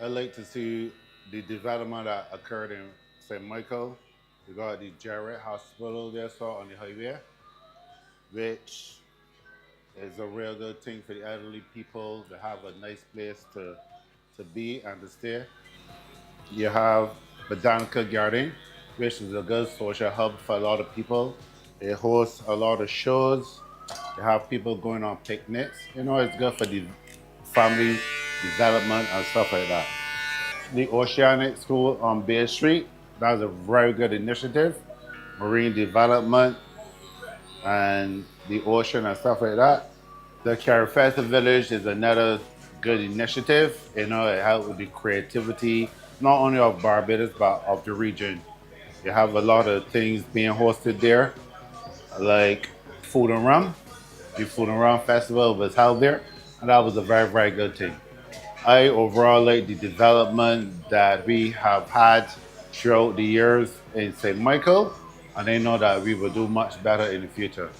I like to see the development that occurred in St. Michael. We got the Jarrett Hospital there, so on the highway, which is a real good thing for the elderly people to have a nice place to be and to stay. You have Botanical Garden, which is a good social hub for a lot of people. It hosts a lot of shows. They have people going on picnics. It's good for the family development and stuff like that. The Oceanic School on Bay Street, that's a very good initiative. Marine development and the ocean and stuff like that. The Carifesta Village is another good initiative. It helps with the creativity, not only of Barbados, but of the region. You have a lot of things being hosted there, like Food and Rum. The Food and Rum Festival was held there, and that was a very, very good thing. I overall like the development that we have had throughout the years in St. Michael, and I know that we will do much better in the future.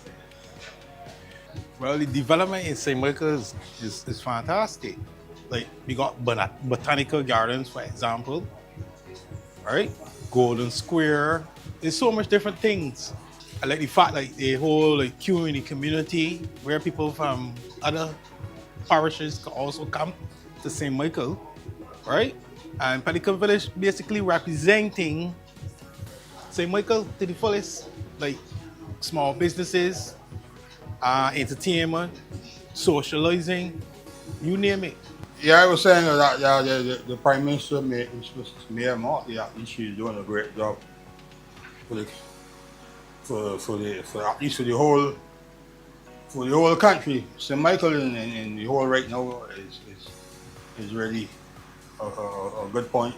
Well, the development in St. Michael is fantastic. Like we got botanical gardens, for example, right? Golden Square. There's so much different things. I like the fact like the whole like community where people from other parishes can also come to St. Michael, right? And Pelican Village basically representing St. Michael to the fullest, like small businesses, entertainment, socializing, you name it. Yeah, I was saying that the Prime Minister, Mayor Marty, she's doing a great job for the for at least for the whole country. St. Michael in the whole right now is really a good point.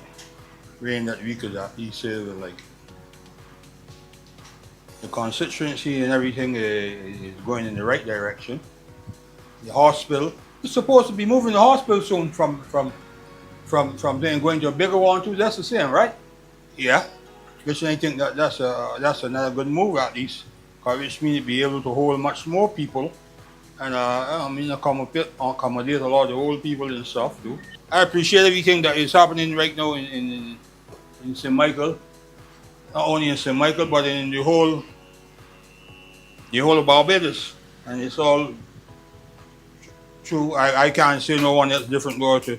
Saying that we could at least say that, like, the constituency and everything is going in the right direction. The hospital is supposed to be moving the hospital soon from then going to a bigger one too. That's the same, right? Yeah. Which I think that's another good move at least, which means be able to hold much more people and accommodate a lot of old people and stuff too. I appreciate everything that is happening right now in St. Michael, not only in St. Michael but in the whole of Barbados, and it's all true. I can't say no one else different go to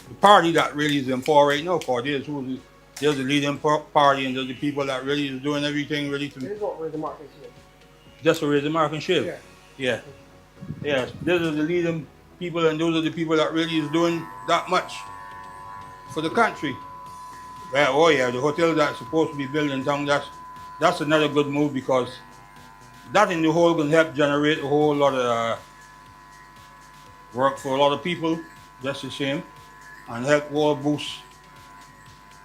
the party that really is in power right now. Because there's the leading party, and there's the people that really is doing everything really to This is what raise the market share. just to raise the mark and share. Yeah. Yeah. Yes. Those are the leading people, and those are the people that really is doing that much for the country. Well, oh yeah, the hotel that's supposed to be built in town, that's another good move, because that in the whole can help generate a whole lot of work for a lot of people. That's the same, and help boost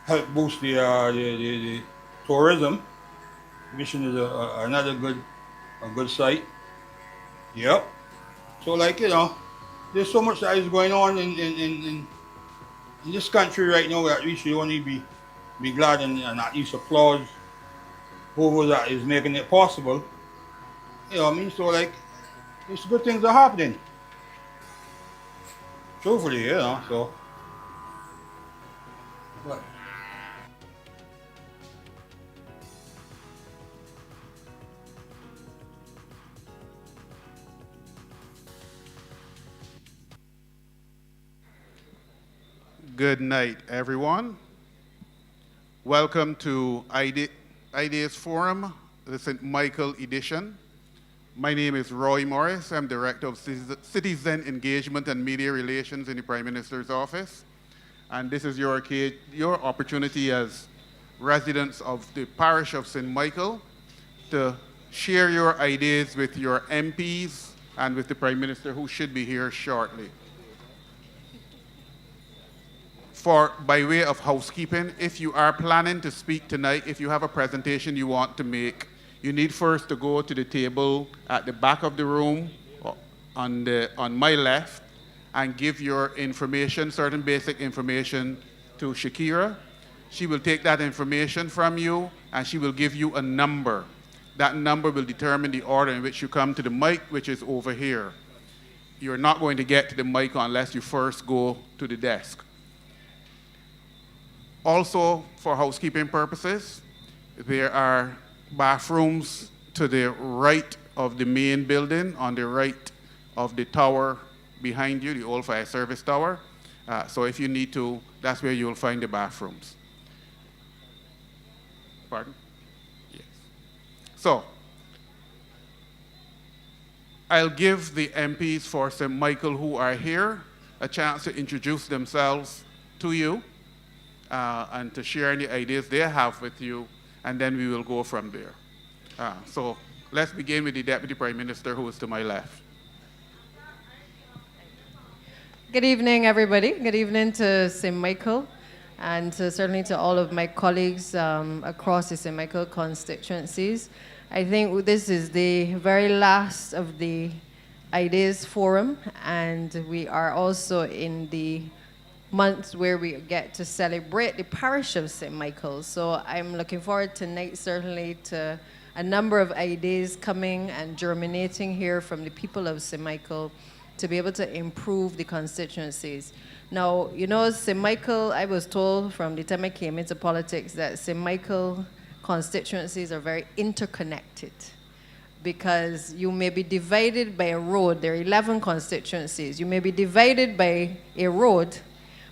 the tourism. Mission is another good site. Yep. So, like, there's so much that is going on in this country right now that we should only be glad and at least applaud whoever that is making it possible. You know what I mean? So, like, it's good things are happening. Truthfully, so. But Good night, everyone. Welcome to Ideas Forum, the St. Michael edition. My name is Roy Morris. I'm Director of Citizen Engagement and Media Relations in the Prime Minister's Office. And this is your opportunity as residents of the parish of St. Michael to share your ideas with your MPs and with the Prime Minister, who should be here shortly. By way of housekeeping, if you are planning to speak tonight, if you have a presentation you want to make, you need first to go to the table at the back of the room on my left and give your information, certain basic information, to Shakira. She will take that information from you and she will give you a number. That number will determine the order in which you come to the mic, which is over here. You're not going to get to the mic unless you first go to the desk. Also, for housekeeping purposes, there are bathrooms to the right of the main building, on the right of the tower behind you, the old fire service tower. So if you need to, that's where you'll find the bathrooms. Pardon? Yes. So, I'll give the MPs for St. Michael who are here a chance to introduce themselves to you and to share any ideas they have with you, and then we will go from there. So let's begin with the Deputy Prime Minister, who is to my left. Good evening, everybody. Good evening to St. Michael, and certainly to all of my colleagues across the St. Michael constituencies. I think this is the very last of the Ideas Forum, and we are also in the month where we get to celebrate the parish of St. Michael. So I'm looking forward tonight certainly to a number of ideas coming and germinating here from the people of St. Michael to be able to improve the constituencies. Now, you know, St. Michael, I was told from the time I came into politics that St. Michael constituencies are very interconnected, because you may be divided by a road. There are 11 constituencies. You may be divided by a road,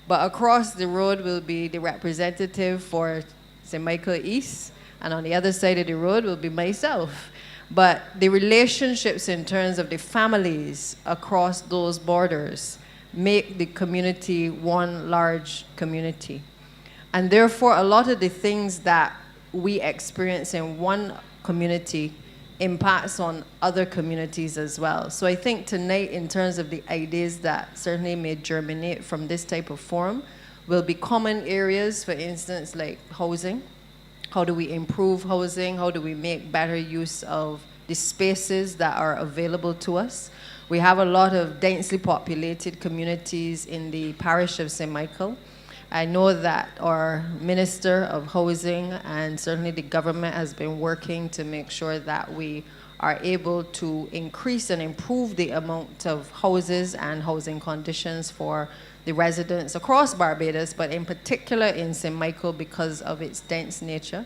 but across the road will be the representative for St. Michael East, and on the other side of the road will be myself. But the relationships in terms of the families across those borders make the community one large community. And therefore, a lot of the things that we experience in one community impacts on other communities as well. So I think tonight, in terms of the ideas that certainly may germinate from this type of forum, will be common areas, for instance, like housing. How do we improve housing? How do we make better use of the spaces that are available to us? We have a lot of densely populated communities in the parish of St. Michael. I know that our Minister of Housing and certainly the government has been working to make sure that we are able to increase and improve the amount of houses and housing conditions for the residents across Barbados, but in particular in St. Michael because of its dense nature.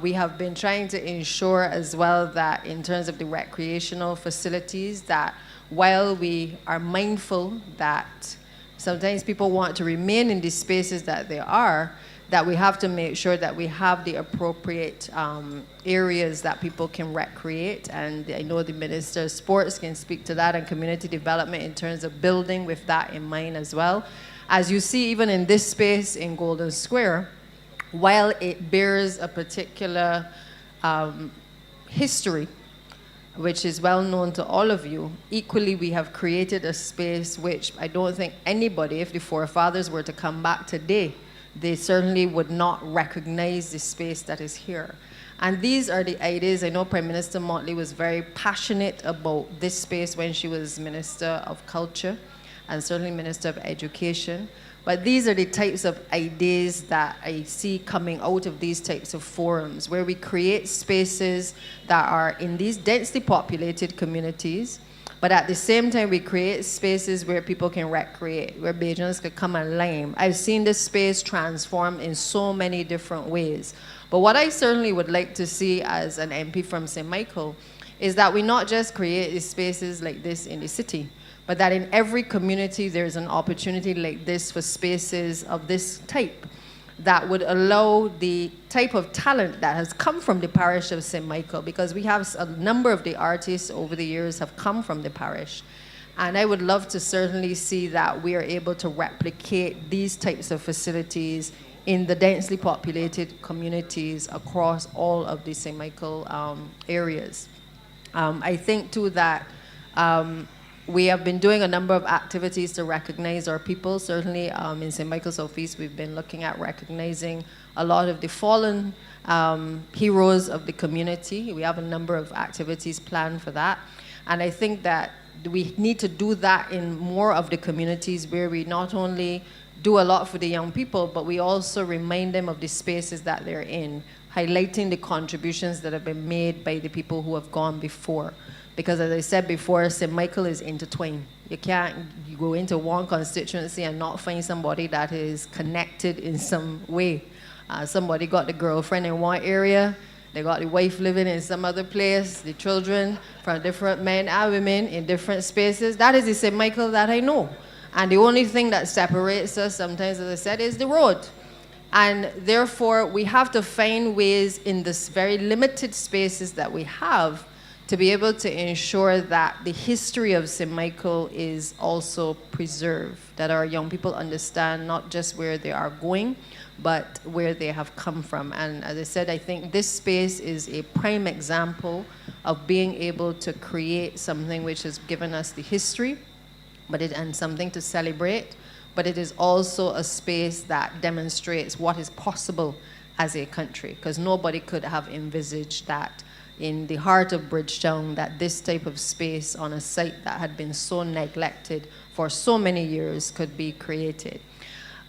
We have been trying to ensure as well that in terms of the recreational facilities, that while we are mindful that sometimes people want to remain in the spaces that they are, that we have to make sure that we have the appropriate areas that people can recreate. And I know the Minister of Sports can speak to that, and community development in terms of building with that in mind as well. As you see, even in this space in Golden Square, while it bears a particular history, which is well known to all of you, equally we have created a space which I don't think anybody, if the forefathers were to come back today, they certainly would not recognize the space that is here. And these are the ideas. I know Prime Minister Motley was very passionate about this space when she was Minister of Culture and certainly Minister of Education. But these are the types of ideas that I see coming out of these types of forums, where we create spaces that are in these densely populated communities, but at the same time we create spaces where people can recreate, where Bajans could come and lime. I've seen this space transform in so many different ways. But what I certainly would like to see as an MP from St. Michael is that we not just create spaces like this in the city, but that in every community there's an opportunity like this for spaces of this type that would allow the type of talent that has come from the parish of St. Michael, because we have a number of the artists over the years have come from the parish. And I would love to certainly see that we are able to replicate these types of facilities in the densely populated communities across all of the St. Michael areas. I think too that we have been doing a number of activities to recognize our people. Certainly in St. Michael's office, we've been looking at recognizing a lot of the fallen heroes of the community. We have a number of activities planned for that. And I think that we need to do that in more of the communities, where we not only do a lot for the young people, but we also remind them of the spaces that they're in, highlighting the contributions that have been made by the people who have gone before. Because as I said before, St. Michael is intertwined. You can't you go into one constituency and not find somebody that is connected in some way. Somebody got the girlfriend in one area, they got the wife living in some other place, the children from different men and women in different spaces. That is the St. Michael that I know. And the only thing that separates us sometimes, as I said, is the road. And therefore, we have to find ways in this very limited spaces that we have to be able to ensure that the history of St. Michael is also preserved, that our young people understand not just where they are going, but where they have come from. And as I said, I think this space is a prime example of being able to create something which has given us the history, and something to celebrate, but it is also a space that demonstrates what is possible as a country, because nobody could have envisaged that in the heart of Bridgetown, that this type of space on a site that had been so neglected for so many years could be created.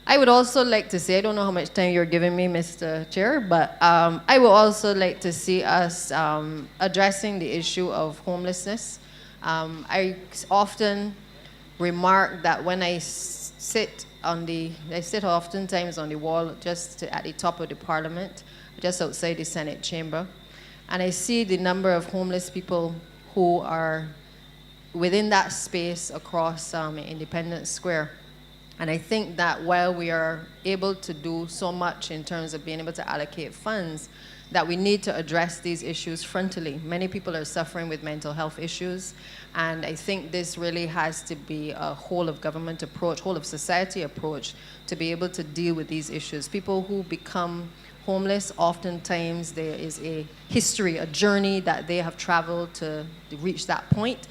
I would also like to say, I don't know how much time you're giving me, Mr. Chair, but I would also like to see us addressing the issue of homelessness. I often remark that when I sit oftentimes on the wall just at the top of the Parliament, just outside the Senate chamber, and I see the number of homeless people who are within that space across Independence Square. And I think that while we are able to do so much in terms of being able to allocate funds, that we need to address these issues frontally. Many people are suffering with mental health issues, and I think this really has to be a whole of government approach, whole of society approach to be able to deal with these issues. People who become homeless, oftentimes there is a history, a journey that they have traveled to reach that point.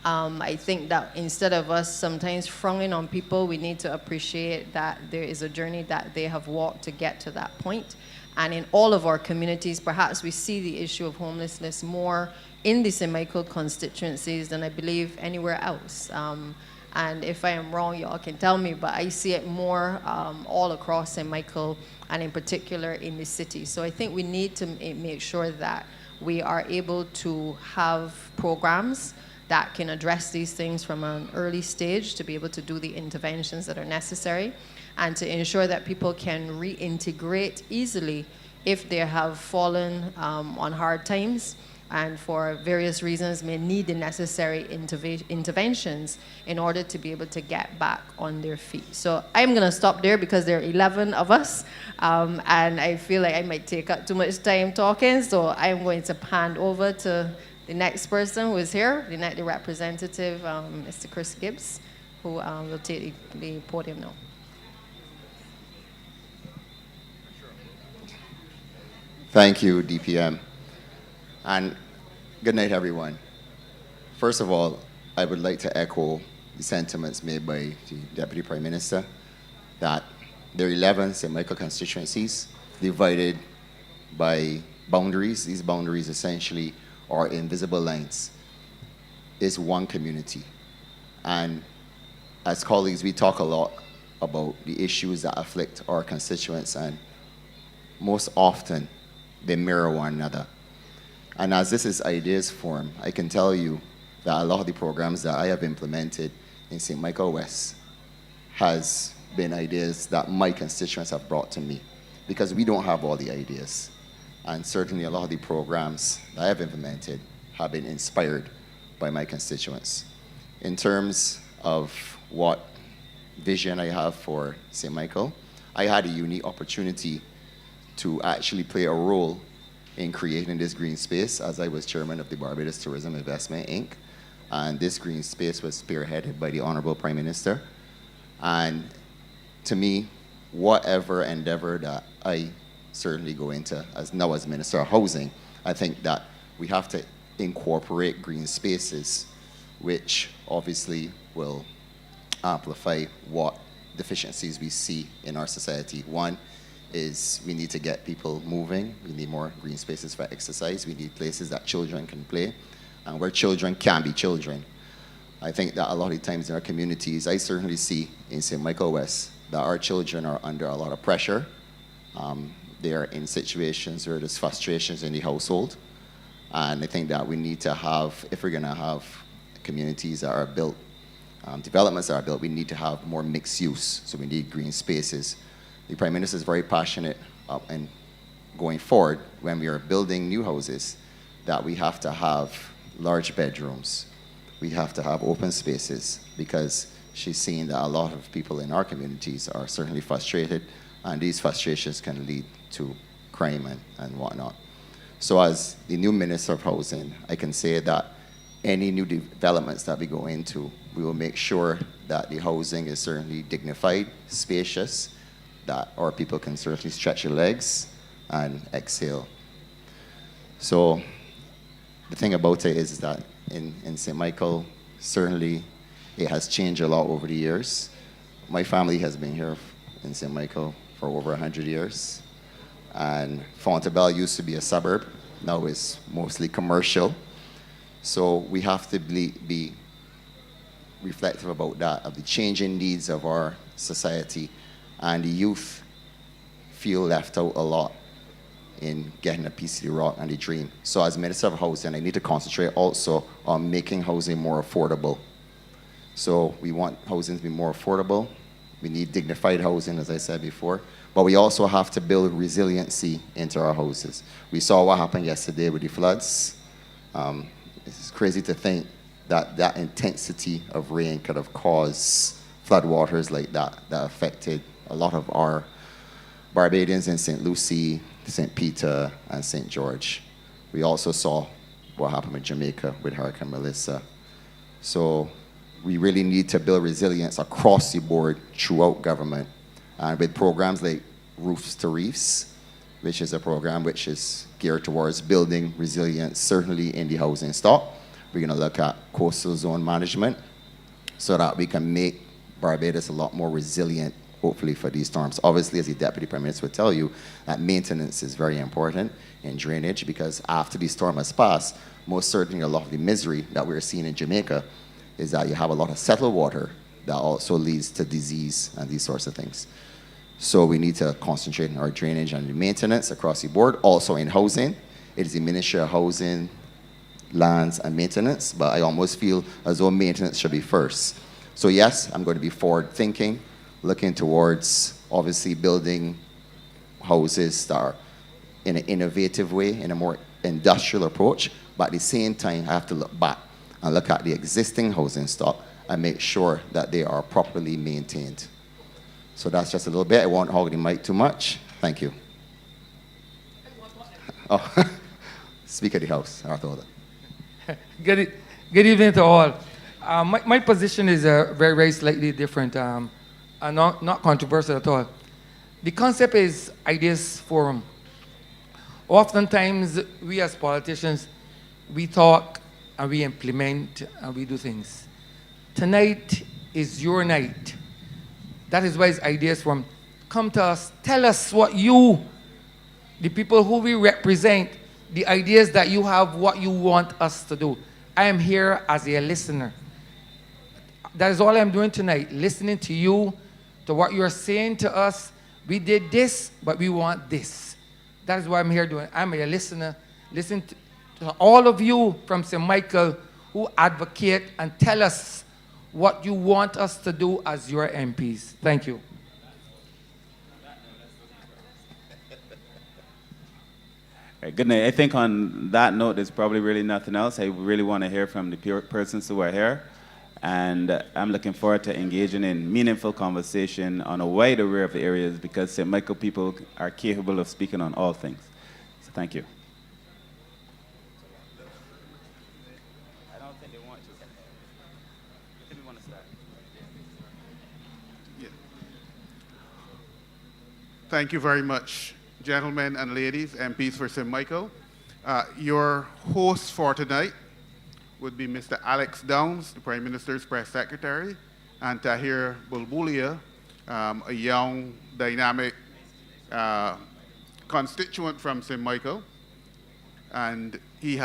I think that instead of us sometimes frowning on people, we need to appreciate that there is a journey that they have walked to get to that point. And in all of our communities, perhaps we see the issue of homelessness more in the St. Michael constituencies than I believe anywhere else. And if I am wrong, y'all can tell me, but I see it more all across St. Michael, and in particular in the city. So I think we need to make sure that we are able to have programs that can address these things from an early stage to be able to do the interventions that are necessary, and to ensure that people can reintegrate easily if they have fallen on hard times and for various reasons may need the necessary interventions in order to be able to get back on their feet. So I'm going to stop there because there are 11 of us, and I feel like I might take up too much time talking, so I'm going to hand over to the next person who is here, the representative, Mr. Chris Gibbs, who will take the podium now. Thank you, DPM. And good night, everyone. First of all, I would like to echo the sentiments made by the Deputy Prime Minister that there are 11 St. Michael constituencies divided by boundaries. These boundaries essentially are invisible lines. It's one community. And as colleagues, we talk a lot about the issues that afflict our constituents, and most often they mirror one another. And as this is Ideas Forum, I can tell you that a lot of the programs that I have implemented in St. Michael West has been ideas that my constituents have brought to me, because we don't have all the ideas. And certainly a lot of the programs that I have implemented have been inspired by my constituents. In terms of what vision I have for St. Michael, I had a unique opportunity to actually play a role in creating this green space as I was chairman of the Barbados Tourism Investment, Inc. And this green space was spearheaded by the Honorable Prime Minister. And to me, whatever endeavor that I certainly go into as Minister of Housing, I think that we have to incorporate green spaces, which obviously will amplify what deficiencies we see in our society. One is we need to get people moving. We need more green spaces for exercise. We need places that children can play and where children can be children. I think that a lot of times in our communities, I certainly see in St. Michael West that our children are under a lot of pressure. They are in situations where there's frustrations in the household. And I think that we need to have, if we're going to have communities that are built, developments that are built, we need to have more mixed use. So we need green spaces. The Prime Minister is very passionate and going forward when we are building new houses that we have to have large bedrooms. We have to have open spaces because she's seen that a lot of people in our communities are certainly frustrated, and these frustrations can lead to crime and whatnot. So as the new Minister of Housing, I can say that any new developments that we go into, we will make sure that the housing is certainly dignified, spacious, that our people can certainly stretch their legs and exhale. So the thing about it is that in St. Michael, certainly it has changed a lot over the years. My family has been here in St. Michael for over 100 years. And Fontebelle used to be a suburb. Now it's mostly commercial. So we have to be reflective about that, of the changing needs of our society. And the youth feel left out a lot in getting a piece of the rock and the dream. So as Minister of Housing, I need to concentrate also on making housing more affordable. So we want housing to be more affordable. We need dignified housing, as I said before. But we also have to build resiliency into our houses. We saw what happened yesterday with the floods. It's crazy to think that that intensity of rain could have caused floodwaters like that affected a lot of our Barbadians in St. Lucie, St. Peter, and St. George. We also saw what happened with Jamaica with Hurricane Melissa. So we really need to build resilience across the board throughout government. And with programs like Roofs to Reefs, which is a program which is geared towards building resilience, certainly in the housing stock. We're going to look at coastal zone management so that we can make Barbados a lot more resilient, hopefully, for these storms. Obviously, as the Deputy Prime Minister would tell you, that maintenance is very important in drainage, because after the storm has passed, most certainly a lot of the misery that we're seeing in Jamaica is that you have a lot of settled water that also leads to disease and these sorts of things. So we need to concentrate on our drainage and maintenance across the board. Also in housing, it is the Ministry of Housing, Lands and Maintenance, but I almost feel as though maintenance should be first. So yes, I'm going to be forward thinking, looking towards obviously building houses that are in an innovative way, in a more industrial approach, but at the same time I have to look back and look at the existing housing stock and make sure that they are properly maintained. So that's just a little bit. I won't hog the mic too much. Thank you. Oh, Speaker of the House, Arthur Oda. Good evening to all. My position is very, very slightly different, and not controversial at all. The concept is Ideas Forum. Oftentimes, we as politicians, we talk and we implement and we do things. Tonight is your night. That is why it's Ideas Forum. Come to us, tell us what you, the people who we represent, the ideas that you have, what you want us to do. I am here as a listener. That is all I'm doing tonight, listening to you, to what you're saying to us. We did this, but we want this. That is what I'm here doing. I'm a listener. Listen to all of you from St. Michael who advocate and tell us what you want us to do as your MPs. Thank you. Good night. I think on that note, there's probably really nothing else. I really want to hear from the persons who are here. And I'm looking forward to engaging in meaningful conversation on a wide array of areas, because St. Michael people are capable of speaking on all things. So thank you. I don't think they want to. I think we want to start. Yeah. Thank you very much, gentlemen and ladies, MPs for St. Michael. Your host for tonight would be Mr. Alex Downs, the Prime Minister's Press Secretary, and Tahir Bulbulia, a young, dynamic constituent from St. Michael. And you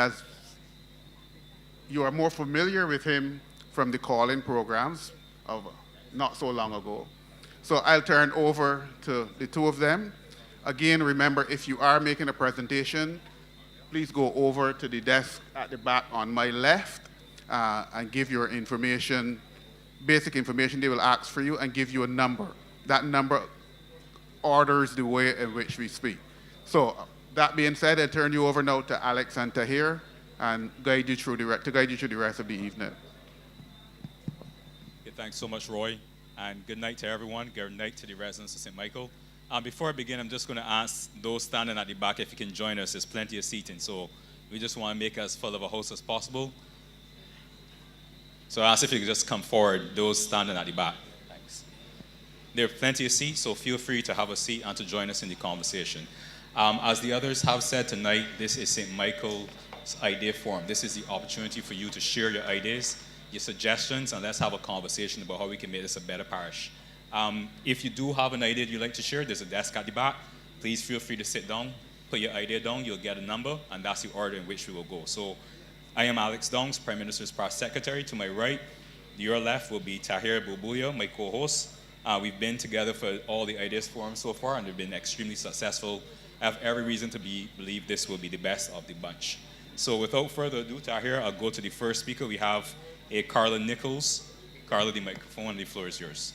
are more familiar with him from the call-in programs of not so long ago. So I'll turn over to the two of them. Again, remember, if you are making a presentation, please go over to the desk at the back on my left and give your information, basic information they will ask for you, and give you a number. That number orders the way in which we speak. So that being said, I turn you over now to Alex and Tahir and guide you through the rest of the evening. Okay, thanks so much, Roy, and good night to everyone. Good night to the residents of St. Michael. Before I begin, I'm just going to ask those standing at the back if you can join us. There's plenty of seating, so we just want to make as full of a house as possible. So I ask if you could just come forward, those standing at the back. Thanks. There are plenty of seats, so feel free to have a seat and to join us in the conversation. As the others have said tonight, this is St. Michael's Idea Forum. This is the opportunity for you to share your ideas, your suggestions, and let's have a conversation about how we can make this a better parish. If you do have an idea you'd like to share, there's a desk at the back. Please feel free to sit down, put your idea down, you'll get a number, and that's the order in which we will go. So I am Alex Dongs, Prime Minister's Press Secretary. To my right, your left will be Tahir Bubuya, my co-host. We've been together for all the Ideas Forum so far, and they've been extremely successful. I have every reason to believe this will be the best of the bunch. So without further ado, Tahir, I'll go to the first speaker. We have Carla Nichols. Carla, the microphone and the floor is yours.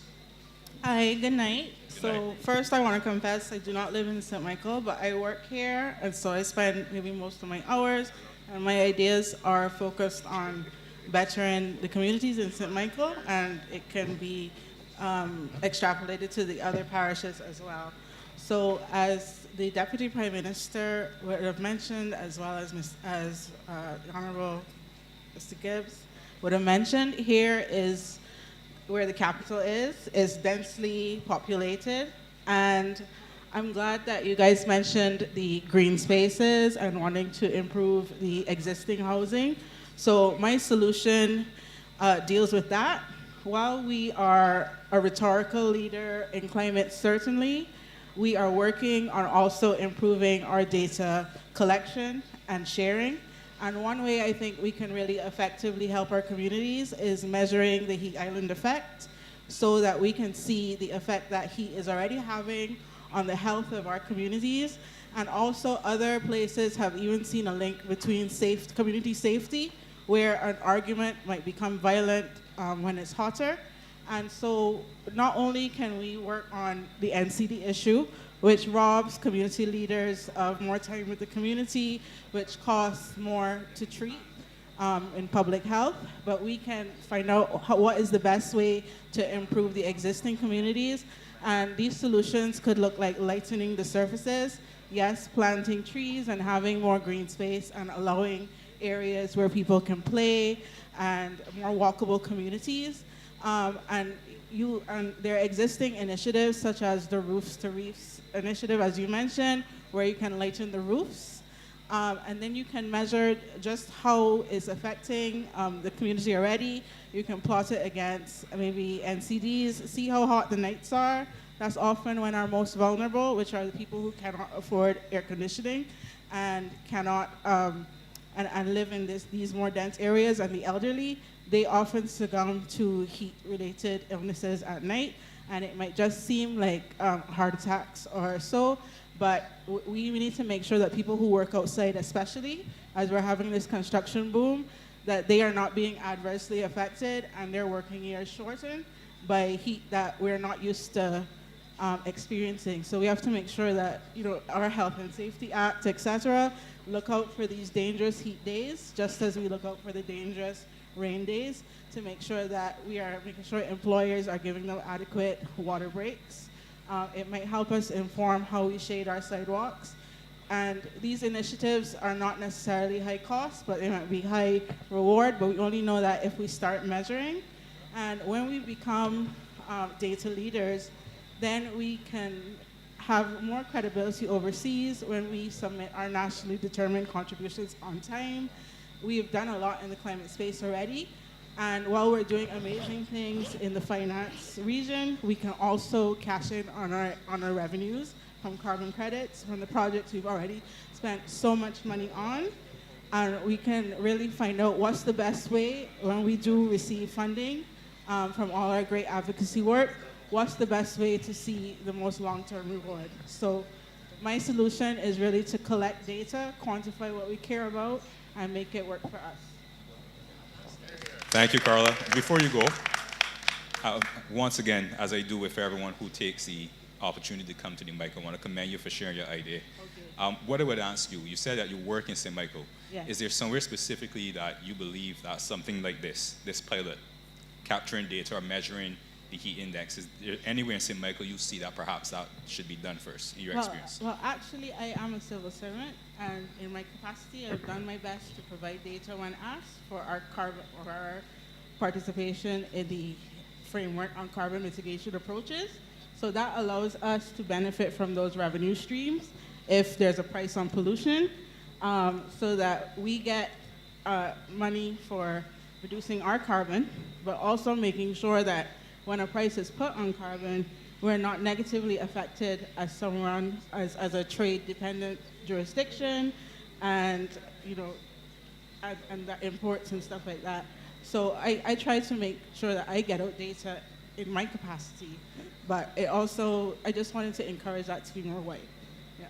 Hi, good night. First I want to confess I do not live in St. Michael, but I work here, and so I spend maybe most of my hours, and my ideas are focused on bettering the communities in St. Michael, and it can be extrapolated to the other parishes as well. So as the Deputy Prime Minister would have mentioned, as well as the Honorable Mr. Gibbs would have mentioned, here is where the capital is densely populated, and I'm glad that you guys mentioned the green spaces and wanting to improve the existing housing. So my solution deals with that. While we are a rhetorical leader in climate, certainly, we are working on also improving our data collection and sharing. And one way I think we can really effectively help our communities is measuring the heat island effect, so that we can see the effect that heat is already having on the health of our communities. And also other places have even seen a link between community safety, where an argument might become violent when it's hotter. And so not only can we work on the NCD issue, which robs community leaders of more time with the community, which costs more to treat in public health, but we can find out what is the best way to improve the existing communities. And these solutions could look like lightening the surfaces, yes, planting trees and having more green space and allowing areas where people can play and more walkable communities. And there are existing initiatives such as the Roofs to Reefs initiative, as you mentioned, where you can lighten the roofs. And then you can measure just how it's affecting the community already. You can plot it against maybe NCDs, see how hot the nights are. That's often when are most vulnerable, which are the people who cannot afford air conditioning and cannot and live in these more dense areas, and the elderly. They often succumb to heat-related illnesses at night, and it might just seem like heart attacks or so, but we need to make sure that people who work outside, especially as we're having this construction boom, that they are not being adversely affected and their working years shortened by heat that we're not used to experiencing. So we have to make sure that our Health and Safety Act, etc., look out for these dangerous heat days, just as we look out for the dangerous rain days, to make sure that we are making sure employers are giving them adequate water breaks. It might help us inform how we shade our sidewalks. And these initiatives are not necessarily high cost, but they might be high reward, but we only know that if we start measuring. And when we become data leaders, then we can have more credibility overseas when we submit our nationally determined contributions on time. We've done a lot in the climate space already, and while we're doing amazing things in the finance region, we can also cash in on our revenues from carbon credits, from the projects we've already spent so much money on, and we can really find out what's the best way when we do receive funding from all our great advocacy work, what's the best way to see the most long-term reward. So my solution is really to collect data, quantify what we care about, and make it work for us. Thank you, Carla. Before you go, once again, as I do with everyone who takes the opportunity to come to the mic, I want to commend you for sharing your idea. Okay. What I would ask you, you said that you work in St. Michael. Yes. Is there somewhere specifically that you believe that something like this pilot, capturing data or measuring the heat index, is there anywhere in St. Michael you see that perhaps that should be done first, in your experience? Well, actually, I am a civil servant, and in my capacity, I've done my best to provide data when asked for our participation in the framework on carbon mitigation approaches. So that allows us to benefit from those revenue streams if there's a price on pollution, so that we get money for reducing our carbon, but also making sure that when a price is put on carbon, we're not negatively affected as someone, as a trade-dependent jurisdiction, and and the imports and stuff like that. So I try to make sure that I get out data in my capacity, but I just wanted to encourage that to be more wide. Yeah.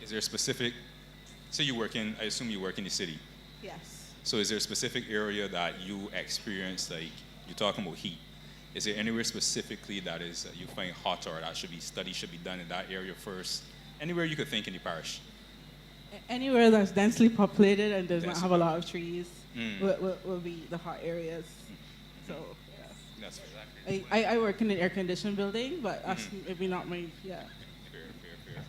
Is there a specific, say I assume you work in the city. Yes. So is there a specific area that you experience, like you're talking about heat? Is there anywhere specifically that is you find hot or that study should be done in that area first? Anywhere you could think in the parish? Anywhere that's densely populated and does not have a lot of trees will be the hot areas. So, yeah. That's exactly. I work in an air-conditioned building, but that's maybe not my, yeah. Fair.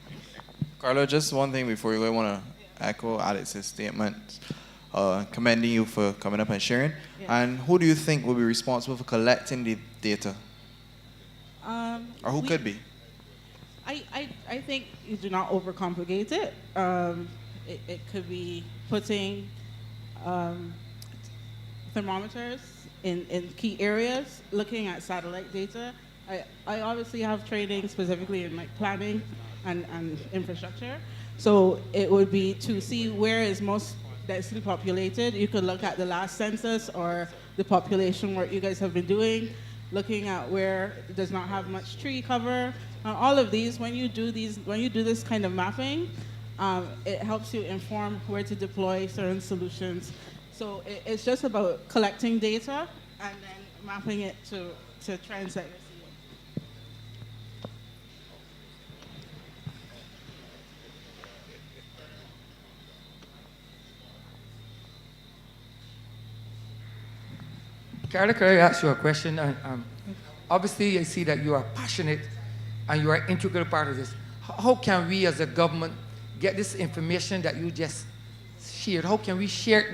Carlo, just one thing before you go, I want to echo Alex's statement, commending you for coming up and sharing. Yeah. And who do you think will be responsible for collecting the data? Or who could be? I think you do not overcomplicate it. It could be putting thermometers in key areas, looking at satellite data. I obviously have training specifically in planning and infrastructure. So it would be to see where is most densely populated. You could look at the last census or the population work you guys have been doing, looking at where it does not have much tree cover. All of these, when you do this kind of mapping, it helps you inform where to deploy certain solutions. So it's just about collecting data and then mapping it to trends that you're seeing. Carla, could I ask you a question? Obviously, I see that you are passionate and you are an integral part of this. How can we as a government get this information that you just shared? How can we share it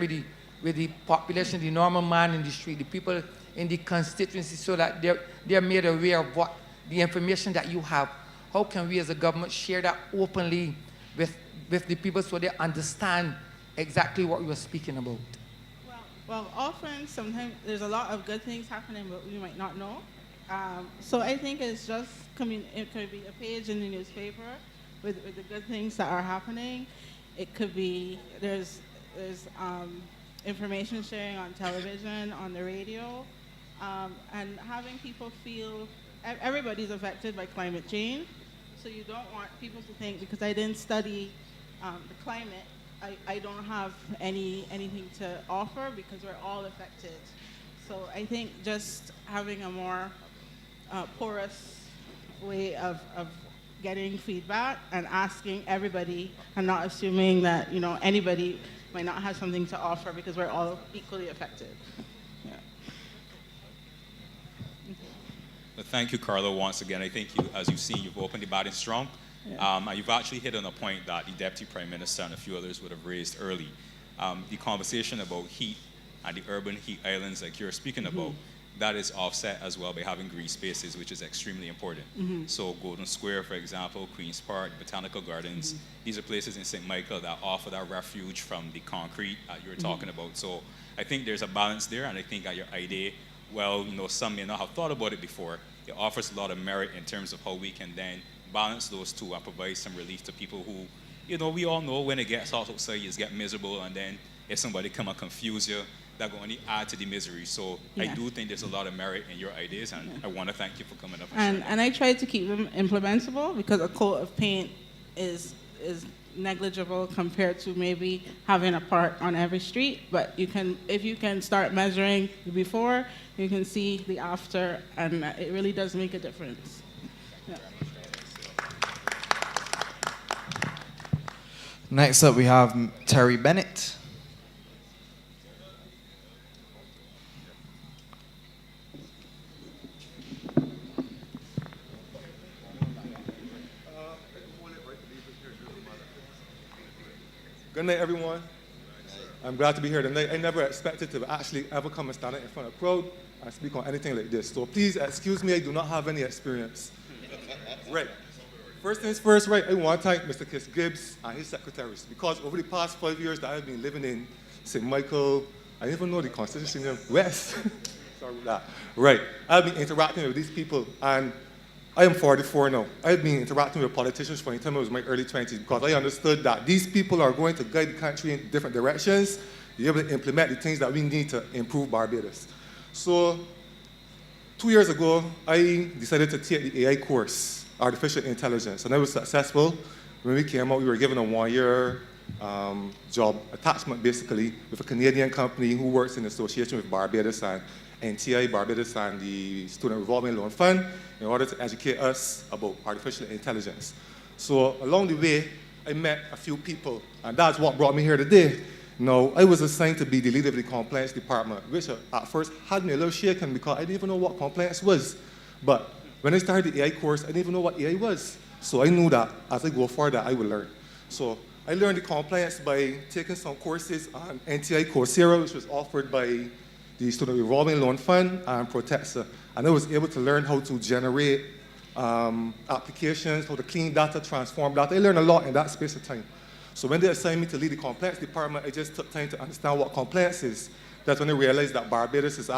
with the population, the normal man in the street, the people in the constituency, so that they're made aware of what the information that you have? How can we as a government share that openly with the people so they understand exactly what you are speaking about? Well, often, sometimes there's a lot of good things happening, but we might not know. So I think it's just, it could be a page in the newspaper with the good things that are happening. It could be, there's information sharing on television, on the radio, and having people feel, everybody's affected by climate change. So you don't want people to think, because I didn't study the climate, I don't have anything to offer, because we're all affected. So I think just having a more porous way of getting feedback and asking everybody, and not assuming that anybody might not have something to offer, because we're all equally affected. Yeah. Well, thank you, Carlo, once again. I think as you've seen, you've opened the batting strong. Yeah. And you've actually hit on a point that the Deputy Prime Minister and a few others would have raised early. The conversation about heat and the urban heat islands like you're speaking about, that is offset as well by having green spaces, which is extremely important. So Golden Square, for example, Queen's Park, Botanical Gardens, these are places in St. Michael that offer that refuge from the concrete that you were talking about. So I think there's a balance there, and I think that your idea, well, some may not have thought about it before, it offers a lot of merit in terms of how we can then balance those two and provide some relief to people who, we all know when it gets hot outside, you just get miserable, and then if somebody come and confuse you, that will only add to the misery. So I do think there's a lot of merit in your ideas, and I want to thank you for coming up. And I try to keep them implementable, because a coat of paint is negligible compared to maybe having a park on every street. But if you can start measuring the before, you can see the after, and it really does make a difference. Yeah. Next up, we have Terry Bennett. Good night, everyone. I'm glad to be here tonight. I never expected to actually ever come and stand in front of a crowd and speak on anything like this. So please excuse me, I do not have any experience. Right. First things first, right, I want to thank Mr. Kiss Gibbs and his secretaries, because over the past 5 years that I've been living in St. Michael, I didn't even know the constitution of West. Sorry about that. Right. I've been interacting with these people, and I am 44 now. I've been interacting with politicians from the time I was in my early 20s, because I understood that these people are going to guide the country in different directions, be able to implement the things that we need to improve Barbados. So 2 years ago, I decided to take the AI course, Artificial Intelligence, and I was successful. When we came out, we were given a 1-year job attachment, basically, with a Canadian company who works in association with Barbados and NTI, Barbados, and the Student Revolving Loan Fund, in order to educate us about artificial intelligence. So along the way, I met a few people, and that's what brought me here today. Now, I was assigned to be the leader of the compliance department, which at first had me a little shaken because I didn't even know what compliance was. But when I started the AI course, I didn't even know what AI was. So I knew that as I go further, I would learn. So I learned the compliance by taking some courses on NTI Coursera, which was offered by the Student Revolving Loan Fund and Protexa. And I was able to learn how to generate applications, how to clean data, transform data. I learned a lot in that space of time. So when they assigned me to lead the compliance department, I just took time to understand what compliance is. That's when I realized that Barbados is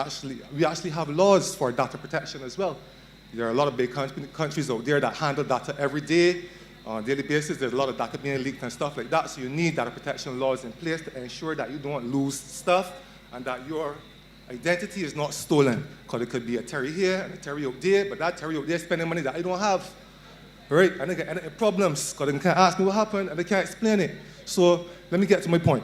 we actually have laws for data protection as well. There are a lot of big countries out there that handle data every day, on a daily basis. There's a lot of data being leaked and stuff like that. So you need data protection laws in place to ensure that you don't lose stuff and that your identity is not stolen. Because it could be a Terry here and a Terry out there, but that Terry out there is spending money that I don't have. Right? And I get problems because they can't ask me what happened and they can't explain it. So let me get to my point.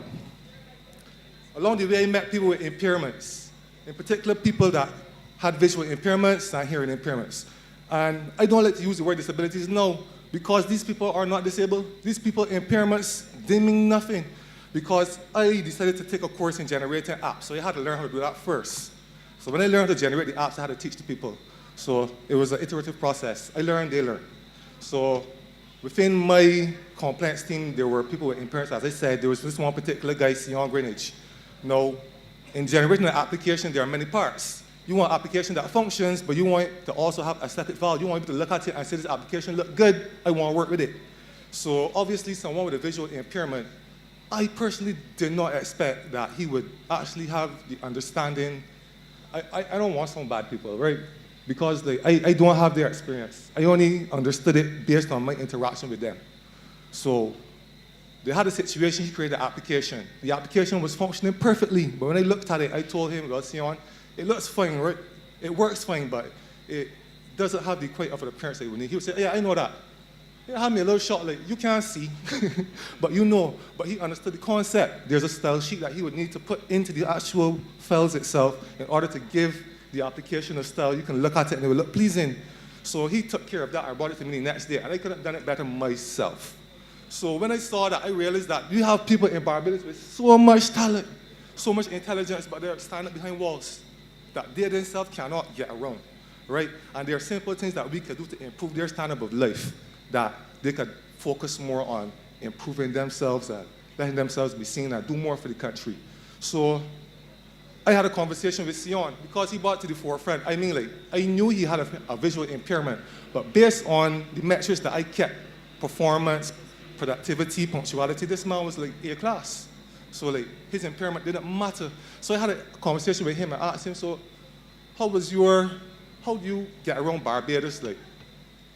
Along the way, I met people with impairments, in particular people that had visual impairments and hearing impairments. And I don't like to use the word disabilities now because these people are not disabled. These people impairments, they mean nothing, because I decided to take a course in generating apps. So I had to learn how to do that first. So when I learned how to generate the apps, I had to teach the people. So it was an iterative process. I learned, they learned. So within my compliance team, there were people with impairments. As I said, there was this one particular guy, Sion Greenwich. Now, in generating an application, there are many parts. You want an application that functions, but you want it to also have aesthetic value. You want people to look at it and say, this application look good, I want to work with it. So obviously, someone with a visual impairment, I personally did not expect that he would actually have the understanding. I don't want some bad people, right? Because I don't have their experience. I only understood it based on my interaction with them. So they had a situation, he created an application. The application was functioning perfectly, but when I looked at it, I told him, well, Sion, it looks fine, right? It works fine, but it doesn't have the quite of an appearance that we need. He would say, yeah, I know that. He had me a little shot, like, you can't see, but you know. But he understood the concept. There's a style sheet that he would need to put into the actual files itself in order to give the application a style. You can look at it and it will look pleasing. So he took care of that. I brought it to me the next day, and I could have done it better myself. So when I saw that, I realized that you have people in Barbados with so much talent, so much intelligence, but they're standing behind walls that they themselves cannot get around, right? And there are simple things that we could do to improve their standard of life, that they could focus more on improving themselves and letting themselves be seen and do more for the country. So I had a conversation with Sion because he brought it to the forefront. I mean, like, I knew he had a visual impairment, but based on the metrics that I kept, performance, productivity, punctuality, this man was like A class. So like his impairment didn't matter. So I had a conversation with him and asked him, so how do you get around Barbados? Like,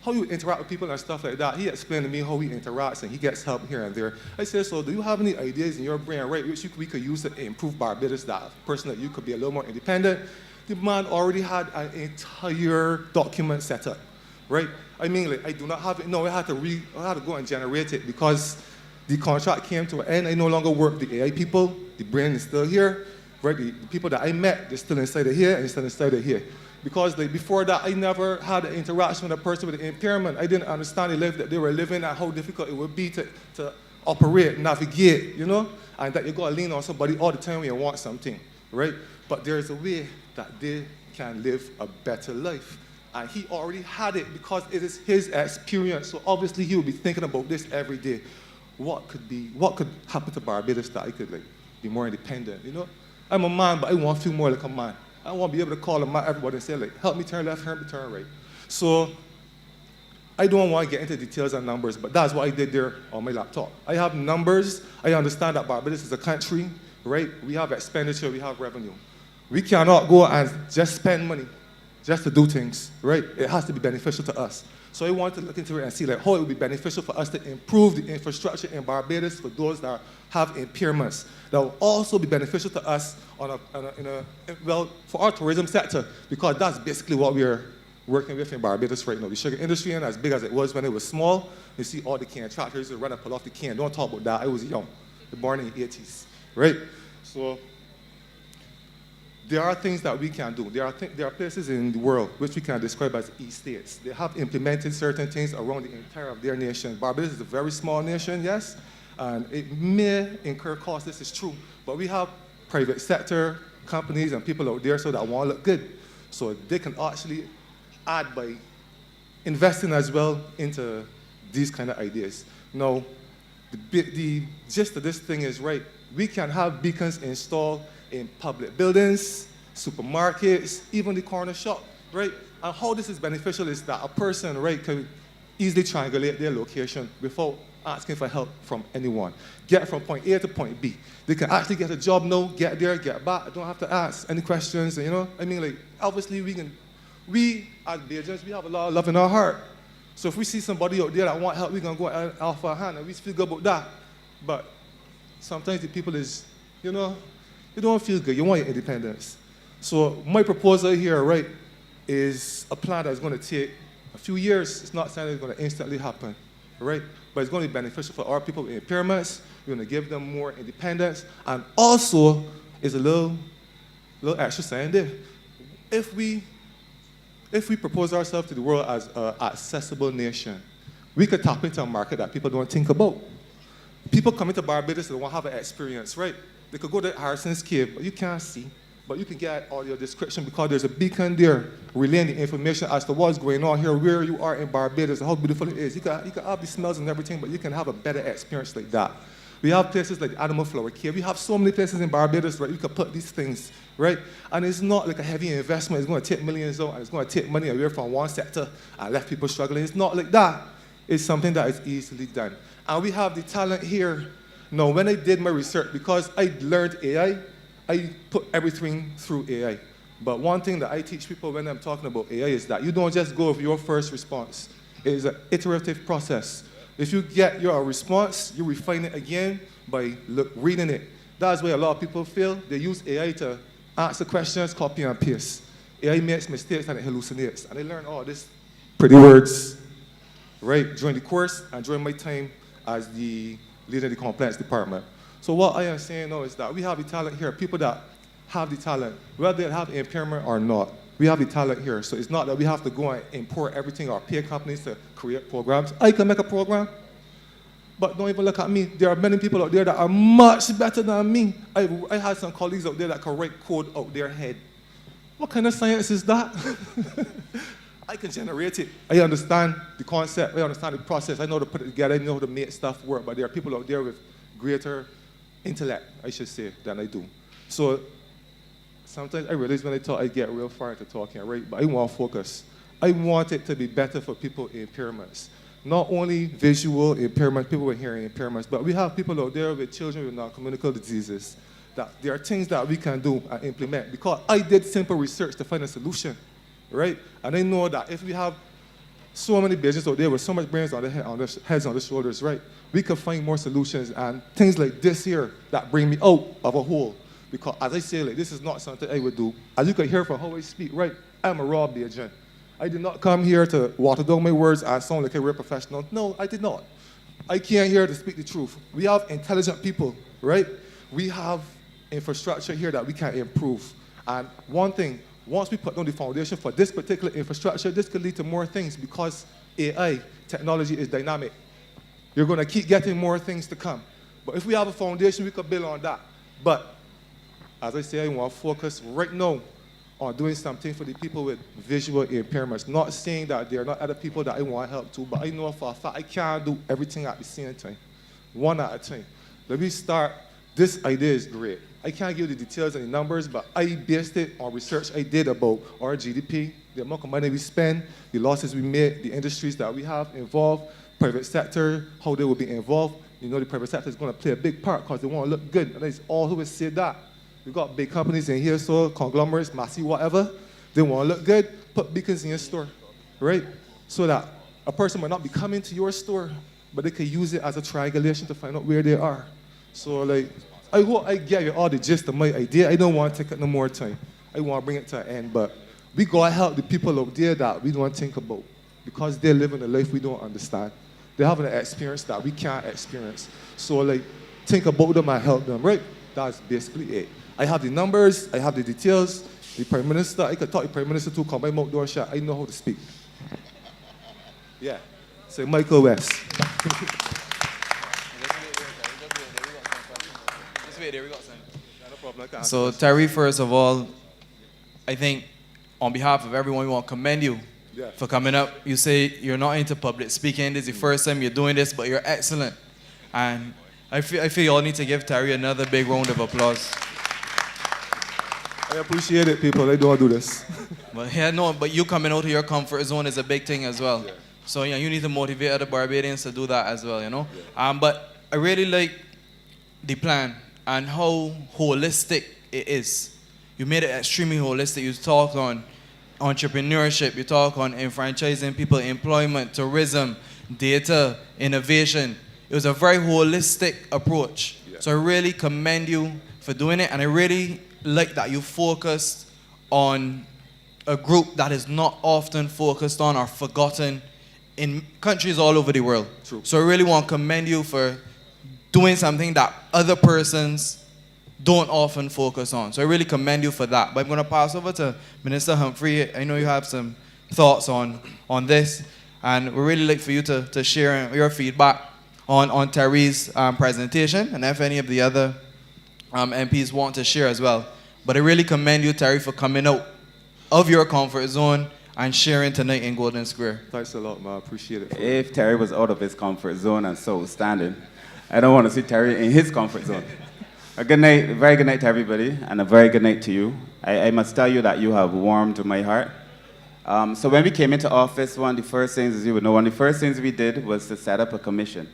how you interact with people and stuff like that? He explained to me how he interacts and he gets help here and there. I said, so do you have any ideas in your brain, right, which we could use to improve Barbados, that person that you could be a little more independent? The man already had an entire document set up, right? I mean, like, I do not have it. No, I had to go and generate it because the contract came to an end. I no longer work with the AI people. The brain is still here, right? The people that I met, they're still inside of here and still inside of here. Because like, before that, I never had an interaction with a person with an impairment. I didn't understand the life that they were living and how difficult it would be to operate, navigate, you know? And that you gotta lean on somebody all the time when you want something, right? But there's a way that they can live a better life. And he already had it because it is his experience. So obviously he will be thinking about this every day. What could happen to Barbados that I could like be more independent, you know? I'm a man, but I want to feel more like a man. I want to be able to call everybody and say, like, help me turn left, help me turn right. So I don't want to get into details and numbers, but that's what I did there on my laptop. I have numbers. I understand that Barbados is a country, right? We have expenditure, we have revenue. We cannot go and just spend money just to do things, right? It has to be beneficial to us. So I want to look into it and see like how it would be beneficial for us to improve the infrastructure in Barbados for those that have impairments. That will also be beneficial to us for our tourism sector, because that's basically what we're working with in Barbados right now. The sugar industry, and as big as it was when it was small, you see all the can tractors that run and pull off the can. Don't talk about that. I was young, born in the 80s, right? So there are things that we can do. There are places in the world which we can describe as e-states. They have implemented certain things around the entire of their nation. Barbados is a very small nation, yes, and it may incur costs, this is true, but we have private sector companies and people out there so that want to look good. So they can actually add by investing as well into these kind of ideas. Now, the gist of this thing is, right, we can have beacons installed in public buildings, supermarkets, even the corner shop, right? And how this is beneficial is that a person, right, can easily triangulate their location without asking for help from anyone. Get from point A to point B. They can actually get a job now, get there, get back. I don't have to ask any questions, you know? I mean, like, obviously we as Bajans, we have a lot of love in our heart. So if we see somebody out there that want help, we're gonna go and offer a hand, and we feel good about that. But sometimes the people is, you know, you don't feel good, you want your independence. So my proposal here, right, is a plan that's gonna take a few years. It's not something that's gonna instantly happen, right? But it's gonna be beneficial for our people with impairments. We're gonna give them more independence, and also is a little extra saying there. If we propose ourselves to the world as an accessible nation, we could tap into a market that people don't think about. People coming to Barbados, they won't have an experience, right? They could go to Harrison's Cave, but you can't see. But you can get all your description because there's a beacon there relaying the information as to what's going on here, where you are in Barbados, and how beautiful it is. You can have the smells and everything, but you can have a better experience like that. We have places like the Animal Flower Cave. We have so many places in Barbados where you can put these things, right? And it's not like a heavy investment. It's going to take millions out, and it's going to take money away from one sector and left people struggling. It's not like that. It's something that is easily done. And we have the talent here. Now, when I did my research, because I learned AI, I put everything through AI. But one thing that I teach people when I'm talking about AI is that you don't just go with your first response. It is an iterative process. If you get your response, you refine it again by reading it. That's why a lot of people fail. They use AI to answer questions, copy and paste. AI makes mistakes and it hallucinates. And I learned all these pretty words, right, during the course and during my time as the leader of the compliance department. So what I am saying now is that we have the talent here, people that have the talent, whether they have impairment or not. We have the talent here, so it's not that we have to go and import everything or pay companies to create programs. I can make a program, but don't even look at me. There are many people out there that are much better than me. I had some colleagues out there that can write code out their head. What kind of science is that? I can generate it. I understand the concept, I understand the process, I know how to put it together, I know how to make stuff work, but there are people out there with greater intellect, I should say, than I do. So sometimes I realize when I talk, I get real far into talking, right? But I want to focus. I want it to be better for people with impairments. Not only visual impairments, people with hearing impairments, but we have people out there with children with non-communicable diseases. That there are things that we can do and implement because I did simple research to find a solution, right? And I know that if we have so many businesses out there with so much brains on their heads on their shoulders, right? We can find more solutions and things like this here that bring me out of a hole. Because as I say, like, this is not something I would do. As you can hear from how I speak, right? I'm a raw Bajan. I did not come here to water down my words and sound like a real professional. No, I did not. I came here to speak the truth. We have intelligent people, right? We have infrastructure here that we can improve. And one thing, once we put down the foundation for this particular infrastructure, this could lead to more things because AI, technology is dynamic. You're going to keep getting more things to come. But if we have a foundation, we could build on that. But as I say, I want to focus right now on doing something for the people with visual impairments. Not saying that there are not other people that I want to help too, but I know for a fact I can't do everything at the same time, one at a time. Let me start. This idea is great. I can't give you the details and the numbers, but I based it on research I did about our GDP, the amount of money we spend, the losses we make, the industries that we have involved, private sector, how they will be involved. You know, the private sector is going to play a big part because they want to look good. And that's all who would say that. We've got big companies in here, so conglomerates, Massey, whatever. They want to look good, put beacons in your store, right? So that a person might not be coming to your store, but they can use it as a triangulation to find out where they are. So, like, I hope I get you all the gist of my idea. I don't want to take up no more time. I want to bring it to an end, but we got to help the people out there that we don't think about because they're living a life we don't understand. They're having an experience that we can't experience. So, like, think about them and help them, right? That's basically it. I have the numbers, I have the details. The Prime Minister, I could talk to the Prime Minister to come by mouth door shut. I know how to speak. Yeah. Say Michael West. So Terry, first of all, I think on behalf of everyone, we want to commend you for coming up. You say you're not into public speaking. This is the first time you're doing this, but you're excellent. And I feel you all need to give Terry another big round of applause. I appreciate it, people. I don't do this. But yeah, no, but you coming out of your comfort zone is a big thing as well. Yeah. So yeah, you need to motivate other Barbadians to do that as well, you know. But I really like the plan and how holistic it is. You made it extremely holistic. You talk on entrepreneurship, you talk on enfranchising people, employment, tourism, data, innovation. It was a very holistic approach. Yeah. So I really commend you for doing it, and I really like that you focused on a group that is not often focused on or forgotten in countries all over the world. True. So I really want to commend you for doing something that other persons don't often focus on. So I really commend you for that. But I'm going to pass over to Minister Humphrey. I know you have some thoughts on this, and we really like for you to share your feedback on Terry's presentation, and if any of the other MPs want to share as well. But I really commend you, Terry, for coming out of your comfort zone and sharing tonight in Golden Square. Thanks a lot, man. I appreciate it. If Terry was out of his comfort zone and so standing, I don't want to see Terry in his comfort zone. A good night, a very good night to everybody, and a very good night to you. I must tell you that you have warmed my heart. So when we came into office, one of the first things, as you would know, one of the first things we did was to set up a commission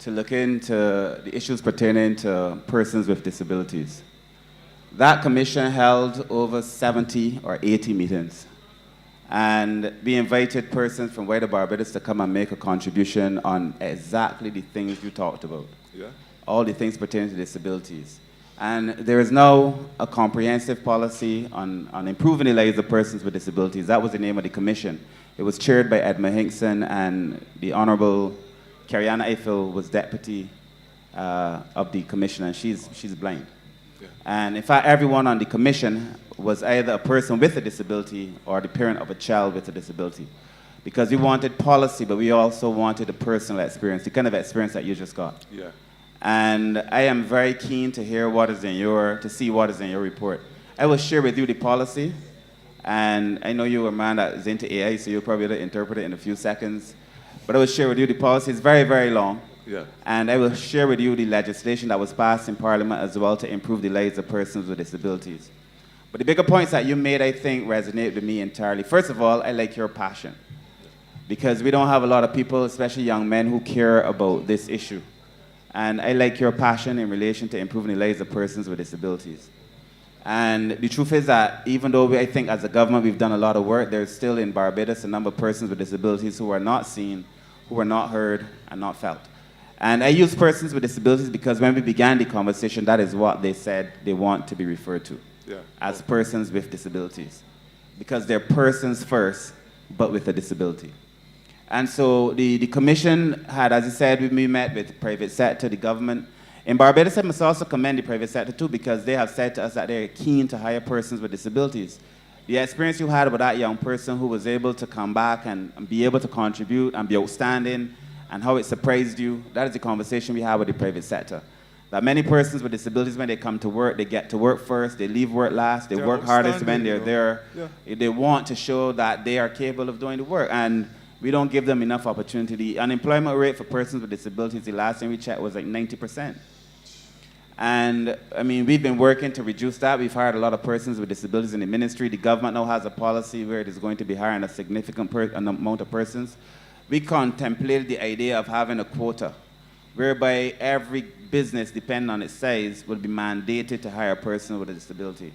to look into the issues pertaining to persons with disabilities. That commission held over 70 or 80 meetings. And we invited persons from wider Barbados to come and make a contribution on exactly the things you talked about. Yeah. All the things pertaining to disabilities. And there is now a comprehensive policy on improving the lives of persons with disabilities. That was the name of the commission. It was chaired by Edmund Hinkson, and the Honorable Kariana Eiffel was deputy of the commission, and she's blind. Yeah. And in fact, everyone on the commission was either a person with a disability or the parent of a child with a disability. Because we wanted policy, but we also wanted a personal experience, the kind of experience that you just got. Yeah. And I am very keen to hear to see what is in your report. I will share with you the policy, and I know you're a man that is into AI, so you'll probably be able to interpret it in a few seconds. But I will share with you the policy. It's very, very long. Yeah. And I will share with you the legislation that was passed in Parliament as well to improve the lives of persons with disabilities. But the bigger points that you made, I think, resonate with me entirely. First of all, I like your passion. Because we don't have a lot of people, especially young men, who care about this issue. And I like your passion in relation to improving the lives of persons with disabilities. And the truth is that even though I think as a government we've done a lot of work, there's still in Barbados a number of persons with disabilities who are not seen, who are not heard, and not felt. And I use persons with disabilities because when we began the conversation, that is what they said they want to be referred to, as persons with disabilities. Because they're persons first, but with a disability. And so the commission had, as I said, we met with the private sector, the government. In Barbados, I must also commend the private sector too, because they have said to us that they're keen to hire persons with disabilities. The experience you had with that young person who was able to come back and be able to contribute and be outstanding, and how it surprised you, that is the conversation we have with the private sector. That many persons with disabilities, when they come to work, they get to work first, they leave work last, they work hardest when they're there. Yeah. They want to show that they are capable of doing the work, and we don't give them enough opportunity. The unemployment rate for persons with disabilities, the last thing we checked, was like 90%. And I mean, we've been working to reduce that. We've hired a lot of persons with disabilities in the ministry. The government now has a policy where it is going to be hiring a significant amount of persons. We contemplated the idea of having a quota, whereby every business, depending on its size, would be mandated to hire a person with a disability.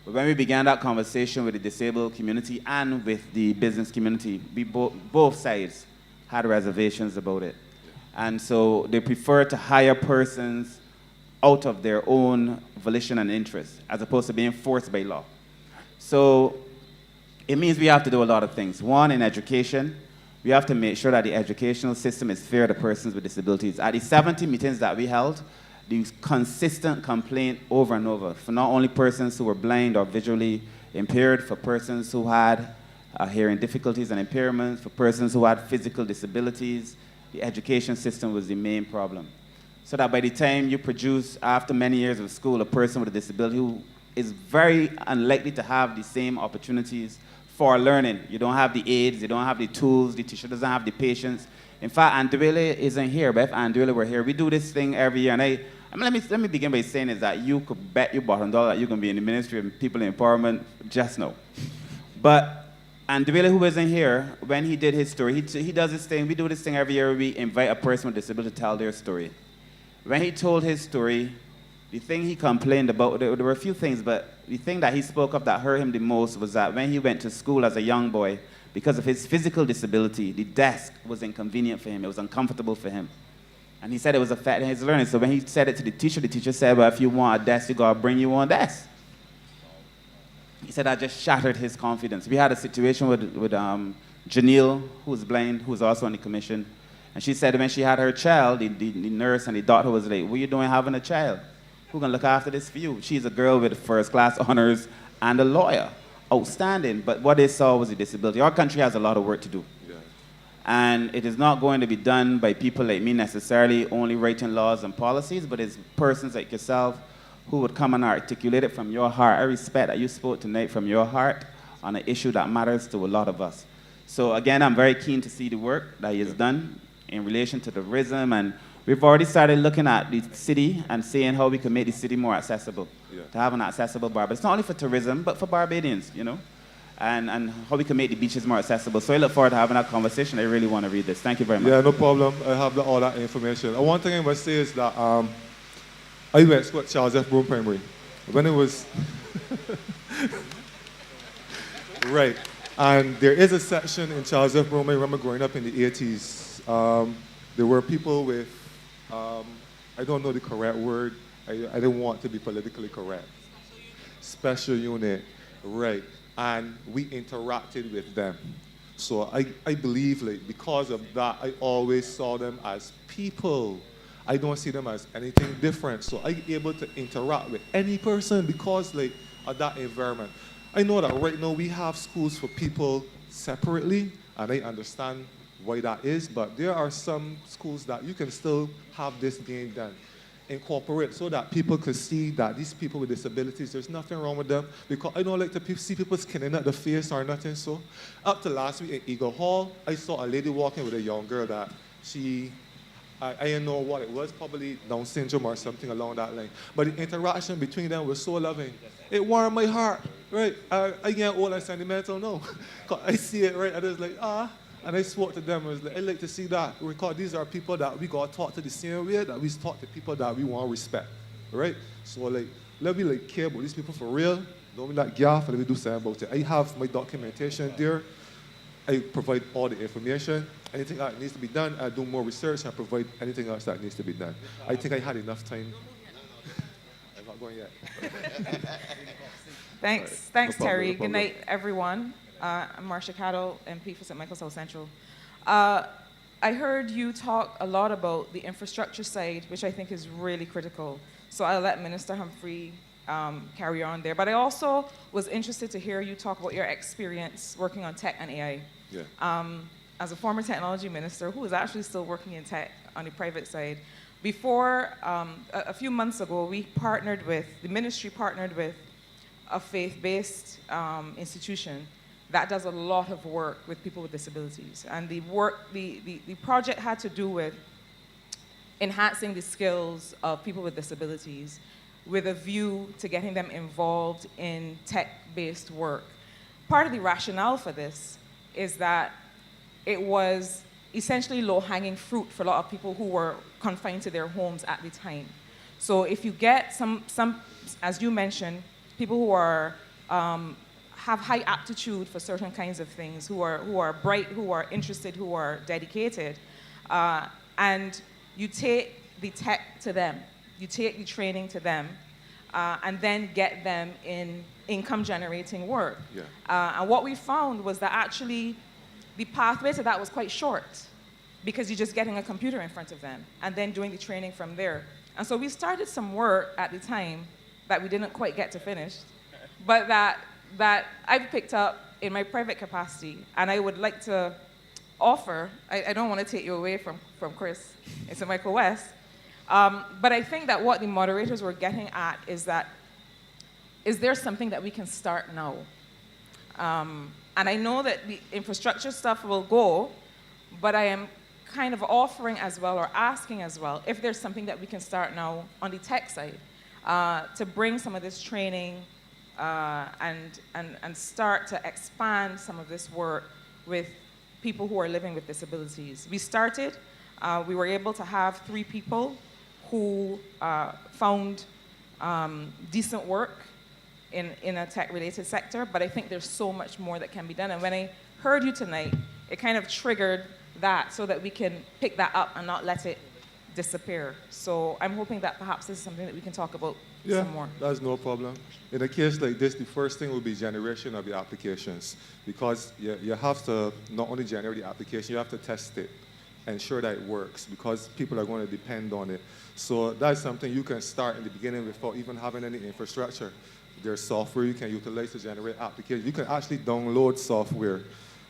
But when we began that conversation with the disabled community and with the business community, we both sides had reservations about it. And so they prefer to hire persons out of their own volition and interest, as opposed to being forced by law. So it means we have to do a lot of things. One, in education, we have to make sure that the educational system is fair to persons with disabilities. At the 70 meetings that we held, the consistent complaint over and over for not only persons who were blind or visually impaired, for persons who had hearing difficulties and impairments, for persons who had physical disabilities, the education system was the main problem. So that by the time you produce, after many years of school, a person with a disability who is very unlikely to have the same opportunities for learning. You don't have the aids, you don't have the tools, the teacher doesn't have the patience. In fact, Andrele isn't here, but if Andrele were here, we do this thing every year. And let me begin by saying is that you could bet your bottom dollar that you're going to be in the Ministry of People Empowerment just now. But Andrele, who isn't here, when he did his story, he does this thing, we do this thing every year, we invite a person with a disability to tell their story. When he told his story, the thing he complained about, there were a few things, but the thing that he spoke of that hurt him the most was that when he went to school as a young boy, because of his physical disability, the desk was inconvenient for him. It was uncomfortable for him. And he said it was affecting his learning. So when he said it to the teacher said, well, if you want a desk, you got to bring your own desk. He said that just shattered his confidence. We had a situation with Janelle, who's blind, who's also on the commission. And she said when she had her child, the nurse and the doctor was like, what are you doing having a child? Who's going to look after this for you? She's a girl with first-class honors and a lawyer. Outstanding. But what they saw was a disability. Our country has a lot of work to do. Yeah. And it is not going to be done by people like me necessarily only writing laws and policies, but it's persons like yourself who would come and articulate it from your heart. I respect that you spoke tonight from your heart on an issue that matters to a lot of us. So again, I'm very keen to see the work that he has done in relation to the RISM, and we've already started looking at the city and seeing how we can make the city more accessible, to have an accessible Barbados, not only for tourism, but for Barbadians, you know, and how we can make the beaches more accessible. So I look forward to having that conversation. I really want to read this. Thank you very much. Yeah, no problem. I have all that information. One thing I must say is that I went to school at Charles F. Broome Primary. When it was... right. And there is a section in Charles F. Broome, I remember growing up in the 80s. There were people with, I don't know the correct word. I didn't want to be politically correct. Special unit, right. And we interacted with them. So I believe, like, because of that, I always saw them as people. I don't see them as anything different. So I'm able to interact with any person because, like, of that environment. I know that right now we have schools for people separately, and I understand why that is, but there are some schools that you can still have this being done. Incorporate so that people could see that these people with disabilities, there's nothing wrong with them, because I don't like to see people skinning at the face or nothing. So up to last week in Eagle Hall, I saw a lady walking with a young girl that I didn't know what it was, probably Down syndrome or something along that line. But the interaction between them was so loving. It warmed my heart, right? I get old and sentimental now. I see it, right? I was like, and I spoke to them. I was like, I'd like to see that. Because these are people that we got to talk to the same way that we talk to people that we want to respect, right? So, like, let me, like, care about these people for real. Don't be like, yeah, let me do something about it. I have my documentation there. I provide all the information. Anything that needs to be done, I do more research and provide anything else that needs to be done. I think I had enough time. I'm not going yet. Thanks, Right. thanks, No problem, Terry. no Good problem. night, everyone. I'm Marcia Cattle, MP for St. Michael South Central. I heard you talk a lot about the infrastructure side, which I think is really critical. So I'll let Minister Humphrey carry on there. But I also was interested to hear you talk about your experience working on tech and AI. Yeah. As a former technology minister who is actually still working in tech on the private side, before, a few months ago, the ministry partnered with a faith-based institution that does a lot of work with people with disabilities. And the project had to do with enhancing the skills of people with disabilities with a view to getting them involved in tech-based work. Part of the rationale for this is that it was essentially low-hanging fruit for a lot of people who were confined to their homes at the time. So if you get some as you mentioned, people who are have high aptitude for certain kinds of things, who are bright, who are interested, who are dedicated, and you take the tech to them, you take the training to them, and then get them in income-generating work. Yeah. And what we found was that actually the pathway to that was quite short because you're just getting a computer in front of them and then doing the training from there. And so we started some work at the time that we didn't quite get to finish, but that I've picked up in my private capacity, and I would like to offer, I don't want to take you away from Chris in St. Michael West, but I think that what the moderators were getting at is that, is there something that we can start now? And I know that the infrastructure stuff will go, but I am kind of offering as well, or asking as well, if there's something that we can start now on the tech side to bring some of this training and start to expand some of this work with people who are living with disabilities. We started, we were able to have 3 people who found decent work in a tech-related sector, but I think there's so much more that can be done. And when I heard you tonight, it kind of triggered that so that we can pick that up and not let it disappear. So I'm hoping that perhaps this is something that we can talk about some more. That's no problem. In a case like this, the first thing will be generation of the applications, because you have to not only generate the application, you have to test it, ensure that it works, because people are going to depend on it. So that's something you can start in the beginning without even having any infrastructure. There's software you can utilize to generate applications. You can actually download software.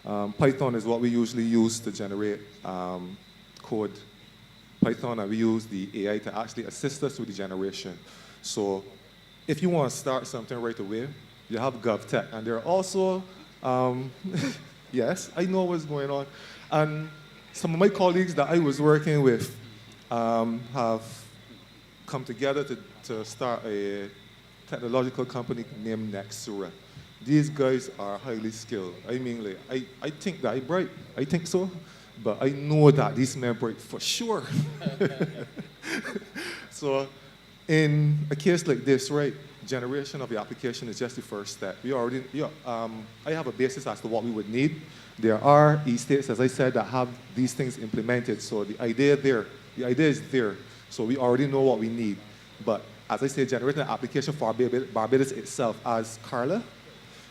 Python is what we usually use to generate code. Python, and we use the AI to actually assist us with the generation. So if you want to start something right away, you have GovTech, and there are also, yes, I know what's going on. And some of my colleagues that I was working with have come together to start a technological company named Nexura. These guys are highly skilled. I mean, like, I think that I'm bright. I think so. But I know that these men are bright for sure. So in a case like this, right, generation of the application is just the first step. We already, I have a basis as to what we would need. There are estates, as I said, that have these things implemented. So the idea is there. So we already know what we need. But as I say, generating an application for Barbados itself, as Carla,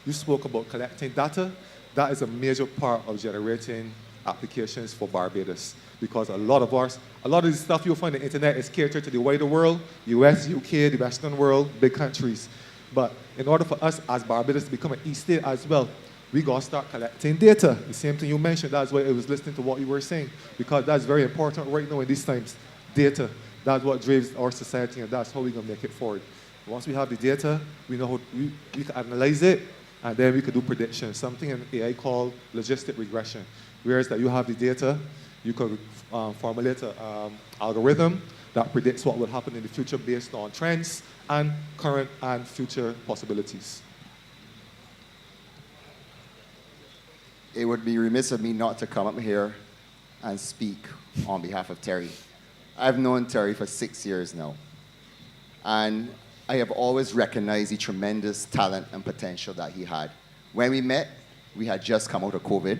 you spoke about collecting data. That is a major part of generating applications for Barbados, because a lot of the stuff you'll find on the internet is catered to the wider world, US, UK, the Western world, big countries. But in order for us as Barbados to become an e-state as well, we got to start collecting data. The same thing you mentioned, that's why I was listening to what you were saying, because that's very important right now in these times. Data, that's what drives our society, and that's how we're going to make it forward. Once we have the data, we know how we can analyze it, and then we can do predictions, something in AI called logistic regression. Whereas that you have the data, you could formulate an algorithm that predicts what will happen in the future based on trends and current and future possibilities. It would be remiss of me not to come up here and speak on behalf of Terry. I've known Terry for 6 years now, and I have always recognized the tremendous talent and potential that he had. When we met, we had just come out of COVID,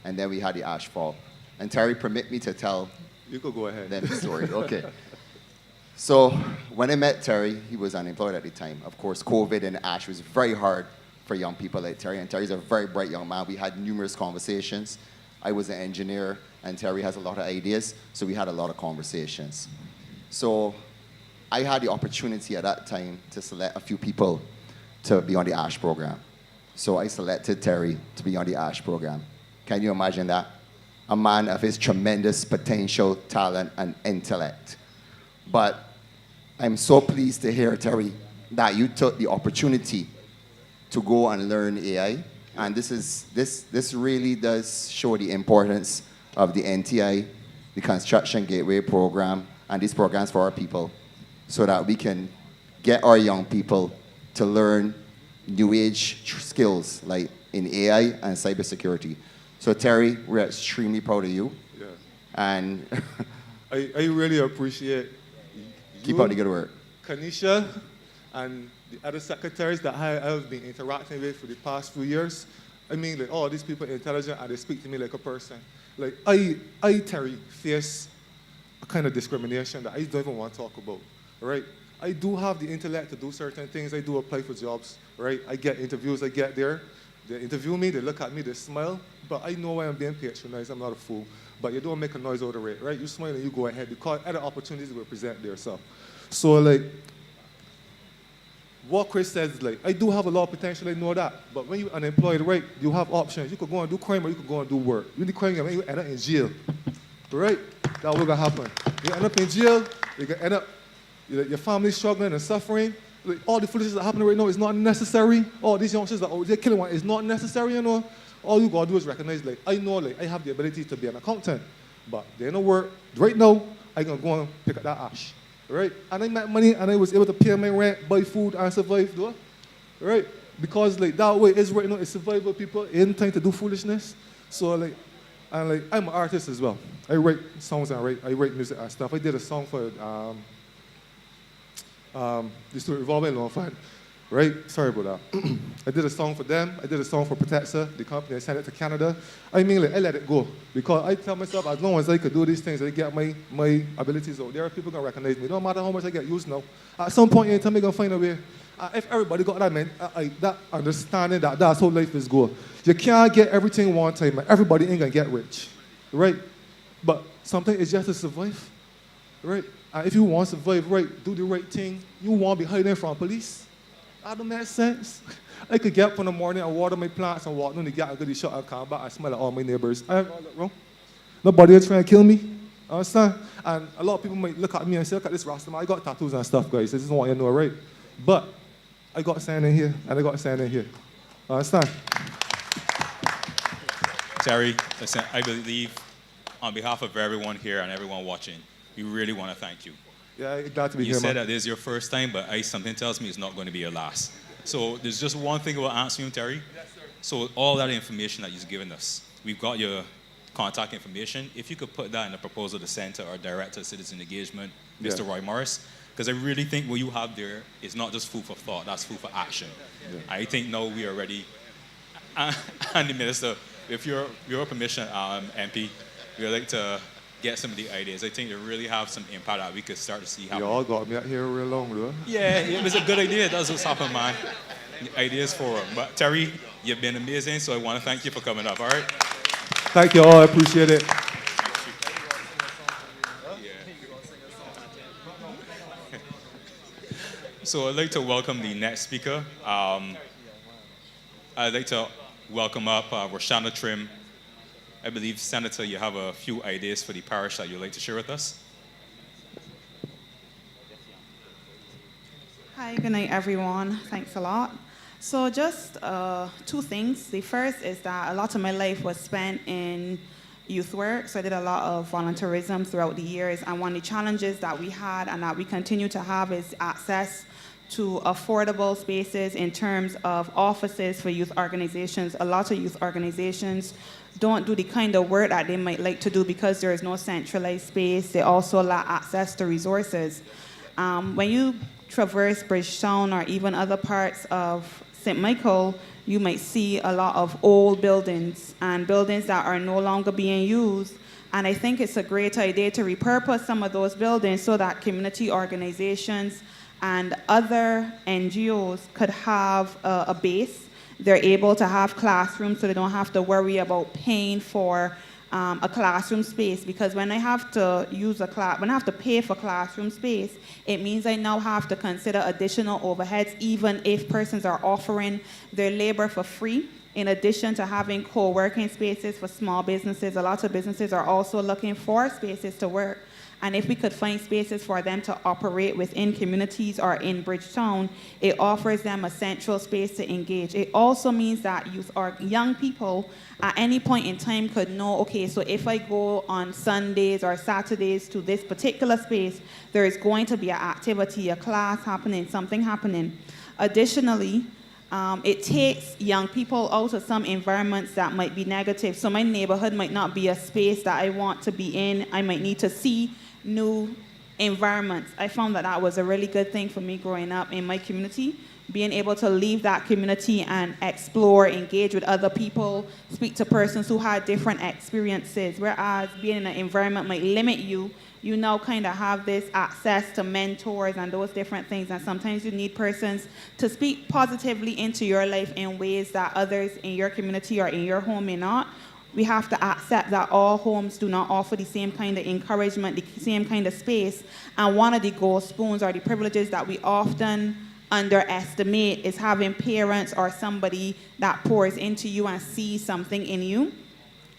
and then we had the ash fall. And Terry, permit me to tell you could go ahead. Them the story. Okay. So when I met Terry, he was unemployed at the time. Of course, COVID and ash was very hard for young people like Terry. And Terry's a very bright young man. We had numerous conversations. I was an engineer, and Terry has a lot of ideas, so we had a lot of conversations. So I had the opportunity at that time to select a few people to be on the ASH program. So I selected Terry to be on the ASH program. Can you imagine that? A man of his tremendous potential, talent, and intellect. But I'm so pleased to hear, Terry, that you took the opportunity to go and learn AI. And this really does show the importance of the NTI, the Construction Gateway Program, and these programs for our people, so that we can get our young people to learn new age skills like in AI and cybersecurity. So Terry, we're extremely proud of you. Yeah. And I really appreciate keep up the good work. Kanisha and the other secretaries that I've been interacting with for the past few years. I mean, like, all these people are intelligent and they speak to me like a person. Like, I Terry, face a kind of discrimination that I don't even want to talk about, right? I do have the intellect to do certain things. I do apply for jobs, right? I get interviews, I get there. They interview me, they look at me, they smile, but I know why I'm being patronized, I'm not a fool. But you don't make a noise out of it, right? You smile and you go ahead because other opportunities will present themselves. So, like, what Chris says is, like, I do have a lot of potential, I know that. But when you're unemployed, right, you have options. You could go and do crime or you could go and do work. You do crime, you end up in jail, right? That's what's gonna happen. You end up in jail, you're gonna end up, your family's struggling and suffering. Like, all the foolishness that happening right now is not necessary. All these youngsters that they're killing one is not necessary, you know. All you gotta do is recognize, like, I know, like, I have the ability to be an accountant, but they don't work. Right now, I gonna go and pick up that ash, right? And I made money and I was able to pay my rent, buy food, and survive, though, right? Because, like, that way is right now, it's survival people, ain't time to do foolishness. So, like, and, like, I'm an artist as well. I write songs and I write music and stuff. I did a song for the Student Revolving Loan Fund, right? Sorry about that. I did a song for them. I did a song for Protexa, the company. I sent it to Canada. I mean, like, I let it go because I tell myself, as long as I could do these things, I get my abilities out there, people gonna recognize me. No matter how much I get used now. At some point in time, I'm gonna find a way. If everybody got that, man, that understanding that that's how life is going. You can't get everything one time, man. Everybody ain't gonna get rich, right? But something is just to survive, right? And if you want to survive, right, do the right thing. You won't be hiding from police. That don't make sense. I could get up in the morning and water my plants and walk down the gate and go to the shop and come back and smell at all my neighbors. I have all that wrong. Nobody is trying to kill me. Understand? And a lot of people might look at me and say, look at this Rastaman. I got tattoos and stuff, guys. I just want you to know, right? But I got sand in here and I got sand in here. Understand? Terry, listen, I believe on behalf of everyone here and everyone watching, we really want to thank you. Yeah, glad to be you here, said man. that this is your first time, but something tells me it's not going to be your last. So there's just one thing I will ask you, Terry. Yes, sir. So all that information that you've given us, we've got your contact information. If you could put that in the proposal to send to our Director of Citizen Engagement, Mr. Roy Morris, because I really think what you have there is not just food for thought, that's food for action. Yeah. I think now we are ready. And the Minister, with your permission, MP, we would like to get some of the ideas. I think they really have some impact that we could start to see happen. You all got me out here real long, though. Yeah, it was a good idea. That's what's happened, man. Ideas Forum. But Terry, you've been amazing, so I want to thank you for coming up, all right? Thank you all, I appreciate it. So I'd like to welcome the next speaker. I'd like to welcome up Roshana Trim. I believe, Senator, you have a few ideas for the parish that you'd like to share with us. Hi, good night, everyone. Thanks a lot. So just two things. The first is that a lot of my life was spent in youth work, so I did a lot of volunteerism throughout the years, and one of the challenges that we had and that we continue to have is access to affordable spaces in terms of offices for youth organizations. A lot of youth organizations don't do the kind of work that they might like to do because there is no centralized space. They also lack access to resources. When you traverse Bridgetown or even other parts of St. Michael, you might see a lot of old buildings and buildings that are no longer being used. And I think it's a great idea to repurpose some of those buildings so that community organizations and other NGOs could have a base. They're able to have classrooms so they don't have to worry about paying for a classroom space, because when I have to when I have to pay for classroom space, it means I now have to consider additional overheads, even if persons are offering their labor for free. In addition to having co-working spaces for small businesses, a lot of businesses are also looking for spaces to work. And if we could find spaces for them to operate within communities or in Bridgetown, it offers them a central space to engage. It also means that youth or young people at any point in time could know, okay, so if I go on Sundays or Saturdays to this particular space, there is going to be an activity, a class happening, something happening. Additionally, it takes young people out of some environments that might be negative. So my neighborhood might not be a space that I want to be in. I might need to see new environments. I found that that was a really good thing for me growing up in my community, being able to leave that community and explore, engage with other people, speak to persons who had different experiences, whereas being in an environment might limit you. You now kind of have this access to mentors and those different things, and sometimes you need persons to speak positively into your life in ways that others in your community or in your home may not. We have to accept that all homes do not offer the same kind of encouragement, the same kind of space, and one of the gold spoons or the privileges that we often underestimate is having parents or somebody that pours into you and sees something in you.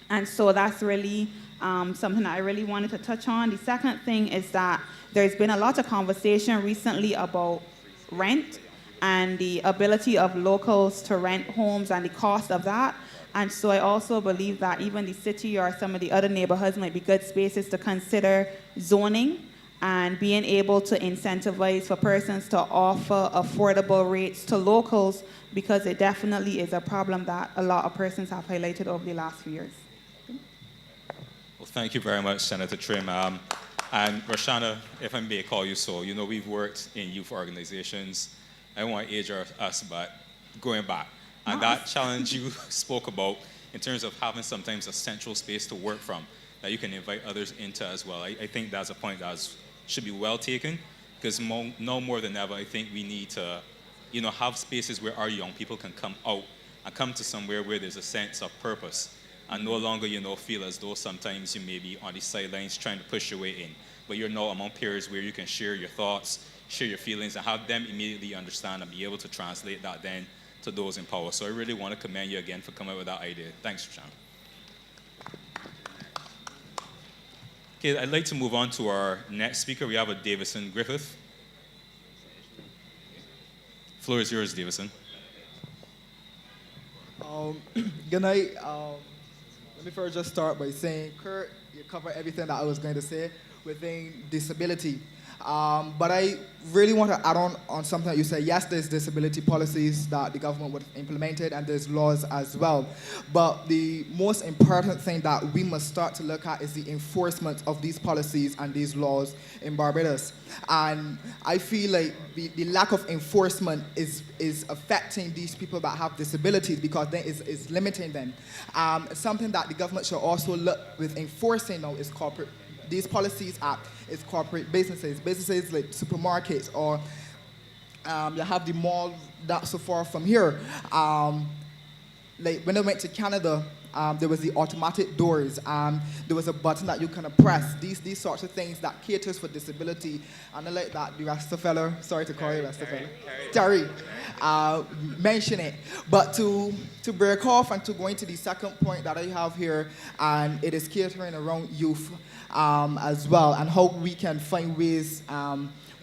And so that's really something that I really wanted to touch on. The second thing is that there's been a lot of conversation recently about rent and the ability of locals to rent homes and the cost of that. And so I also believe that even the city or some of the other neighborhoods might be good spaces to consider zoning and being able to incentivize for persons to offer affordable rates to locals, because it definitely is a problem that a lot of persons have highlighted over the last few years. Well, thank you very much, Senator Trim. And Roshana, if I may call you so, you know, we've worked in youth organizations. I won't age us, but going back. And that challenge you spoke about in terms of having sometimes a central space to work from that you can invite others into as well. I think that's a point that should be well taken, because now more than ever, I think we need to, you know, have spaces where our young people can come out and come to somewhere where there's a sense of purpose and no longer, you know, feel as though sometimes you may be on the sidelines trying to push your way in, but you're now among peers where you can share your thoughts, share your feelings, and have them immediately understand and be able to translate that then to those in power. So I really want to commend you again for coming up with that idea. Thanks, Roshana. Okay, I'd like to move on to our next speaker. We have a Davison Griffith. Floor is yours, Davison. Good night. Let me first just start by saying, Kurt, you covered everything that I was going to say within disability. But I really want to add on something that you said. Yes, there's disability policies that the government would have implemented, and there's laws as well. But the most important thing that we must start to look at is the enforcement of these policies and these laws in Barbados. And I feel like the lack of enforcement is affecting these people that have disabilities, because then it's limiting them. Something that the government should also look with enforcing now is corporate. These policies is corporate businesses like supermarkets, or you have the mall not so far from here. Like when I went to Canada, there was the automatic doors. There was a button that you can press. These sorts of things that caters for disability. And I like that the Rasta fella, sorry to call you Rasta fella, Terry, mention it. But to break off and to go into the second point that I have here, and it is catering around youth as well, and how we can find ways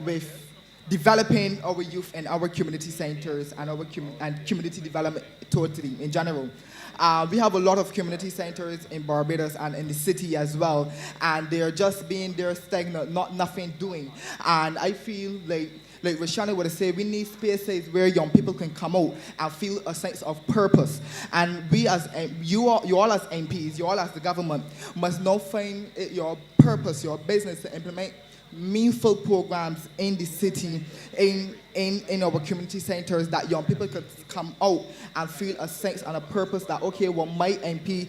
with developing our youth in our community centers and our community development totally in general. We have a lot of community centers in Barbados and in the city as well, and they're just being there stagnant, nothing doing. And I feel like Roshana would say, we need spaces where young people can come out and feel a sense of purpose. And we as, you all as MPs, you all as the government, must now find your purpose, your business to implement meaningful programs in the city, in our community centers, that young people could come out and feel a sense and a purpose that, okay, well, my MP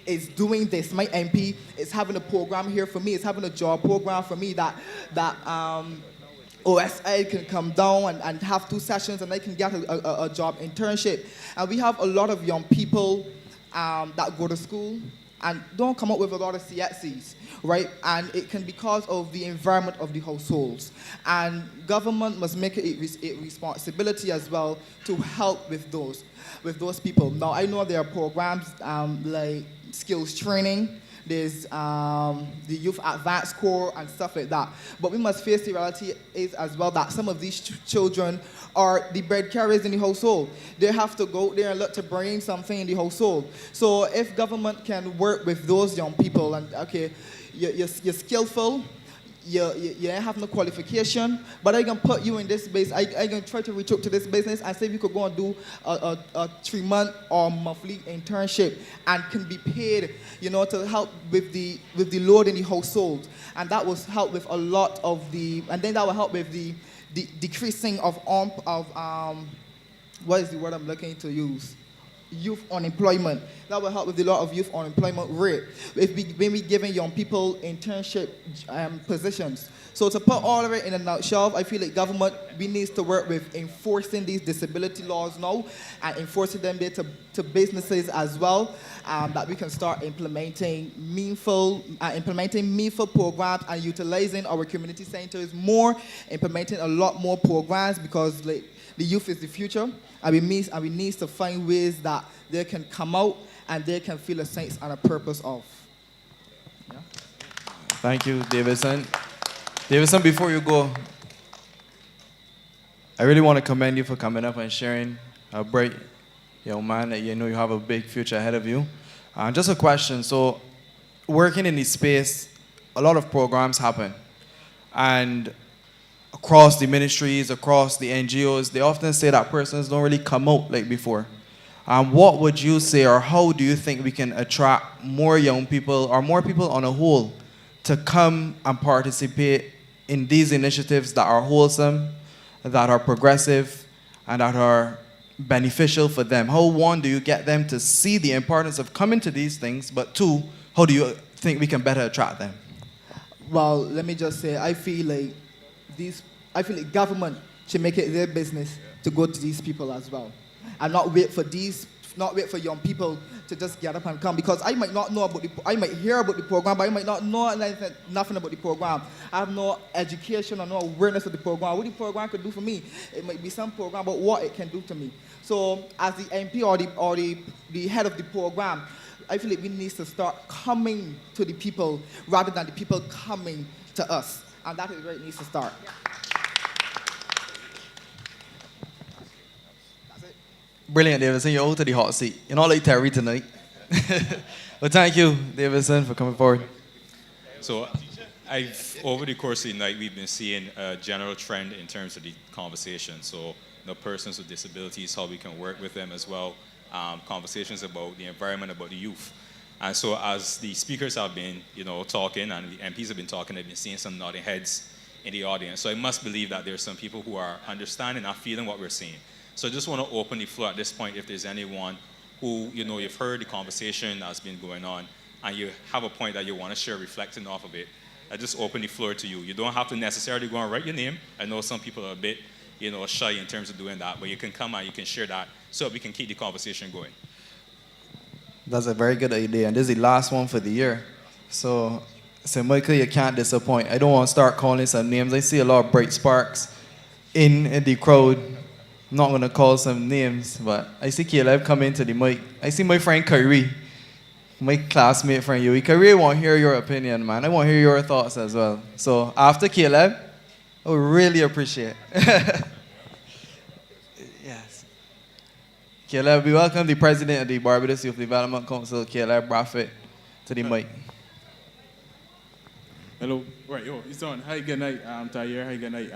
is doing this. My MP is having a program here for me. It's having a job program for me that OSI can come down and have 2 sessions and they can get a job internship. And we have a lot of young people that go to school and don't come up with a lot of CXCs, right? And it can be because of the environment of the households. And government must make it a responsibility as well to help with those people. Now, I know there are programs like skills training, there's the Youth Advanced Corps and stuff like that. But we must face the reality is as well that some of these children are the bread carriers in the household. They have to go there and look to bring something in the household. So if government can work with those young people and, okay, you're skillful, you have no qualification, but I can put you in this space. I can try to reach out to this business and say we could go and do a 3-month or monthly internship and can be paid, to help with the load in the household. And that will help with a lot of and then that will help with the decreasing of what is the word I'm looking to use? Youth unemployment. That will help with a lot of youth unemployment rate. When we giving young people internship positions. So to put all of it in a nutshell, I feel like government, we need to work with enforcing these disability laws now and enforcing them there to businesses as well, that we can start implementing meaningful programs and utilizing our community centers more, implementing a lot more programs because the youth is the future, and we need to find ways that they can come out and they can feel a sense and a purpose of. Yeah? Thank you, Davidson. Davidson, before you go, I really want to commend you for coming up and sharing a bright young man that you know you have a big future ahead of you. Just a question. So, working in this space, a lot of programs happen. And across the ministries, across the NGOs, they often say that persons don't really come out like before. What would you say, or how do you think we can attract more young people, or more people on a whole, to come and participate in these initiatives that are wholesome, that are progressive, and that are beneficial for them? How, one, do you get them to see the importance of coming to these things, but 2, how do you think we can better attract them? Well, let me just say, I feel like government should make it their business to go to these people as well, and not wait for young people to just get up and come, because I might not know I might hear about the program, but I might not know nothing about the program. I have no education or no awareness of the program. What the program could do for me, it might be some program about what it can do to me. So as the MP or the head of the program, I feel like we need to start coming to the people rather than the people coming to us, and that is where it needs to start. Brilliant, Davidson. You're out to the hot seat. You're not like Terry tonight. But thank you, Davidson, for coming forward. So over the course of the night, we've been seeing a general trend in terms of the conversation. So persons with disabilities, how we can work with them as well. Conversations about the environment, about the youth. And so as the speakers have been, talking, and the MPs have been talking, they've been seeing some nodding heads in the audience. So I must believe that there's some people who are understanding and feeling what we're saying. So I just want to open the floor at this point if there's anyone who, you've heard the conversation that's been going on and you have a point that you want to share reflecting off of it. I just open the floor to you. You don't have to necessarily go and write your name. I know some people are a bit, shy in terms of doing that, but you can come and you can share that so we can keep the conversation going. That's a very good idea, and this is the last one for the year. So Michael, you can't disappoint. I don't want to start calling some names. I see a lot of bright sparks in the crowd. I'm not going to call some names, but I see Caleb come into the mic. I see my friend Kyrie, my classmate friend Yui. Kyrie, I want to hear your opinion, man. I want to hear your thoughts as well. So after Caleb, I would really appreciate it. Yes. Caleb, we welcome the president of the Barbados Youth Development Council, Caleb Braffett, to the mic. Hello. Right, it's on. Hi, good night, Tahir. Hi, good night,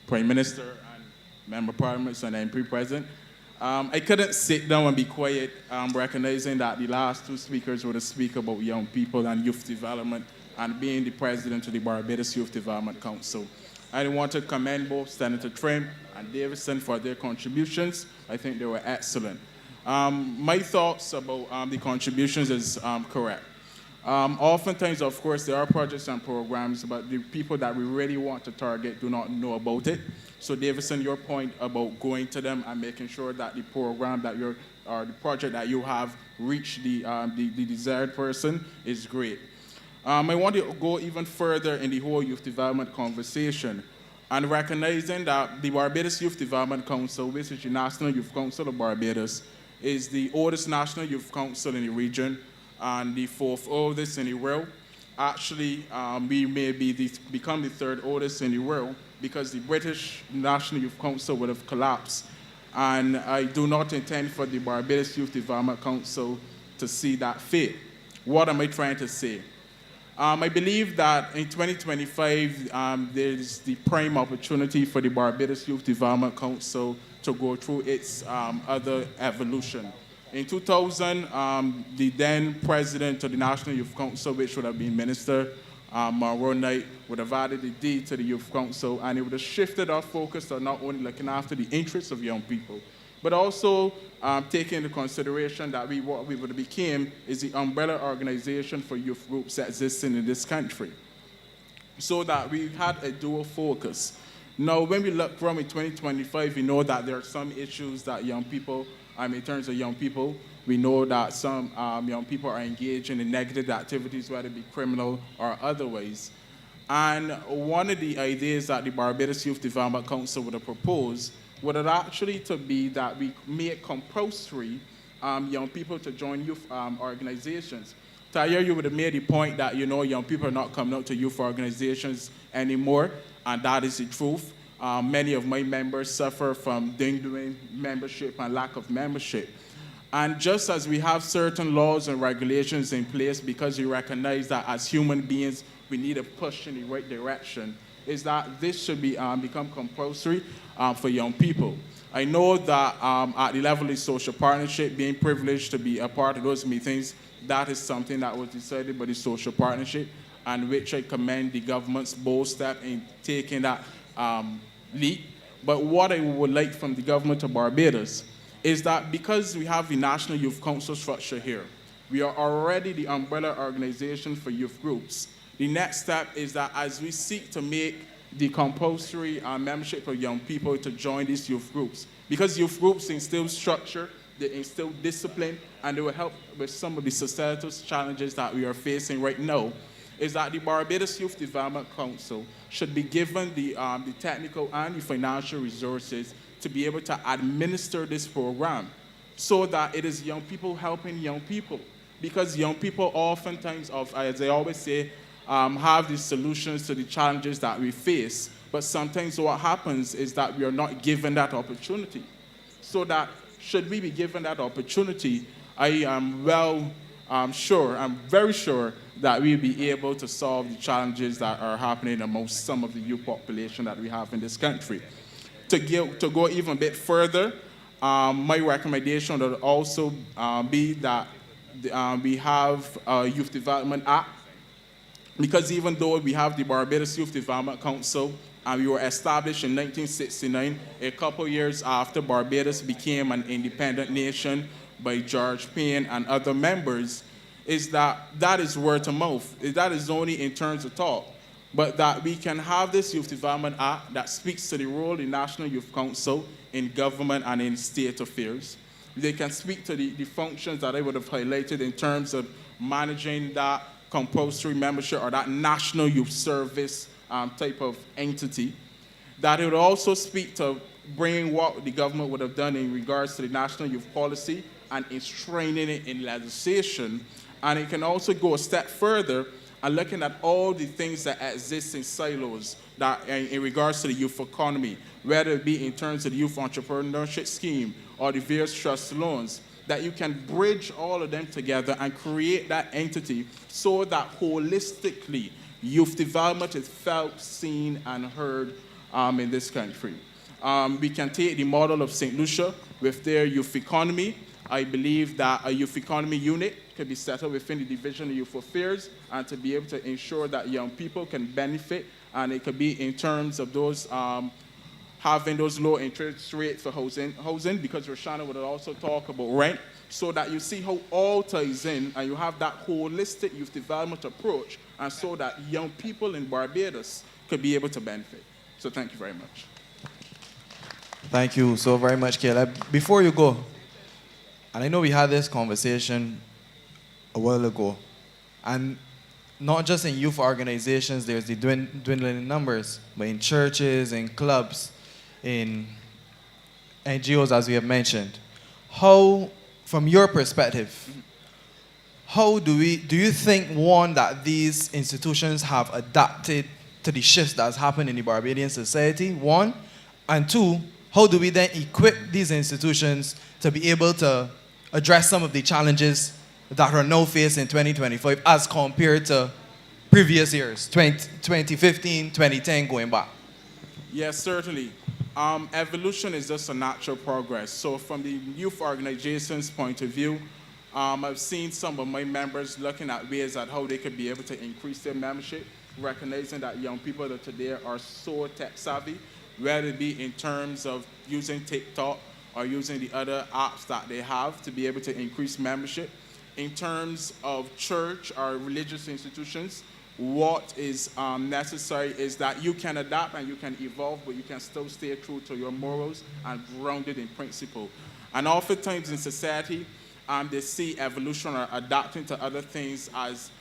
Prime Minister and Member of Parliament and MP present. I couldn't sit down and be quiet, recognizing that the last 2 speakers were to speak about young people and youth development and being the president of the Barbados Youth Development Council. I want to commend both Senator Trim and Davidson for their contributions. I think they were excellent. My thoughts about the contributions is correct. Oftentimes, of course, there are projects and programs, but the people that we really want to target do not know about it. So, Davison, your point about going to them and making sure that the program that you're, or the project that you have reach the desired person is great. I want to go even further in the whole youth development conversation and recognizing that the Barbados Youth Development Council, which is the National Youth Council of Barbados, is the oldest national youth council in the region and the fourth oldest in the world. Actually, we may become the third oldest in the world because the British National Youth Council would have collapsed. And I do not intend for the Barbados Youth Development Council to see that fate. What am I trying to say? I believe that in 2025, there's the prime opportunity for the Barbados Youth Development Council to go through its other evolution. In 2000, the then president of the National Youth Council, which would have been Minister Monroe Knight, would have added the D to the Youth Council, and it would have shifted our focus to not only looking after the interests of young people, but also taking into consideration that what we would have became is the umbrella organization for youth groups existing in this country, so that we had a dual focus. Now, when we look from in 2025, we know that there are some issues that young people, in terms of young people, we know that some young people are engaging in negative activities, whether it be criminal or otherwise. And one of the ideas that the Barbados Youth Development Council would have proposed would have actually to be that we make compulsory young people to join youth organizations. Tyre, you would have made the point that, young people are not coming out to youth organizations anymore, and that is the truth. Many of my members suffer from ding-doing membership and lack of membership. And just as we have certain laws and regulations in place because we recognize that as human beings, we need a push in the right direction, is that this should be become compulsory for young people. I know that at the level of social partnership, being privileged to be a part of those meetings, that is something that was decided by the social partnership, and which I commend the government's bold step in taking that lead. But what I would like from the government of Barbados is that because we have the National Youth Council structure here, we are already the umbrella organization for youth groups. The next step is that as we seek to make the compulsory membership of young people to join these youth groups, because youth groups instill structure, they instill discipline, and they will help with some of the societal challenges that we are facing right now, is that the Barbados Youth Development Council should be given the technical and the financial resources to be able to administer this program so that it is young people helping young people. Because young people oftentimes, as I always say, have the solutions to the challenges that we face. But sometimes what happens is that we are not given that opportunity. So that should we be given that opportunity, I am I'm very sure that we'll be able to solve the challenges that are happening amongst some of the youth population that we have in this country. To go even a bit further, my recommendation would also be that we have a Youth Development Act, because even though we have the Barbados Youth Development Council, and we were established in 1969, a couple years after Barbados became an independent nation by George Payne and other members, is that is word of mouth. That is only in terms of talk. But that we can have this Youth Development Act that speaks to the role of the National Youth Council in government and in state affairs. They can speak to the functions that I would have highlighted in terms of managing that compulsory membership or that National Youth Service type of entity. That it would also speak to bringing what the government would have done in regards to the National Youth Policy and enshrining it in legislation. And it can also go a step further and looking at all the things that exist in silos that in regards to the youth economy, whether it be in terms of the youth entrepreneurship scheme or the various trust loans, that you can bridge all of them together and create that entity so that holistically youth development is felt, seen, and heard in this country. We can take the model of St. Lucia with their youth economy. I believe that a youth economy unit could be set up within the Division of Youth Affairs and to be able to ensure that young people can benefit, and it could be in terms of those having those low interest rates for housing because Roshana would also talk about rent. so that you see how all ties in and you have that holistic youth development approach, and so that young people in Barbados could be able to benefit. So thank you very much. Thank you so very much, Caleb. Before you go, and I know we had this conversation a while ago, and not just in youth organizations, there's the dwindling numbers, but in churches, in clubs, in NGOs, as we have mentioned. How, from your perspective, how do you think, one, that these institutions have adapted to the shifts that's happened in the Barbadian society, one, and two, how do we then equip these institutions to be able to address some of the challenges that are now faced in 2025 as compared to previous years, 2015, 2010, going back? Yes, certainly. Evolution is just a natural progress. So from the youth organization's point of view, I've seen some of my members looking at ways at how they could be able to increase their membership, recognizing that young people that today are so tech savvy, whether it be in terms of using TikTok or using the other apps that they have to be able to increase membership. In terms of church or religious institutions, what is necessary is that you can adapt and you can evolve, but you can still stay true to your morals and grounded in principle. And oftentimes in society, they see evolution or adapting to other things as,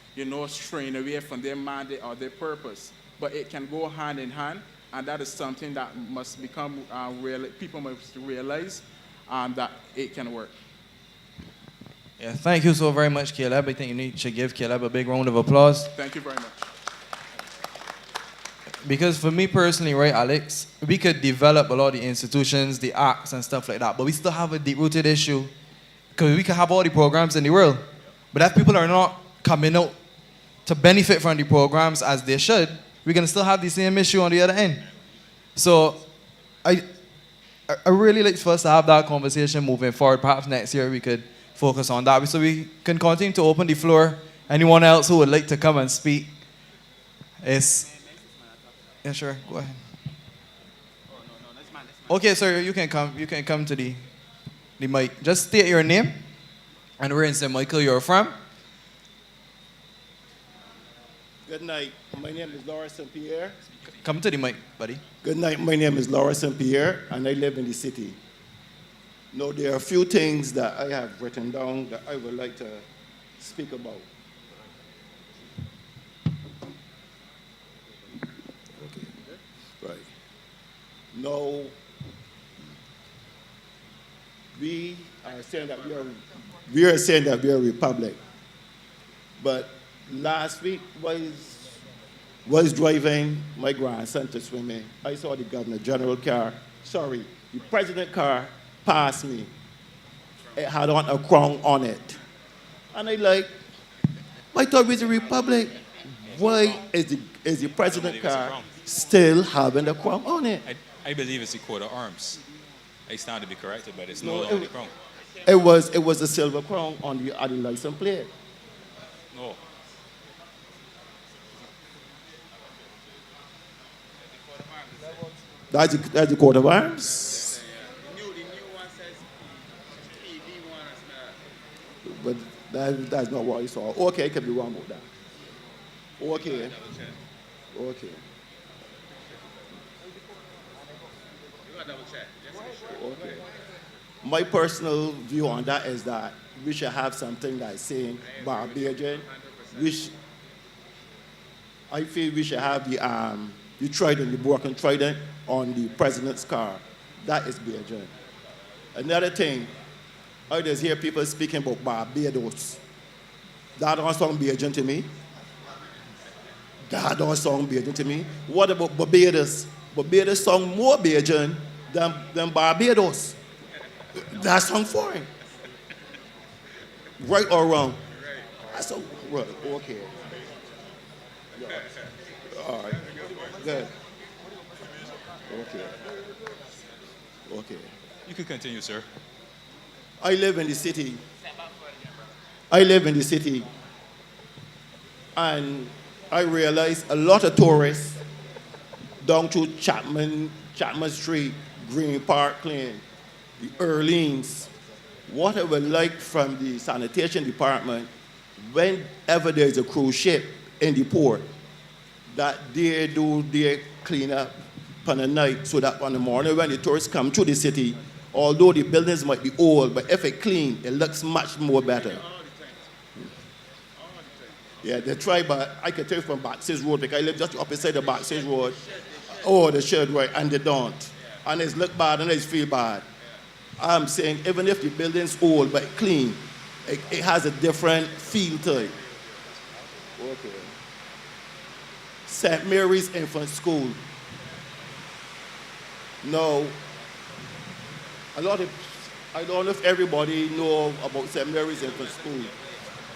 straying away from their mandate or their purpose. But it can go hand in hand, and that is something that must become people must realize that it can work. Yeah, thank you so very much, Caleb. I think you should give Caleb a big round of applause. Thank you very much. Because for me personally, right, Alex, we could develop a lot of the institutions, the acts and stuff like that, but we still have a deep-rooted issue, because we can have all the programs in the world, but if people are not coming out to benefit from the programs as they should, we're going to still have the same issue on the other end. So I really like for us to have that conversation moving forward. Perhaps next year we could focus on that, so we can continue to open the floor. Anyone else who would like to come and speak is... Yeah, sure, go ahead. Okay, sir, you can come to the mic. Just state your name and where in St. Michael you're from. Good night. My name is Laura St. Pierre. Come to the mic, buddy. Good night. My name is Laura St. Pierre, and I live in the city. Now, there are a few things that I have written down that I would like to speak about. Okay. Right. Now, we are saying that we are a republic. But last week was driving my grandson to swimming. I saw the Governor General car, the President car passed me. It had on a crown on it. And I thought it was a republic. Why is the President car still having a crown on it? I believe it's the coat of arms. I stand to be corrected, but it's no longer the crown. It was a silver crown on the license plate. No. That's the coat of arms. But that's not what I saw. Okay, I could be wrong about that. Okay. Okay. Okay. My personal view on that is that we should have something like saying Barbadian. I feel we should have the trident, the broken trident on the President's car. That is Barbadian. Another thing, I just hear people speaking about Barbados. That don't sound Barbadian to me. That don't sound Barbadian to me. What about Barbados? Barbados sound more Barbadian than Barbados. That sounds foreign. Right or wrong? That's so right. Okay. Yeah. All right. Good. Okay. Okay. You can continue, sir. I live in the city. And I realize a lot of tourists down to Chapman Street, Green Park Lane, the Orleans, what I would like from the sanitation department, whenever there's a cruise ship in the port, that they do their cleanup on the night so that on the morning when the tourists come to the city, although the buildings might be old, but if it clean, it looks much more better. Yeah, they try, but I can tell you from Bax's Road, because I live just opposite the Bax's Road. Oh, the shed, right, and they don't. And it's look bad and it's feel bad. I'm saying even if the building's old but clean, it has a different feel to it. Okay. St. Mary's Infant School. No, I don't know if everybody know about St. Mary's Infant School,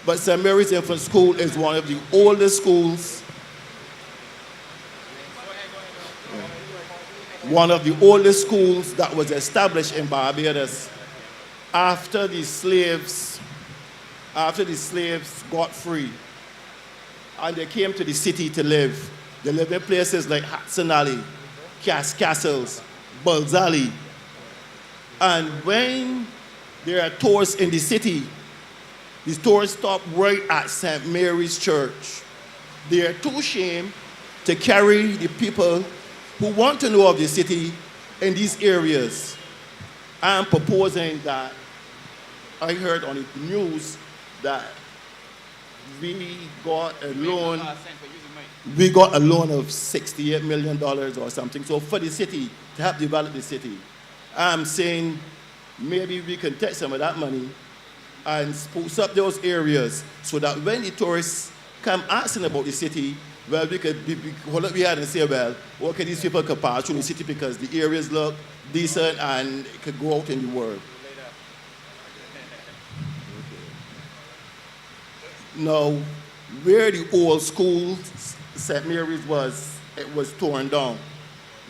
but St. Mary's Infant School is one of the oldest schools, that was established in Barbados after the slaves got free and they came to the city to live. They lived in places like Hudson Alley, Castles, Bulls Alley. And when there are tours in the city, these tours stop right at St. Mary's Church. They are too ashamed to carry the people who want to know of the city in these areas. I'm proposing that, I heard on the news that we got a loan of $68 million or something, so for the city, to help develop the city. I'm saying maybe we can take some of that money and spruce up those areas so that when the tourists come asking about the city, well, we could hold up your hand and say, well, okay, these people could pass through the city because the areas look decent and it could go out in the world. Now, where the old school, St. Mary's was, it was torn down.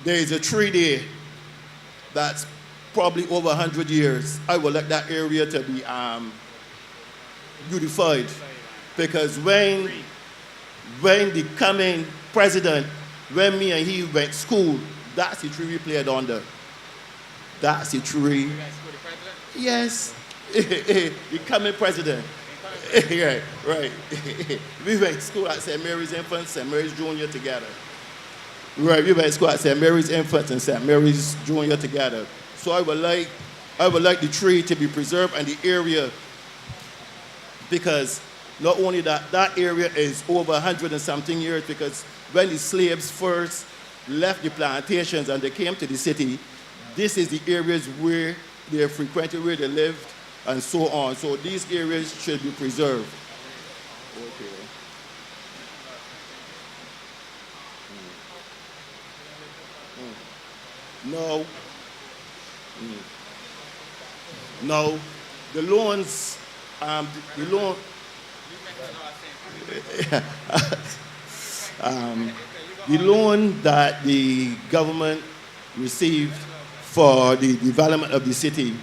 There is a tree there that's probably over 100 years. I would like that area to be beautified, because when the coming president, when me and he went to school, that's the tree we played under. That's the tree. Yes, the coming president. Yeah, right. We went to school at St. Mary's Infant, St. Mary's Junior together. Right, we went to school at St. Mary's Infant and St. Mary's Junior together. So I would like the tree to be preserved and the area, because not only that area is over 100 and something years, because when the slaves first left the plantations and they came to the city, this is the areas where they frequented, where they lived, and so on. So these areas should be preserved. Okay. No. No. The loans, the loan that the government received for the development of the city,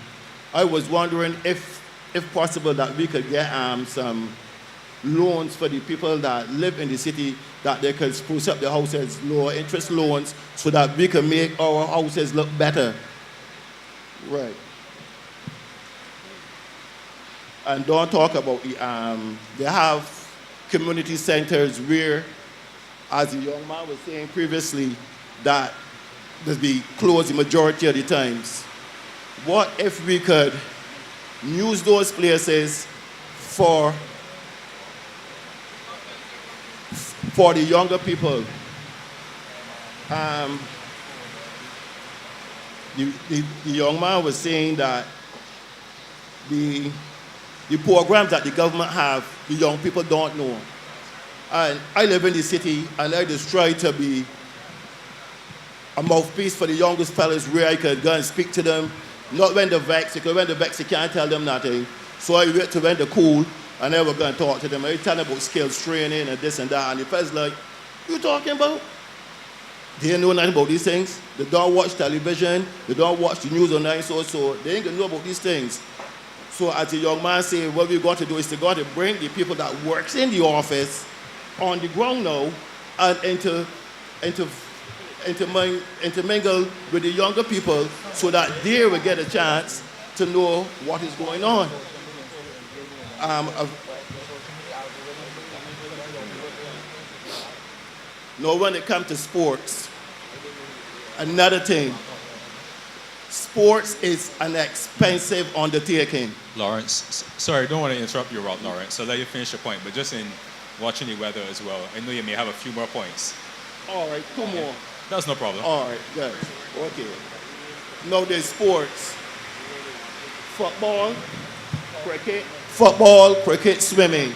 I was wondering if possible that we could get some loans for the people that live in the city, that they could spruce up their houses, lower interest loans, so that we can make our houses look better. Right. And don't talk about they have community centers where, as the young man was saying previously, that they'll be closed the majority of the times. What if we could use those places for the younger people? The young man was saying that the programs that the government have, the young people don't know. And I live in the city, and I just try to be a mouthpiece for the youngest fellas where I could go and speak to them. Not when they're vexed, because when they're vexed, you can't tell them nothing. So I wait till when they're cool, and then we're going to talk to them. I tell them about skills training and this and that, and the fellas like, what you talking about? They don't know nothing about these things. They don't watch television. They don't watch the news online, so they ain't going to know about these things. So as a young man say, what we got to do is to got to bring the people that works in the office on the ground now and intermingle with the younger people so that they will get a chance to know what is going on. Now, when it comes to sports, another thing, sports is an expensive undertaking. Lawrence, sorry, I don't want to interrupt you, Lawrence, so let you finish your point, but just in watching the weather as well, I know you may have a few more points. All right, 2 more. That's no problem. All right, good. Okay. Now there's sports. Football, cricket, swimming.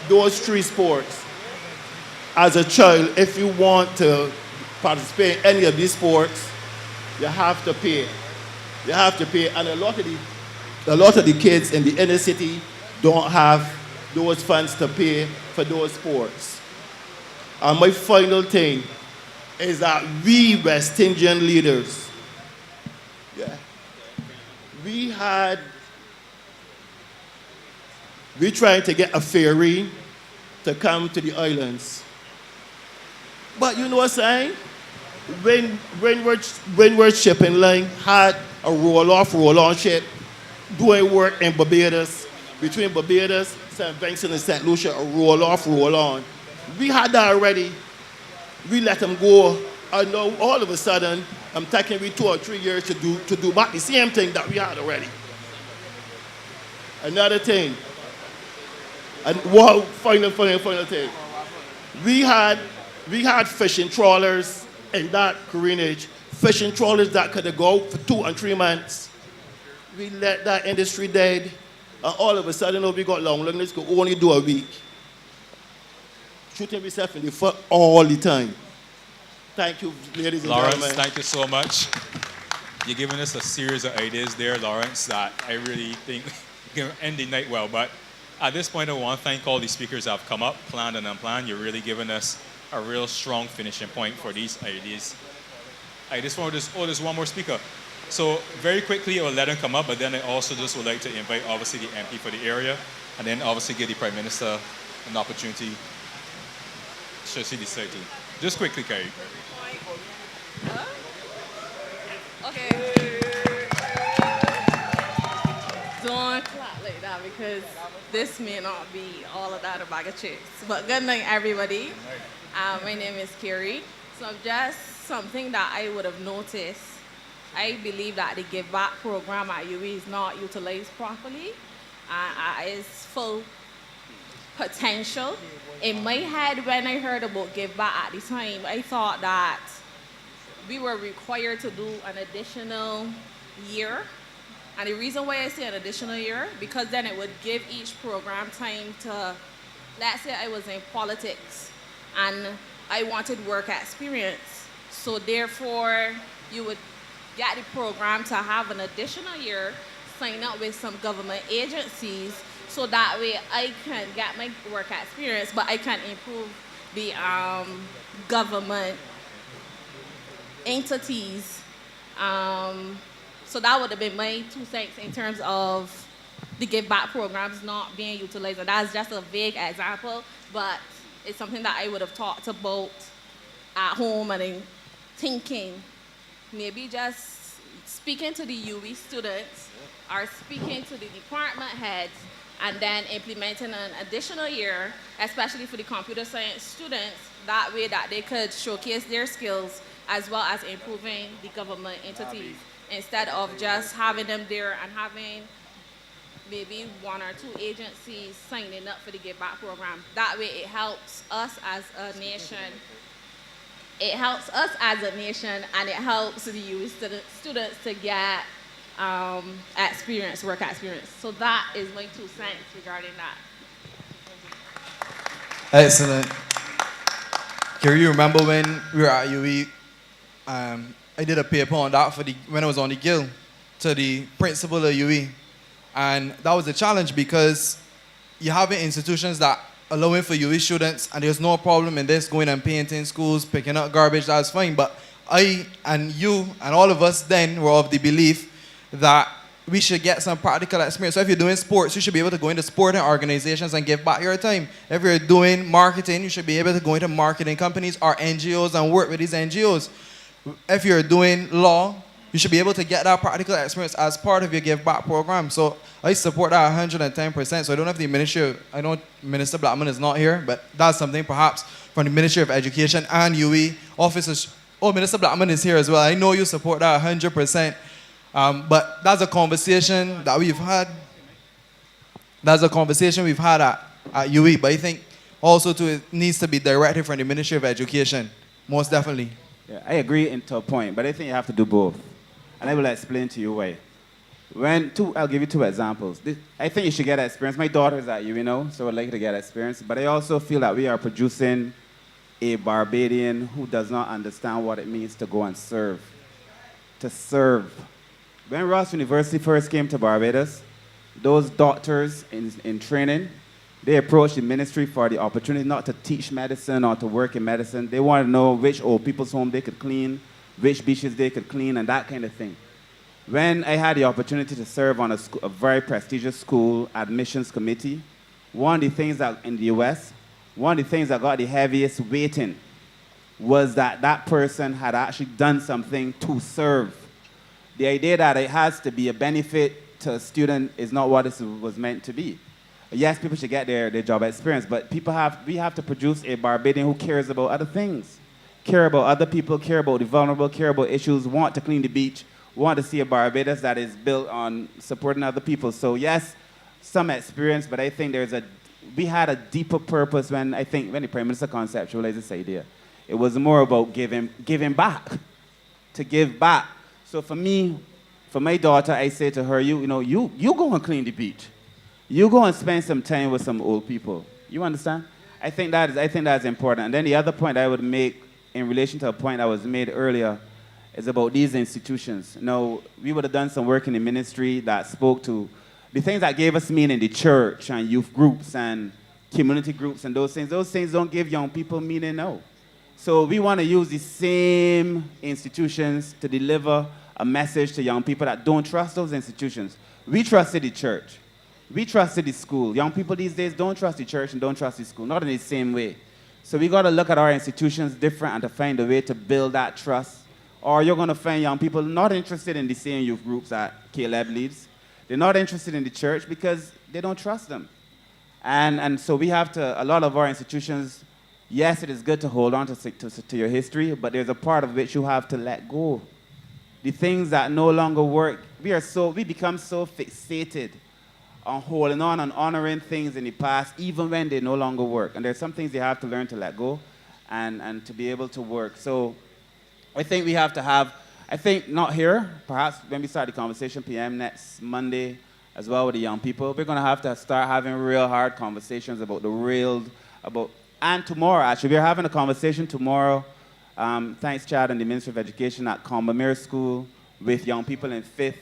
Those 3 sports. As a child, if you want to participate in any of these sports, you have to pay. You have to pay, and a lot of the kids in the inner city don't have those funds to pay for those sports. And my final thing is that we West Indian leaders, we trying to get a ferry to come to the islands. But you know what I'm saying? Windward Shipping Line had a roll-on ship doing work in Barbados, between Barbados, St. Vincent and St. Lucia, a roll-on. We had that already. We let them go. And now all of a sudden, I'm taking me 2 or 3 years to do back the same thing that we had already. Another thing, and final thing. We had fishing trawlers in that careenage, fishing trawlers that could go for 2 and 3 months. We let that industry dead, and all of a sudden, we got long legs could only do a week. Shooting myself in the foot all the time. Thank you, ladies and Lawrence, gentlemen. thank you so much. You're giving us a series of ideas there, Lawrence, that I really think can end the night well. But at this point, I want to thank all the speakers that have come up, planned and unplanned. You're really giving us a real strong finishing point for these ideas. I just want to there's one more speaker. So very quickly, I'll let him come up, but then I also just would like to invite, obviously, the MP for the area, and then obviously give the Prime Minister an opportunity should she decide to. Just quickly, Carrie. Okay. Don't clap like that because this may not be all of that a bag of chips. But good night, everybody. My name is Carrie. So just something that I would have noticed, I believe that the Give Back program at UE is not utilized properly. It's full potential. In my head, when I heard about Give Back at the time, I thought that we were required to do an additional year. And the reason why I say an additional year, because then it would give each program time to, let's say I was in politics and I wanted work experience. So therefore, you would get the program to have an additional year, sign up with some government agencies, so that way I can get my work experience, but I can improve the government entities. So that would have been my 2 cents in terms of the Give Back programs not being utilized. And that's just a vague example, but it's something that I would have talked about at home and in thinking, maybe just speaking to the UE students or speaking to the department heads and then implementing an additional year, especially for the computer science students, that way that they could showcase their skills as well as improving the government entities, instead of just having them there and having maybe 1 or 2 agencies signing up for the Give Back program. That way it helps us as a nation. It helps us as a nation, and it helps the UE students to get experience, work experience. So that is my 2 cents regarding that. Excellent. Can you remember when we were at UE? I did a paper on that when I was on the Guild to the principal of UE. And that was a challenge because you have institutions that allowing for UE students, and there's no problem in this, going and painting schools, picking up garbage, that's fine. But I and you and all of us then were of the belief that we should get some practical experience. So if you're doing sports, you should be able to go into sporting organizations and give back your time. If you're doing marketing, you should be able to go into marketing companies or NGOs and work with these NGOs. If you're doing law, you should be able to get that practical experience as part of your Give Back program. So I support that 110%. So I don't know if the Ministry, I know Minister Blackman is not here, but that's something perhaps from the Ministry of Education and UE officers. Oh, Minister Blackman is here as well. I know you support that 100%. But that's a conversation that we've had. That's a conversation we've had at UE. But I think also too, it needs to be directed from the Ministry of Education, most definitely. Yeah, I agree to a point, but I think you have to do both. And I will explain to you why. I'll give you two examples. I think you should get experience. My daughter is at UE, so I'd like to get experience. But I also feel that we are producing a Barbadian who does not understand what it means to go and serve. To serve. When Ross University first came to Barbados, those doctors in training, they approached the ministry for the opportunity not to teach medicine or to work in medicine. They wanted to know which old people's home they could clean, which beaches they could clean, and that kind of thing. When I had the opportunity to serve on a very prestigious school admissions committee, one of the things that in the US, one of the things that got the heaviest weighting was that that person had actually done something to serve. The idea that it has to be a benefit to a student is not what this was meant to be. Yes, people should get their job experience, but we have to produce a Barbadian who cares about other things, care about other people, care about the vulnerable, care about issues, want to clean the beach, want to see a Barbados that is built on supporting other people. So yes, some experience, but I think we had a deeper purpose when the Prime Minister conceptualized this idea. It was more about giving back, to give back. So for me, for my daughter, I say to her, you go and clean the beach. You go and spend some time with some old people. You understand? I think that's important. And then the other point I would make in relation to a point that was made earlier is about these institutions. Now, we would have done some work in the ministry that spoke to the things that gave us meaning, the church and youth groups and community groups and those things. Those things don't give young people meaning now. So we want to use the same institutions to deliver a message to young people that don't trust those institutions. We trusted the church. We trusted the school. Young people these days don't trust the church and don't trust the school, not in the same way. So we got to look at our institutions different and to find a way to build that trust. Or you're going to find young people not interested in the same youth groups that Caleb leads. They're not interested in the church because they don't trust them. And so we have to, a lot of our institutions, yes, it is good to hold on to your history, but there's a part of which you have to let go. The things that no longer work, we become so fixated on holding on and honoring things in the past, even when they no longer work. And there's some things you have to learn to let go and to be able to work. So I think we have to have, not here, perhaps when we start the conversation PM next Monday as well with the young people, we're going to start having real hard conversations about and tomorrow, actually, we're having a conversation tomorrow, thanks Chad and the Ministry of Education at Combermere School with young people in 5th,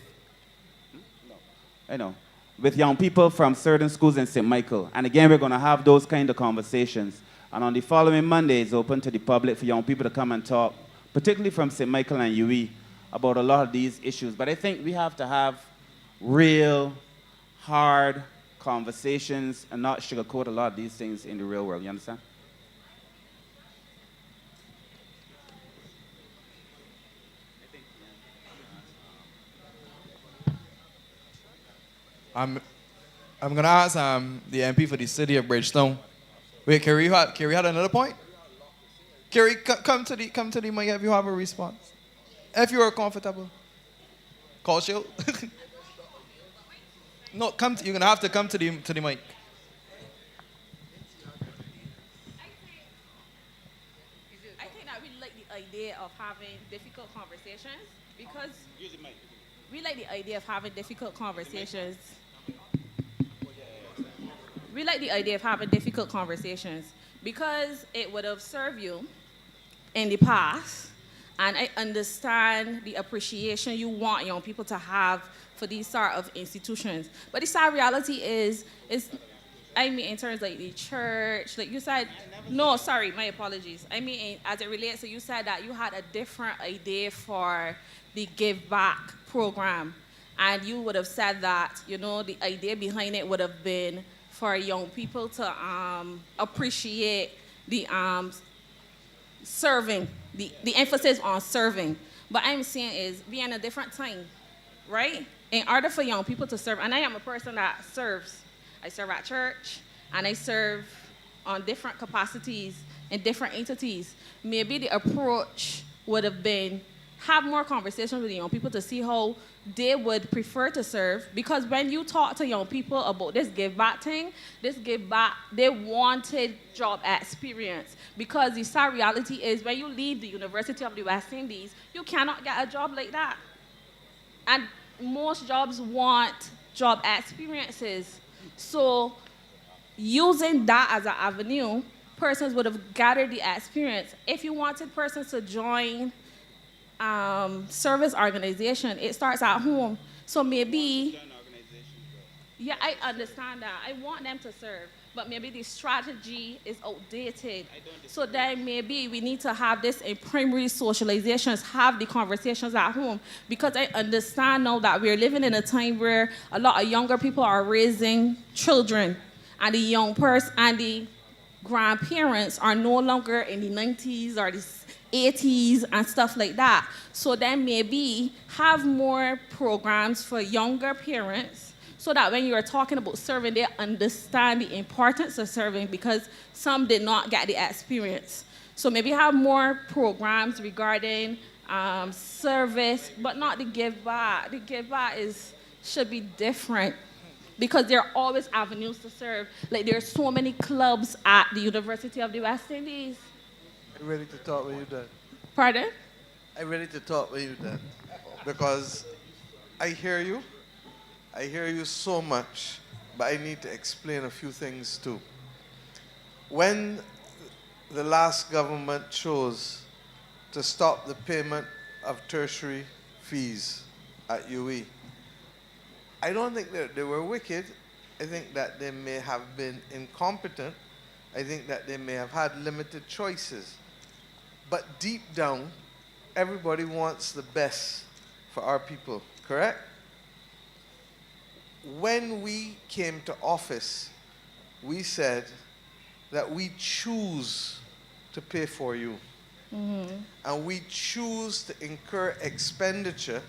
with young people from certain schools in St. Michael. And again, we're going to have those kind of conversations. And on the following Monday, it's open to the public for young people to come and talk, particularly from St. Michael and UE, about a lot of these issues. But I think we have to have real, hard conversations and not sugarcoat a lot of these things in the real world. You understand? I'm going to ask the MP for the city of Bridgestone. Wait, Kerry had another point? Kerry, come to the mic if you have a response. If you are comfortable. Call shield. No, you're going to have to come to the mic. I think that we like the idea of having difficult conversations because we like the idea of having difficult conversations. We like the idea of having difficult conversations because it would have served you in the past, and I understand the appreciation you want young people to have for these sort of institutions. But the sad reality is in terms like the church, like you said, no, sorry, my apologies. As it relates to, you said that you had a different idea for the Give Back program. And you would have said that, the idea behind it would have been for young people to appreciate the serving, the emphasis on serving. But I'm saying is, we in a different time, right? In order for young people to serve, and I am a person that serves. I serve at church, and I serve on different capacities in different entities. Maybe the approach would have been have more conversations with young people to see how they would prefer to serve. Because when you talk to young people about this give back thing, they wanted job experience. Because the sad reality is when you leave the University of the West Indies, you cannot get a job like that. And most jobs want job experiences. So using that as an avenue, persons would have gathered the experience. If you wanted persons to join service organization, it starts at home. So maybe, yeah, I understand that. I want them to serve, but maybe the strategy is outdated. So then maybe we need to have this in primary socializations, have the conversations at home, because I understand now that we're living in a time where a lot of younger people are raising children, and the young person and the grandparents are no longer in the 90s or the 80s and stuff like that. So then maybe have more programs for younger parents so that when you're talking about serving, they understand the importance of serving, because some did not get the experience. So maybe have more programs regarding service, but not the give back. The give back should be different, because there are always avenues to serve. Like there are so many clubs at the University of the West Indies. I'm ready to talk with you then. Pardon? I'm ready to talk with you then. Because I hear you. I hear you so much, but I need to explain a few things too. When the last government chose to stop the payment of tertiary fees at UE, I don't think that they were wicked. I think that they may have been incompetent. I think that they may have had limited choices. But deep down, everybody wants the best for our people, correct? When we came to office, we said that we choose to pay for you. Mm-hmm. And we choose to incur expenditure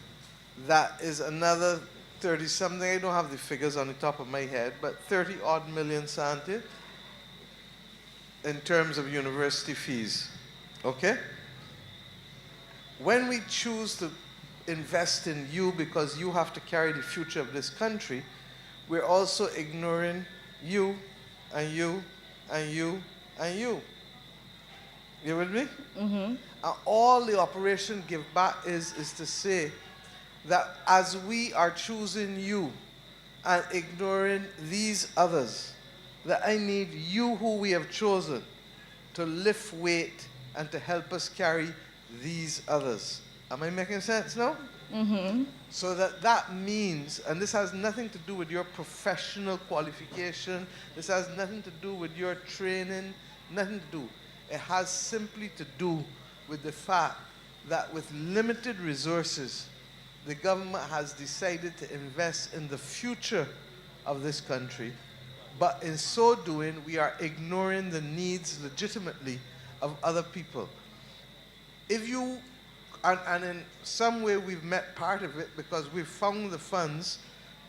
that is another 30-something, I don't have the figures on the top of my head, but 30-odd million, Santi, in terms of university fees, okay? When we choose to invest in you because you have to carry the future of this country, we're also ignoring you and you and you and you. You with me? Mm-hmm. And all the Operation Give Back is to say that as we are choosing you and ignoring these others, that I need you who we have chosen to lift weight and to help us carry these others. Am I making sense now? Mm-hmm. So that means, and this has nothing to do with your professional qualification, this has nothing to do with your training, nothing to do. It has simply to do with the fact that with limited resources, the government has decided to invest in the future of this country, but in so doing, we are ignoring the needs legitimately of other people. If you, and in some way we've met part of it because we've found the funds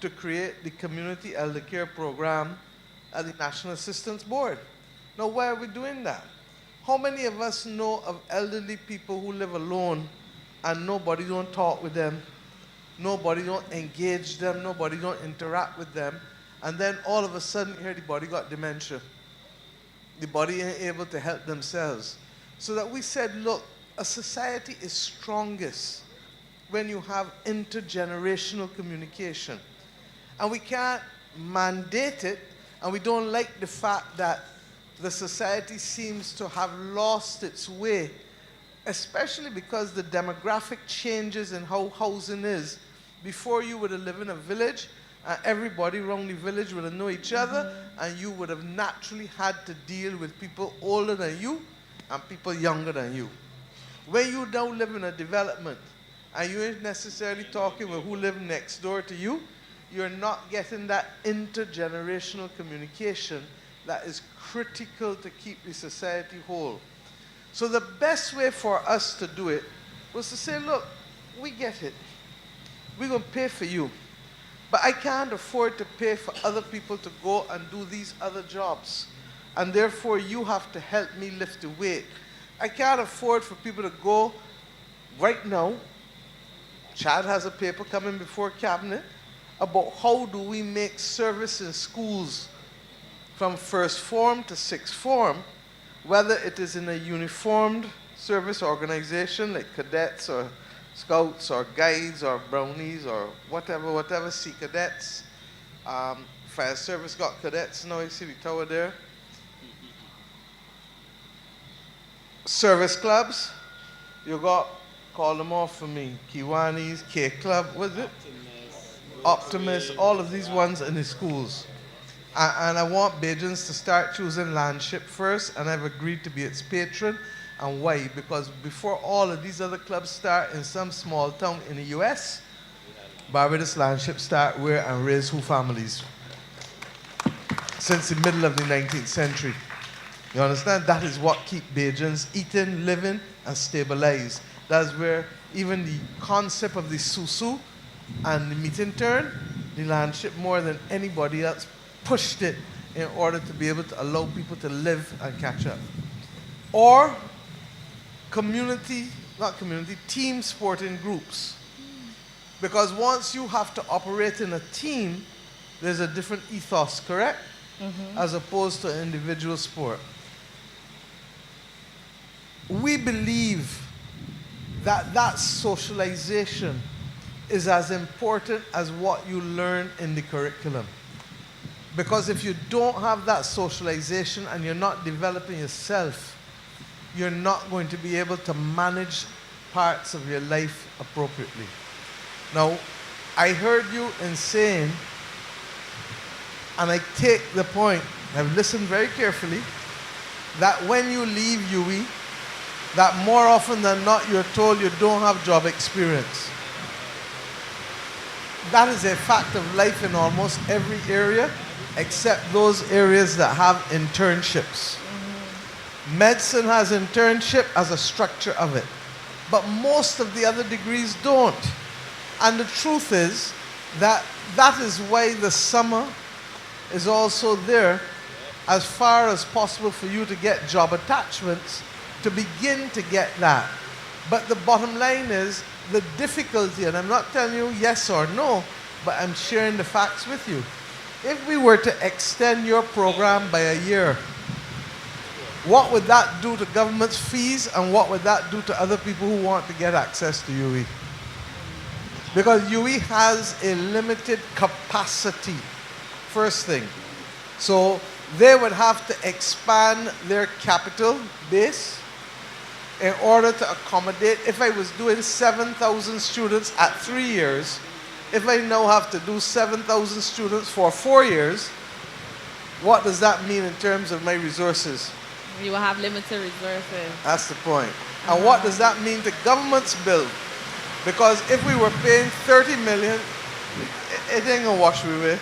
to create the Community Elder Care Program at the National Assistance Board. Now, why are we doing that? How many of us know of elderly people who live alone and nobody don't talk with them, nobody don't engage them, nobody don't interact with them, and then all of a sudden here the body got dementia. The body ain't able to help themselves. So that we said, look, a society is strongest when you have intergenerational communication. And we can't mandate it, and we don't like the fact that the society seems to have lost its way, especially because the demographic changes in how housing is. Before, you would have lived in a village, and everybody around the village would have known each other, and you would have naturally had to deal with people older than you and people younger than you. When you now live in a development, and you ain't necessarily talking with who live next door to you, you're not getting that intergenerational communication that is critical to keep the society whole. So the best way for us to do it was to say, look, we get it. We're going to pay for you. But I can't afford to pay for other people to go and do these other jobs. And therefore, you have to help me lift the weight. I can't afford for people to go right now. Chad has a paper coming before cabinet about how do we make service in schools from first form to sixth form, whether it is in a uniformed service organization like cadets or scouts or guides or brownies or whatever, Sea Cadets. Fire service got cadets now, you see the tower there. Service clubs, you got, call them off for me, Kiwanis, K Club, what is it? Optimus, all of these ones in the schools. And I want Bajans to start choosing Landship first, and I've agreed to be its patron. And why? Because before all of these other clubs start in some small town in the US, Barbados Landship start where and raise who families since the middle of the 19th century. You understand? That is what keep Bajans eating, living, and stabilized. That's where even the concept of the susu and the meeting turn, the Landship more than anybody else pushed it in order to be able to allow people to live and catch up. Or team sporting groups. Because once you have to operate in a team, there's a different ethos, correct? As opposed to individual sport. We believe that that socialization is as important as what you learn in the curriculum. Because if you don't have that socialization and you're not developing yourself, you're not going to be able to manage parts of your life appropriately. Now, I heard you in saying, and I take the point, I've listened very carefully, that when you leave UE, that more often than not you're told you don't have job experience. That is a fact of life in almost every area, except those areas that have internships. Medicine has internship as a structure of it, but most of the other degrees don't. And the truth is that that is why the summer is also there as far as possible for you to get job attachments to begin to get that. But the bottom line is the difficulty, and I'm not telling you yes or no, but I'm sharing the facts with you. If we were to extend your program by a year, what would that do to government's fees, and what would that do to other people who want to get access to UE? Because UE has a limited capacity, first thing. So they would have to expand their capital base in order to accommodate. If I was doing 7,000 students at 3 years, if I now have to do 7,000 students for 4 years, what does that mean in terms of my resources? You will have limited resources. That's the point. And what does that mean to government's bill? Because if we were paying 30 million, it ain't gonna wash me away.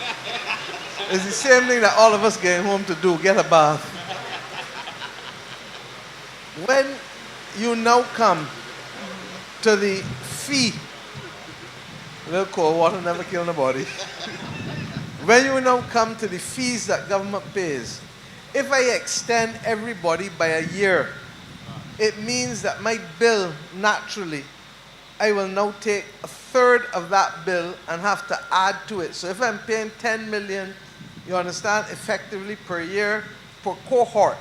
It's the same thing that all of us getting home to do, get a bath. When you now come to the fee, a little cold water never kill nobody. When you now come to the fees that government pays, if I extend everybody by a year, it means that my bill, naturally, I will now take a third of that bill and have to add to it. So if I'm paying 10 million, you understand, effectively per year, per cohort,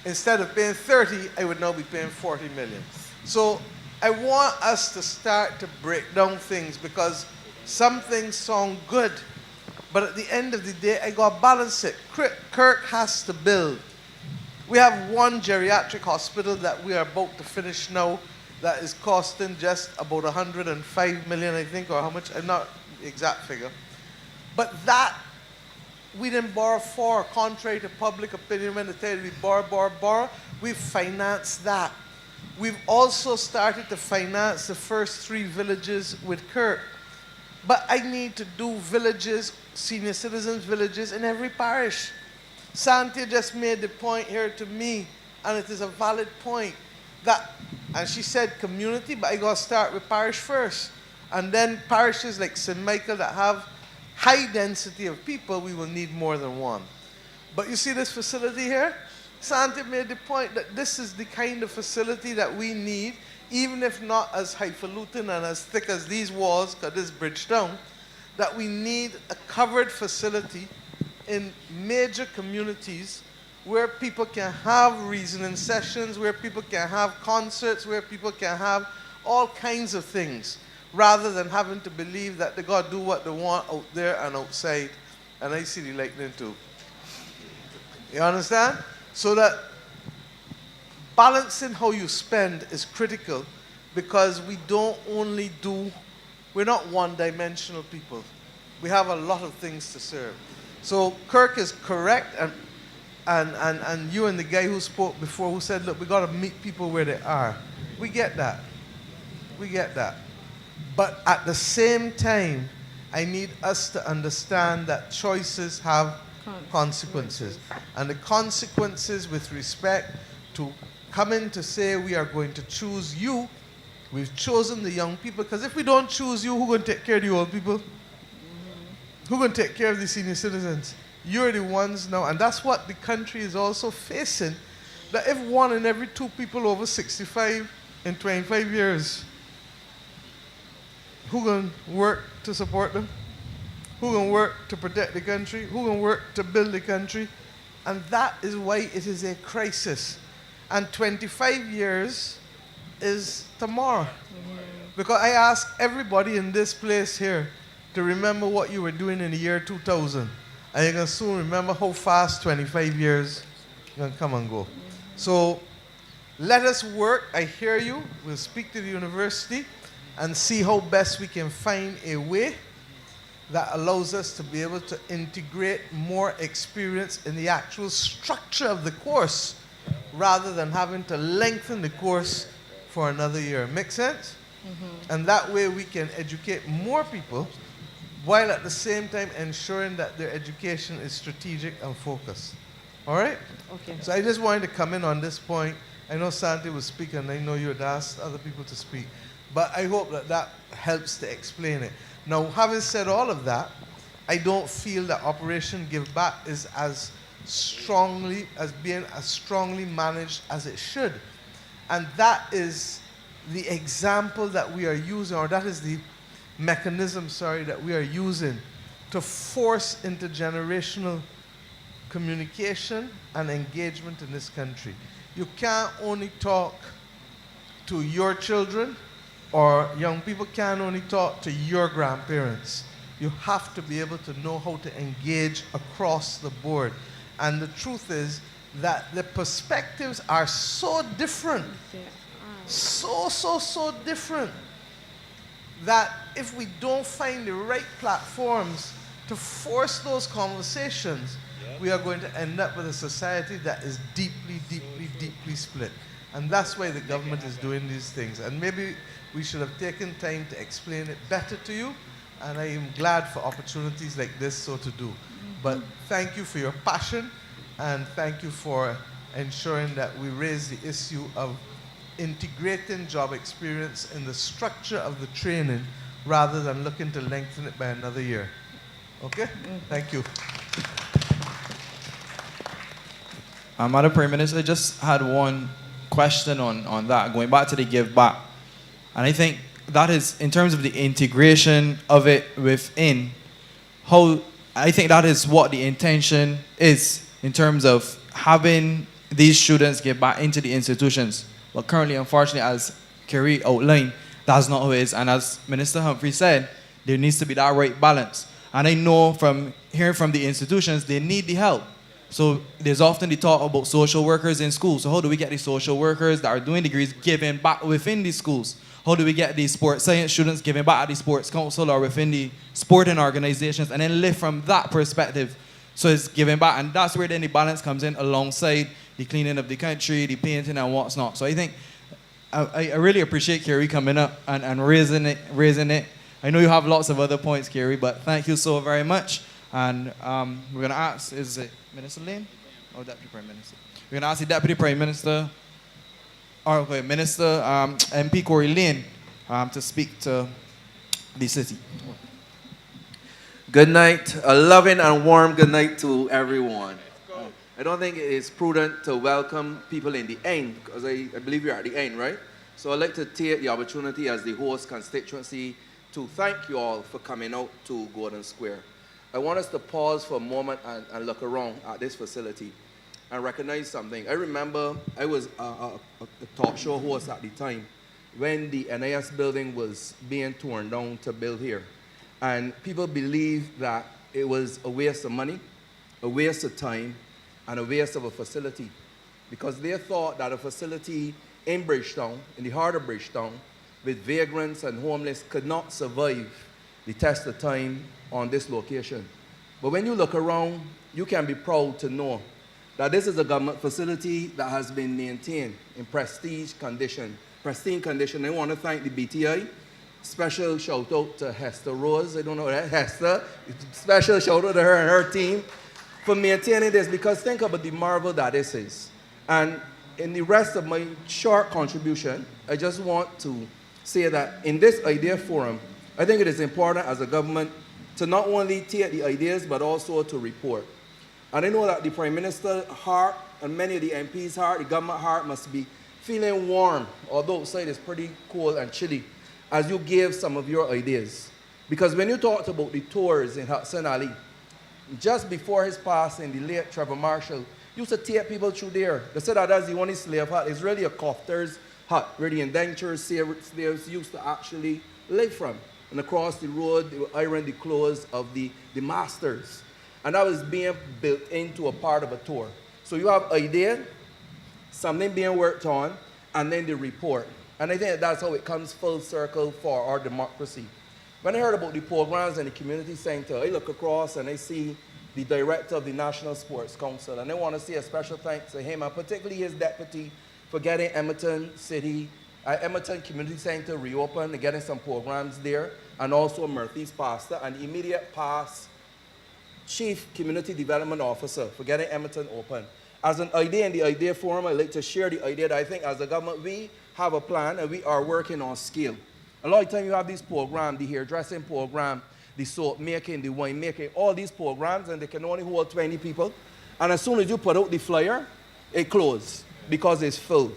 instead of paying 30, I would now be paying 40 million. So I want us to start to break down things, because some things sound good, but at the end of the day, I got to balance it. Kirk has to build. We have one geriatric hospital that we are about to finish now that is costing just about 105 million, I think, or how much, I'm not the exact figure. But that we didn't borrow for, contrary to public opinion when they tell you we borrow. We've financed that. We've also started to finance the first 3 villages with Kirk. But I need to do villages, senior citizens villages in every parish. Santi just made the point here to me, and it is a valid point, that And she said community, but I got to start with parish first. And then parishes like St. Michael that have high density of people, we will need more than one. But you see this facility here? Santi made the point that this is the kind of facility that we need, even if not as highfalutin and as thick as these walls, because this bridge down, that we need a covered facility in major communities where people can have reasoning sessions, where people can have concerts, where people can have all kinds of things, rather than having to believe that they got to do what they want out there and outside. And I see the lightning too. You understand? So that balancing how you spend is critical, because we don't only do, we're not one-dimensional people. We have a lot of things to serve. So Kirk is correct, and you and the guy who spoke before who said, look, we got to meet people where they are. We get that. We get that. But at the same time, I need us to understand that choices have consequences. And the consequences with respect to coming to say we are going to choose you, we've chosen the young people, because if we don't choose you, who's going to take care of the old people? Who's going to take care of the senior citizens? You're the ones now, and that's what the country is also facing, that if 1 in every 2 people over 65 in 25 years, who going to work to support them? Who going to work to protect the country? Who going to work to build the country? And that is why it is a crisis. And 25 years is tomorrow. Because I ask everybody in this place here to remember what you were doing in the year 2000. And you're going to soon remember how fast 25 years going to come and go. So let us work. I hear you. We'll speak to the university and see how best we can find a way that allows us to be able to integrate more experience in the actual structure of the course, rather than having to lengthen the course for another year. Make sense? And that way we can educate more people, while at the same time ensuring that their education is strategic and focused. All right? Okay. So I just wanted to come in on this point. I know Santi was speaking, and I know you had asked other people to speak. But I hope that that helps to explain it. Now, having said all of that, I don't feel that Operation Give Back is as being as strongly managed as it should. And that is the example that we are using, or that is the mechanism, that we are using to force intergenerational communication and engagement in this country. You can't only talk to your children, or young people can't only talk to your grandparents. You have to be able to know how to engage across the board. And the truth is that the perspectives are so different, so different, that if we don't find the right platforms to force those conversations, we are going to end up with a society that is deeply split. And that's why the government is doing these things. And maybe we should have taken time to explain it better to you, and I am glad for opportunities like this so to do. But thank you for your passion, and thank you for ensuring that we raise the issue of integrating job experience in the structure of the training, rather than looking to lengthen it by another year. Okay? Thank you. Madam Prime Minister, I just had one question on that, going back to the Give Back. And I think that is, in terms of the integration of it within, I think that is what the intention is, in terms of having these students get back into the institutions. But currently, unfortunately, as Kerry outlined, that's not how it is. And as Minister Humphrey said, there needs to be that right balance. And I know from hearing from the institutions, they need the help. So there's often the talk about social workers in schools. So how do we get the social workers that are doing degrees giving back within these schools? How do we get the sports science students giving back at the sports council or within the sporting organizations, and then live from that perspective? So it's giving back, and that's where then the balance comes in, alongside the cleaning of the country, the painting and what's not. So I think I really appreciate Kerry coming up and raising it. I know you have lots of other points, Kerry, but thank you so very much. And we're going to ask, is it Minister Lane or Deputy Prime Minister? We're going to ask the Deputy Prime Minister Okay, Minister MP Corey Lane to speak to the city. Good night. A loving and warm good night to everyone. I don't think it is prudent to welcome people in the end, because I believe you're at the end, right? So I'd like to take the opportunity as the host constituency to thank you all for coming out to Gordon Square. I want us to pause for a moment and look around at this facility and recognize something. I remember I was a talk show host at the time when the NIS building was being torn down to build here. And people believed that it was a waste of money, a waste of time, and a waste of a facility, because they thought that a facility in Bridgetown, in the heart of Bridgetown, with vagrants and homeless could not survive the test of time on this location. But when you look around, you can be proud to know that this is a government facility that has been maintained in pristine condition. I want to thank the BTI. Special shout out to Hester Rose. I don't know that, Hester. Special shout out to her and her team for maintaining this, because think about the marvel that this is. And in the rest of my short contribution, I just want to say that in this idea forum, I think it is important as a government to not only take the ideas, but also to report. And I know that the Prime Minister's heart and many of the MPs' heart, the government heart must be feeling warm, although outside is pretty cold and chilly, as you gave some of your ideas. Because when you talked about the tours in Hudson Alley, just before his passing, the late Trevor Marshall used to take people through there. They said that that's the only slave hut. It's really a cofter's hut, where the indentured slaves used to actually live from. And across the road, they would iron the clothes of the masters. And that was being built into a part of a tour. So you have idea, something being worked on, and then the report. And I think that's how it comes full circle for our democracy. When I heard about the programs in the community center, I look across and I see the director of the National Sports Council, and I want to say a special thanks to him, and particularly his deputy, for getting Edmonton Community Center reopened and getting some programs there, and also Murphy's Pastor, and the immediate past Chief Community Development Officer for getting Edmonton open. As an idea in the idea forum, I'd like to share the idea that I think as a government, we have a plan and we are working on scale. A lot of time you have these programs, the hairdressing program, the soap making, the wine making, all these programs, and they can only hold 20 people. And as soon as you put out the flyer, it closes because it's full.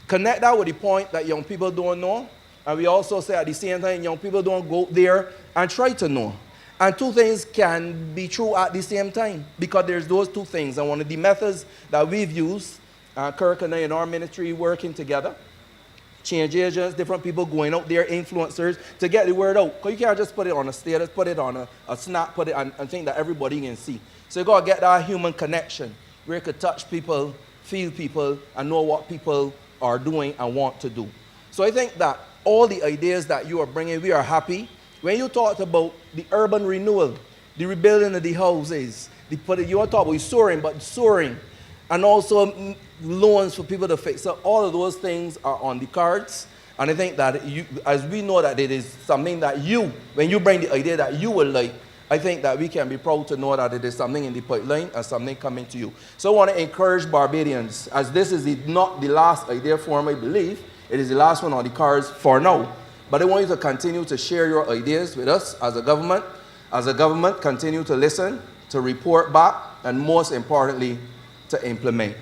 Connect that with the point that young people don't know. And we also say at the same time, young people don't go there and try to know. And two things can be true at the same time, because there's those two things. And one of the methods that we've used, Kirk and I in our ministry working together, change agents, different people going out there, influencers, to get the word out. Because you can't just put it on a status, put it on a snap, put it on and think that everybody can see. So you got to get that human connection where you could touch people, feel people, and know what people are doing and want to do. So I think that all the ideas that you are bringing, we are happy. When you talked about the urban renewal, the rebuilding of the houses, you want to talk about soaring, and also loans for people to fix. So all of those things are on the cards. And I think that as we know that it is something that when you bring the idea that you will like, I think that we can be proud to know that it is something in the pipeline and something coming to you. So I want to encourage Barbadians, as this is not the last idea forum, I believe, it is the last one on the cards for now. But I want you to continue to share your ideas with us as a government. As a government, continue to listen, to report back, and most importantly, to implement.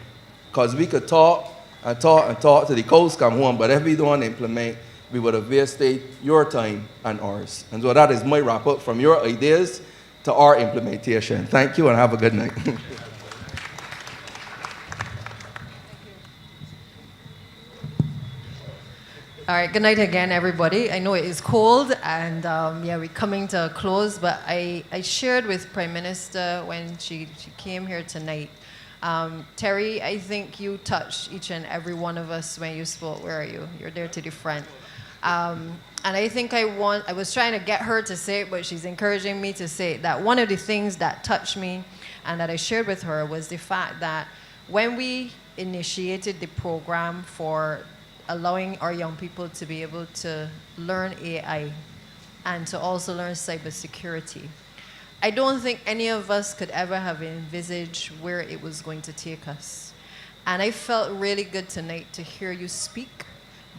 Because we could talk and talk and talk till the cows come home, but if we don't implement, we would have wasted your time and ours. And so that is my wrap up from your ideas to our implementation. Thank you and have a good night. All right, good night again, everybody. I know it is cold, and we're coming to a close, but I shared with Prime Minister when she came here tonight. Terry, I think you touched each and every one of us when you spoke. Where are you? You're there to the front. And I think I was trying to get her to say it, but she's encouraging me to say it, that one of the things that touched me and that I shared with her was the fact that when we initiated the program for allowing our young people to be able to learn AI and to also learn cybersecurity, I don't think any of us could ever have envisaged where it was going to take us. And I felt really good tonight to hear you speak,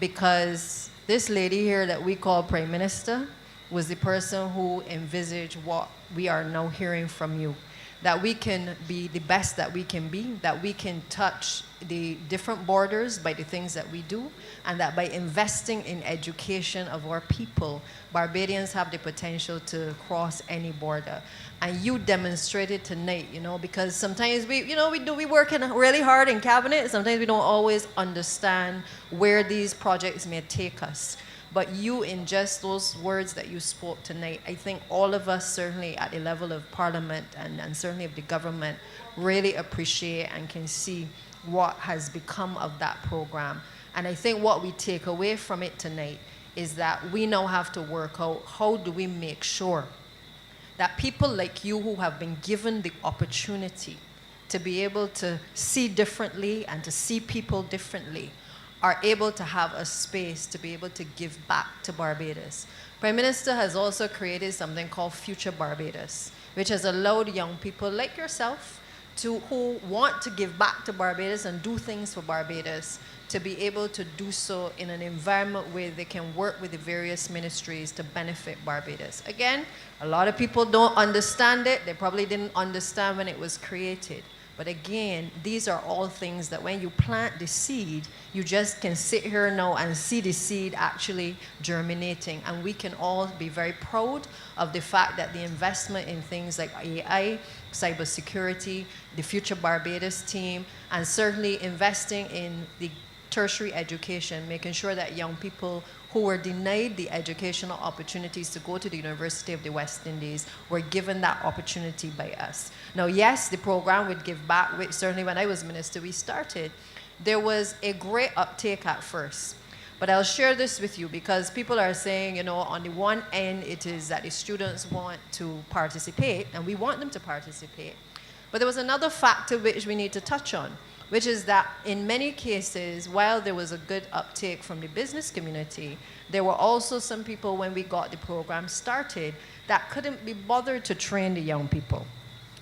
because this lady here that we call Prime Minister was the person who envisaged what we are now hearing from you. That we can be the best that we can be, that we can touch the different borders by the things that we do, and that by investing in education of our people, Barbadians have the potential to cross any border. And you demonstrated tonight, you know, because sometimes we work really hard in cabinet, sometimes we don't always understand where these projects may take us. But you, in just those words that you spoke tonight, I think all of us, certainly at the level of Parliament and certainly of the government, really appreciate and can see what has become of that program. And I think what we take away from it tonight is that we now have to work out how do we make sure that people like you who have been given the opportunity to be able to see differently and to see people differently are able to have a space to be able to give back to Barbados. Prime Minister has also created something called Future Barbados, which has allowed young people like yourself who want to give back to Barbados and do things for Barbados to be able to do so in an environment where they can work with the various ministries to benefit Barbados. Again, a lot of people don't understand it. They probably didn't understand when it was created. But again, these are all things that when you plant the seed, you just can sit here now and see the seed actually germinating. And we can all be very proud of the fact that the investment in things like AI, cybersecurity, the Future Barbados team, and certainly investing in the tertiary education, making sure that young people who were denied the educational opportunities to go to the University of the West Indies were given that opportunity by us. Now, yes, the program would give back, which certainly when I was minister, we started. There was a great uptake at first. But I'll share this with you because people are saying, you know, on the one end, it is that the students want to participate, and we want them to participate. But there was another factor which we need to touch on, which is that in many cases, while there was a good uptake from the business community, there were also some people when we got the program started that couldn't be bothered to train the young people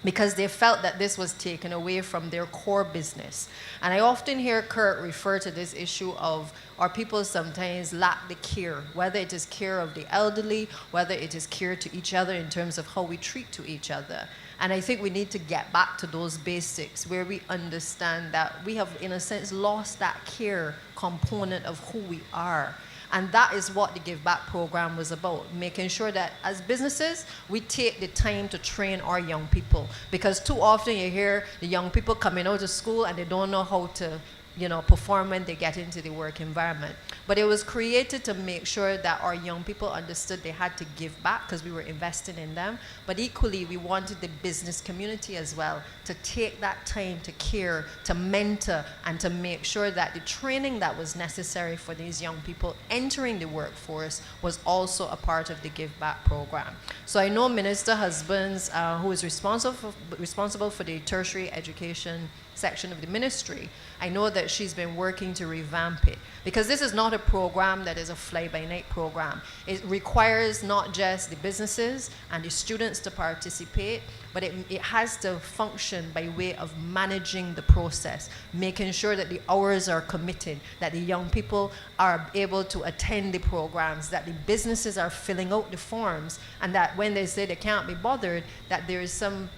because they felt that this was taken away from their core business. And I often hear Kurt refer to this issue of our people sometimes lack the care, whether it is care of the elderly, whether it is care to each other in terms of how we treat to each other. And I think we need to get back to those basics where we understand that we have, in a sense, lost that care component of who we are. And that is what the Give Back program was about, making sure that as businesses, we take the time to train our young people. Because too often you hear the young people coming out of school and they don't know how to, you know, perform when they get into the work environment. But it was created to make sure that our young people understood they had to give back because we were investing in them. But equally, we wanted the business community as well to take that time to care, to mentor, and to make sure that the training that was necessary for these young people entering the workforce was also a part of the Give Back program. So I know Minister Husbands, who is responsible for the tertiary education section of the ministry, I know that she's been working to revamp it because this is not a program that is a fly-by-night program. It requires not just the businesses and the students to participate, but it has to function by way of managing the process, making sure that the hours are committed, that the young people are able to attend the programs, that the businesses are filling out the forms, and that when they say they can't be bothered, that there is some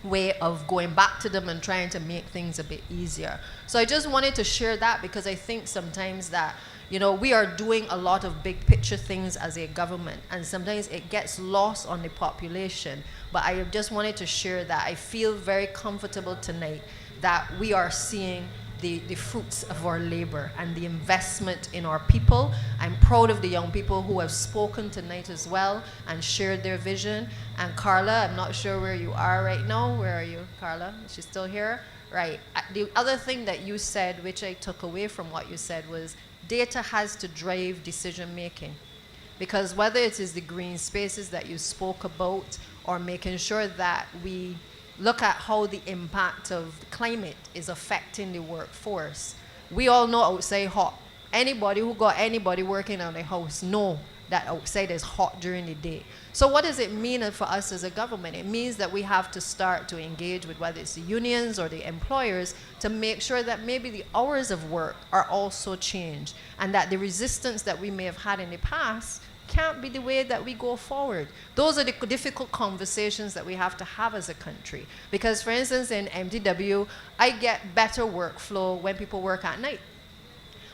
way of going back to them and trying to make things a bit easier. So I just wanted to share that because I think sometimes that, you know, we are doing a lot of big picture things as a government and sometimes it gets lost on the population. But I just wanted to share that I feel very comfortable tonight that we are seeing the fruits of our labor and the investment in our people. I'm proud of the young people who have spoken tonight as well and shared their vision. And Carla, I'm not sure where you are right now. Where are you, Carla? Is she still here? Right. The other thing that you said, which I took away from what you said, was data has to drive decision making. Because whether it is the green spaces that you spoke about or making sure that we look at how the impact of the climate is affecting the workforce. We all know outside hot. Anybody who got anybody working on a house know that outside is hot during the day. So what does it mean for us as a government? It means that we have to start to engage with whether it's the unions or the employers to make sure that maybe the hours of work are also changed, and that the resistance that we may have had in the past can't be the way that we go forward. Those are the difficult conversations that we have to have as a country. Because, for instance, in MDW, I get better workflow when people work at night.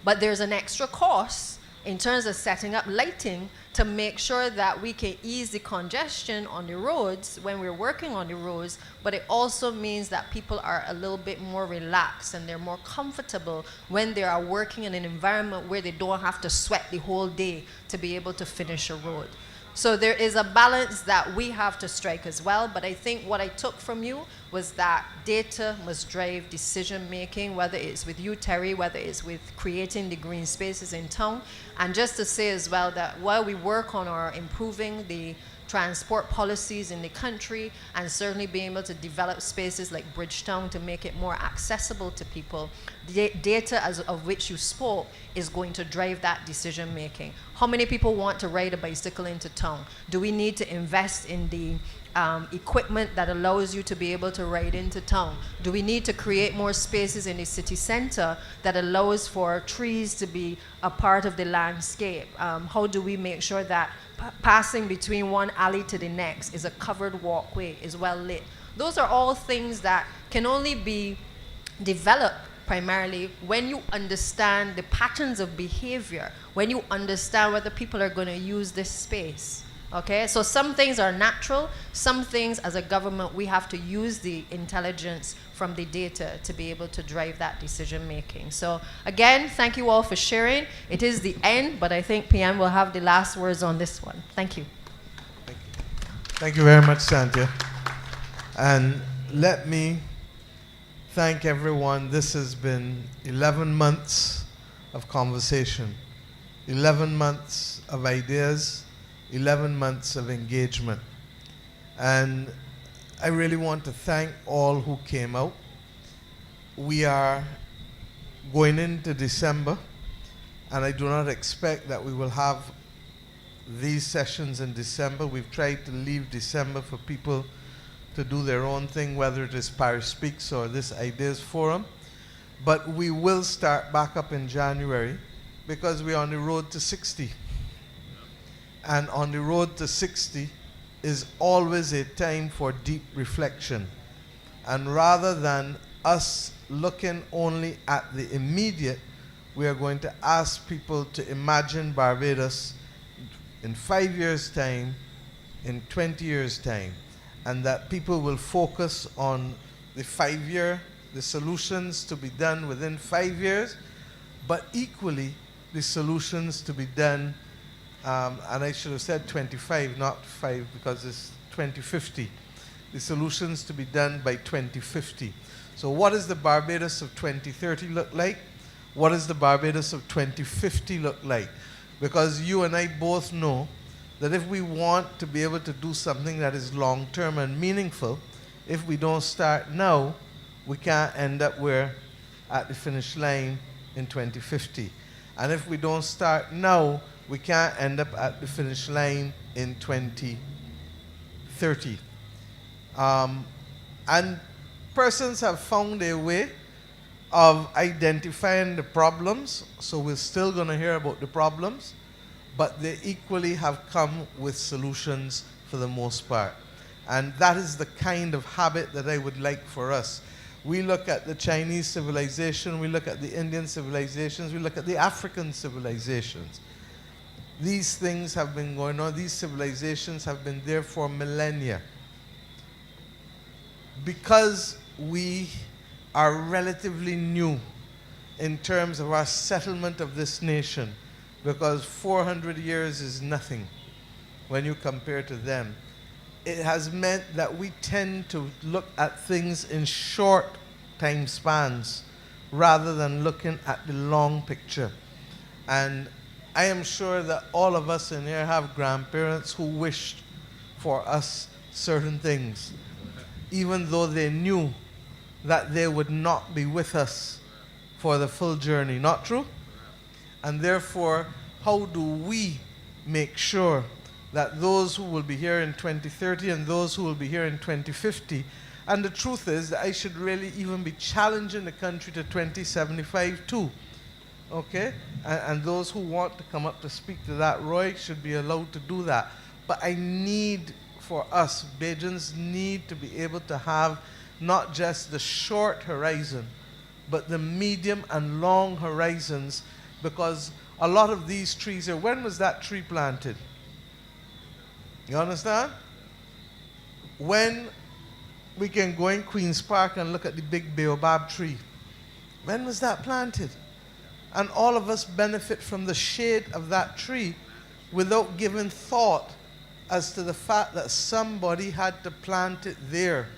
But there's an extra cost in terms of setting up lighting to make sure that we can ease the congestion on the roads when we're working on the roads, but it also means that people are a little bit more relaxed and they're more comfortable when they are working in an environment where they don't have to sweat the whole day to be able to finish a road. So there is a balance that we have to strike as well, but I think what I took from you was that data must drive decision making, whether it's with you, Terry, whether it's with creating the green spaces in town. And just to say as well that while we work on our improving the transport policies in the country and certainly being able to develop spaces like Bridgetown to make it more accessible to people, the data of which you spoke is going to drive that decision making. How many people want to ride a bicycle into town? Do we need to invest in the equipment that allows you to be able to ride into town? Do we need to create more spaces in the city center that allows for trees to be a part of the landscape? How do we make sure that passing between one alley to the next is a covered walkway, is well lit? Those are all things that can only be developed primarily when you understand the patterns of behavior, when you understand whether people are going to use this space. Okay, so some things are natural, some things as a government we have to use the intelligence from the data to be able to drive that decision making. So again, thank you all for sharing. It is the end, but I think PM will have the last words on this one. Thank you. Thank you very much, Cynthia. And let me thank everyone. This has been 11 months of conversation, 11 months of ideas, 11 months of engagement. And I really want to thank all who came out. We are going into December, and I do not expect that we will have these sessions in December. We've tried to leave December for people to do their own thing, whether it is Parish Speaks or this Ideas Forum. But we will start back up in January because we're on the road to 60. And on the road to 60 is always a time for deep reflection. And rather than us looking only at the immediate, we are going to ask people to imagine Barbados in 5 years' time, in 20 years' time, and that people will focus on the 5-year, the solutions to be done within 5 years, but equally the solutions to be done, and I should have said 25, not 5, because it's 2050. The solutions to be done by 2050. So what does the Barbados of 2030 look like? What does the Barbados of 2050 look like? Because you and I both know that if we want to be able to do something that is long-term and meaningful, if we don't start now, we can't end up where at the finish line in 2050. And if we don't start now, we can't end up at the finish line in 2030. And persons have found a way of identifying the problems, so we're still going to hear about the problems, but they equally have come with solutions for the most part. And that is the kind of habit that I would like for us. We look at the Chinese civilization, we look at the Indian civilizations, we look at the African civilizations. These things have been going on, these civilizations have been there for millennia. Because we are relatively new in terms of our settlement of this nation, because 400 years is nothing when you compare to them. It has meant that we tend to look at things in short time spans rather than looking at the long picture. And I am sure that all of us in here have grandparents who wished for us certain things, even though they knew that they would not be with us for the full journey. Not true? And therefore, how do we make sure that those who will be here in 2030 and those who will be here in 2050, and the truth is that I should really even be challenging the country to 2075 too, okay? And those who want to come up to speak to that, Roy, should be allowed to do that. But I need, for us, Bajans need to be able to have not just the short horizon, but the medium and long horizons, because a lot of these trees here, when was that tree planted? You understand? When we can go in Queen's Park and look at the big baobab tree. When was that planted? And all of us benefit from the shade of that tree without giving thought as to the fact that somebody had to plant it there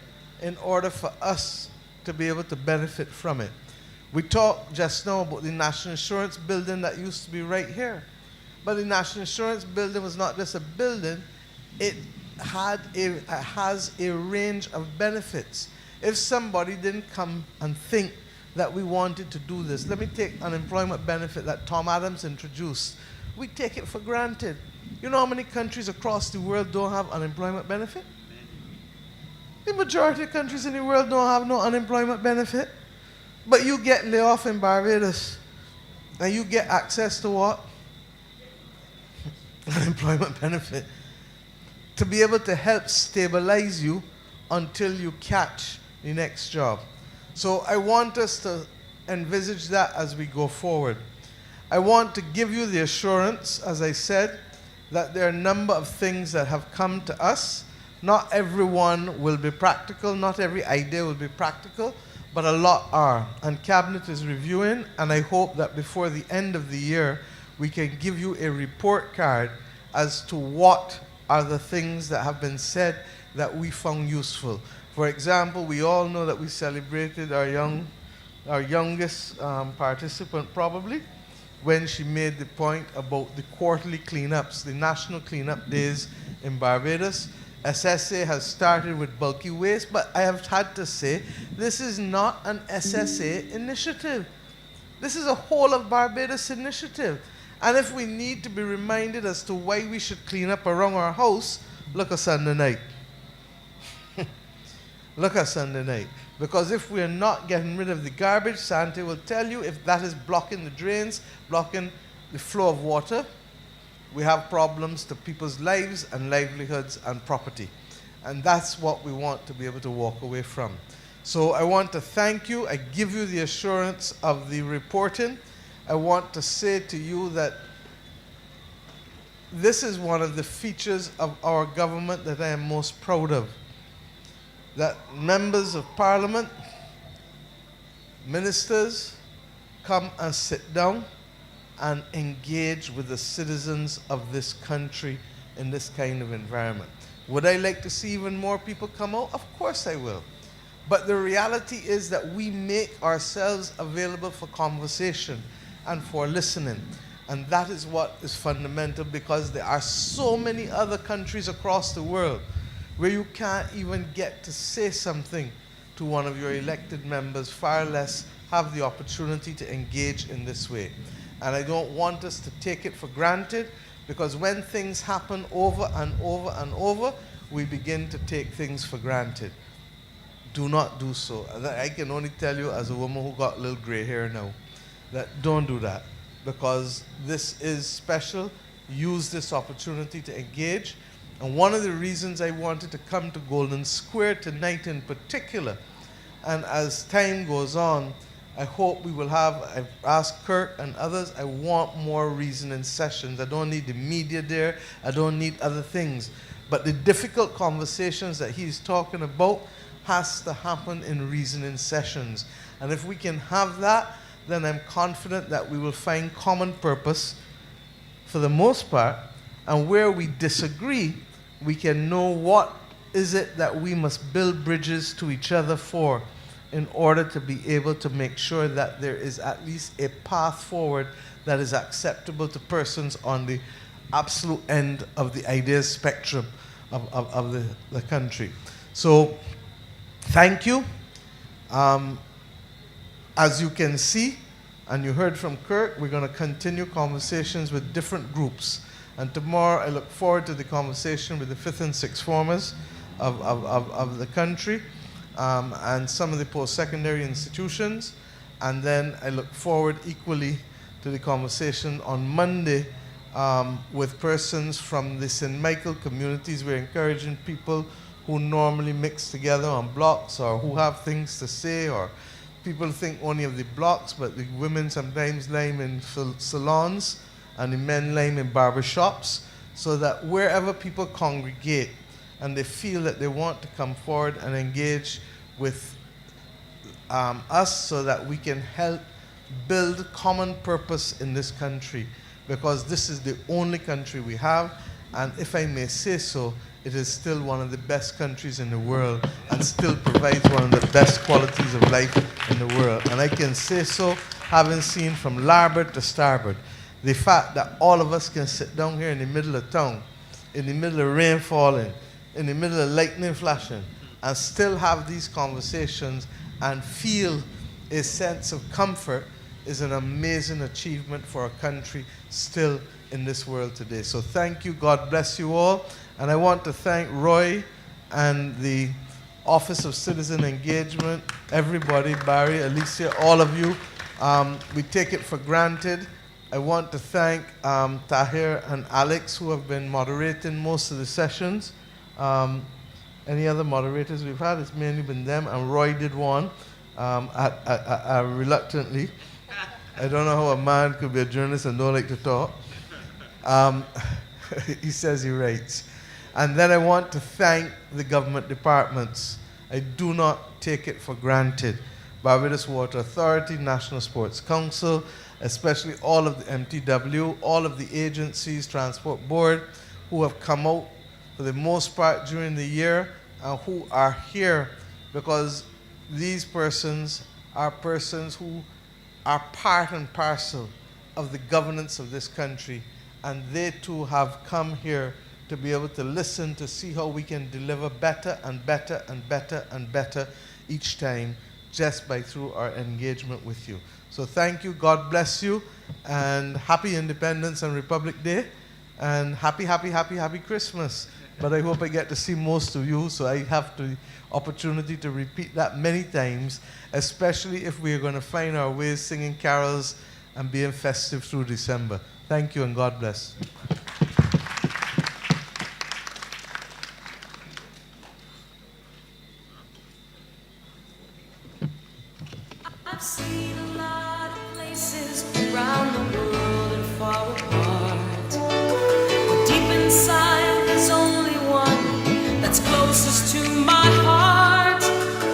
in order for us to be able to benefit from it. We talked just now about the National Insurance building that used to be right here. But the National Insurance building was not just a building, it has a range of benefits. If somebody didn't come and think that we wanted to do this, let me take unemployment benefit that Tom Adams introduced. We take it for granted. You know how many countries across the world don't have unemployment benefit? The majority of countries in the world don't have no unemployment benefit. But you get laid off in Barbados, and you get access to what? Unemployment benefit. To be able to help stabilize you until you catch the next job. So I want us to envisage that as we go forward. I want to give you the assurance, as I said, that there are a number of things that have come to us. Not everyone will be practical, not every idea will be practical, but a lot are. And Cabinet is reviewing, and I hope that before the end of the year, we can give you a report card as to what are the things that have been said that we found useful. For example, we all know that we celebrated our youngest participant probably, when she made the point about the quarterly cleanups, the national cleanup days in Barbados. SSA has started with bulky waste, but I have had to say, this is not an SSA initiative. This is a whole of Barbados initiative. And if we need to be reminded as to why we should clean up around our house, look at Sunday night. Look at Sunday night. Because if we're not getting rid of the garbage, Sante will tell you if that is blocking the drains, blocking the flow of water, we have problems to people's lives and livelihoods and property. And that's what we want to be able to walk away from. So I want to thank you. I give you the assurance of the reporting. I want to say to you that this is one of the features of our government that I am most proud of. That members of parliament, ministers, come and sit down and engage with the citizens of this country in this kind of environment. Would I like to see even more people come out? Of course I will. But the reality is that we make ourselves available for conversation and for listening. And that is what is fundamental, because there are so many other countries across the world where you can't even get to say something to one of your elected members, far less have the opportunity to engage in this way. And I don't want us to take it for granted, because when things happen over and over and over, we begin to take things for granted. Do not do so. I can only tell you, as a woman who got a little gray hair now, that don't do that, because this is special. Use this opportunity to engage. And one of the reasons I wanted to come to Golden Square tonight in particular, and as time goes on, I hope we will have, I've asked Kirk and others, I want more reasoning sessions. I don't need the media there. I don't need other things. But the difficult conversations that he's talking about has to happen in reasoning sessions. And if we can have that, then I'm confident that we will find common purpose for the most part. And where we disagree, we can know what is it that we must build bridges to each other for, in order to be able to make sure that there is at least a path forward that is acceptable to persons on the absolute end of the ideas spectrum of the country. So, thank you. As you can see, and you heard from Kirk, we're going to continue conversations with different groups. And tomorrow I look forward to the conversation with the 5th and 6th formers of the country and some of the post-secondary institutions. And then I look forward equally to the conversation on Monday with persons from the St. Michael communities. We're encouraging people who normally mix together on blocks or who have things to say, or people think only of the blocks, but the women sometimes lame in salons and the men lame in barber shops, so that wherever people congregate and they feel that they want to come forward and engage with us so that we can help build common purpose in this country, because this is the only country we have, and if I may say so, it is still one of the best countries in the world and still provides one of the best qualities of life in the world. And I can say so, having seen from larboard to starboard, the fact that all of us can sit down here in the middle of town, in the middle of rain falling, in the middle of lightning flashing, and still have these conversations and feel a sense of comfort is an amazing achievement for a country still in this world today. So thank you, God bless you all. And I want to thank Roy and the Office of Citizen Engagement, everybody, Barry, Alicia, all of you. We take it for granted. I want to thank Tahir and Alex, who have been moderating most of the sessions. Any other moderators we've had, it's mainly been them, and Roy did one reluctantly. I don't know how a man could be a journalist and don't like to talk. He says he writes. And then I want to thank the government departments. I do not take it for granted. Barbados Water Authority, National Sports Council, especially all of the MTW, all of the agencies, Transport Board, who have come out for the most part during the year and who are here, because these persons are persons who are part and parcel of the governance of this country, and they too have come here to be able to listen, to see how we can deliver better and better and better and better each time, just by through our engagement with you. So thank you, God bless you, and happy Independence and Republic Day, and happy, happy, happy, happy Christmas. But I hope I get to see most of you, so I have the opportunity to repeat that many times, especially if we are going to find our ways singing carols and being festive through December. Thank you, and God bless. I've seen a lot of places around the world and far apart. But deep inside, there's only one that's closest to my heart.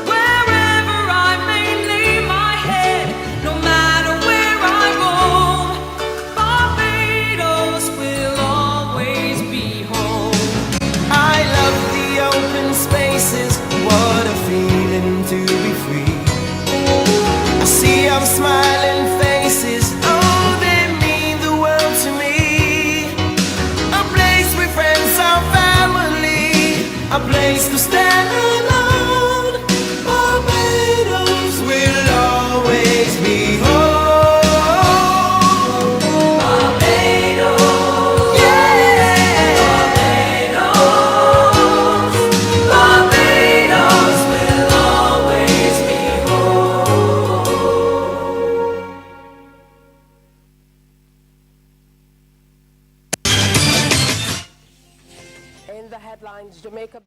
Wherever I may lay my head, no matter where I roam, Barbados will always be home. I love the open spaces, what a feeling to be free. See of smiling faces, oh, they mean the world to me. A place where friends are family, a place to stand alone. Barbados will always be home. Barbados, yeah. Barbados, Barbados will always be home. In the headlines, Jamaica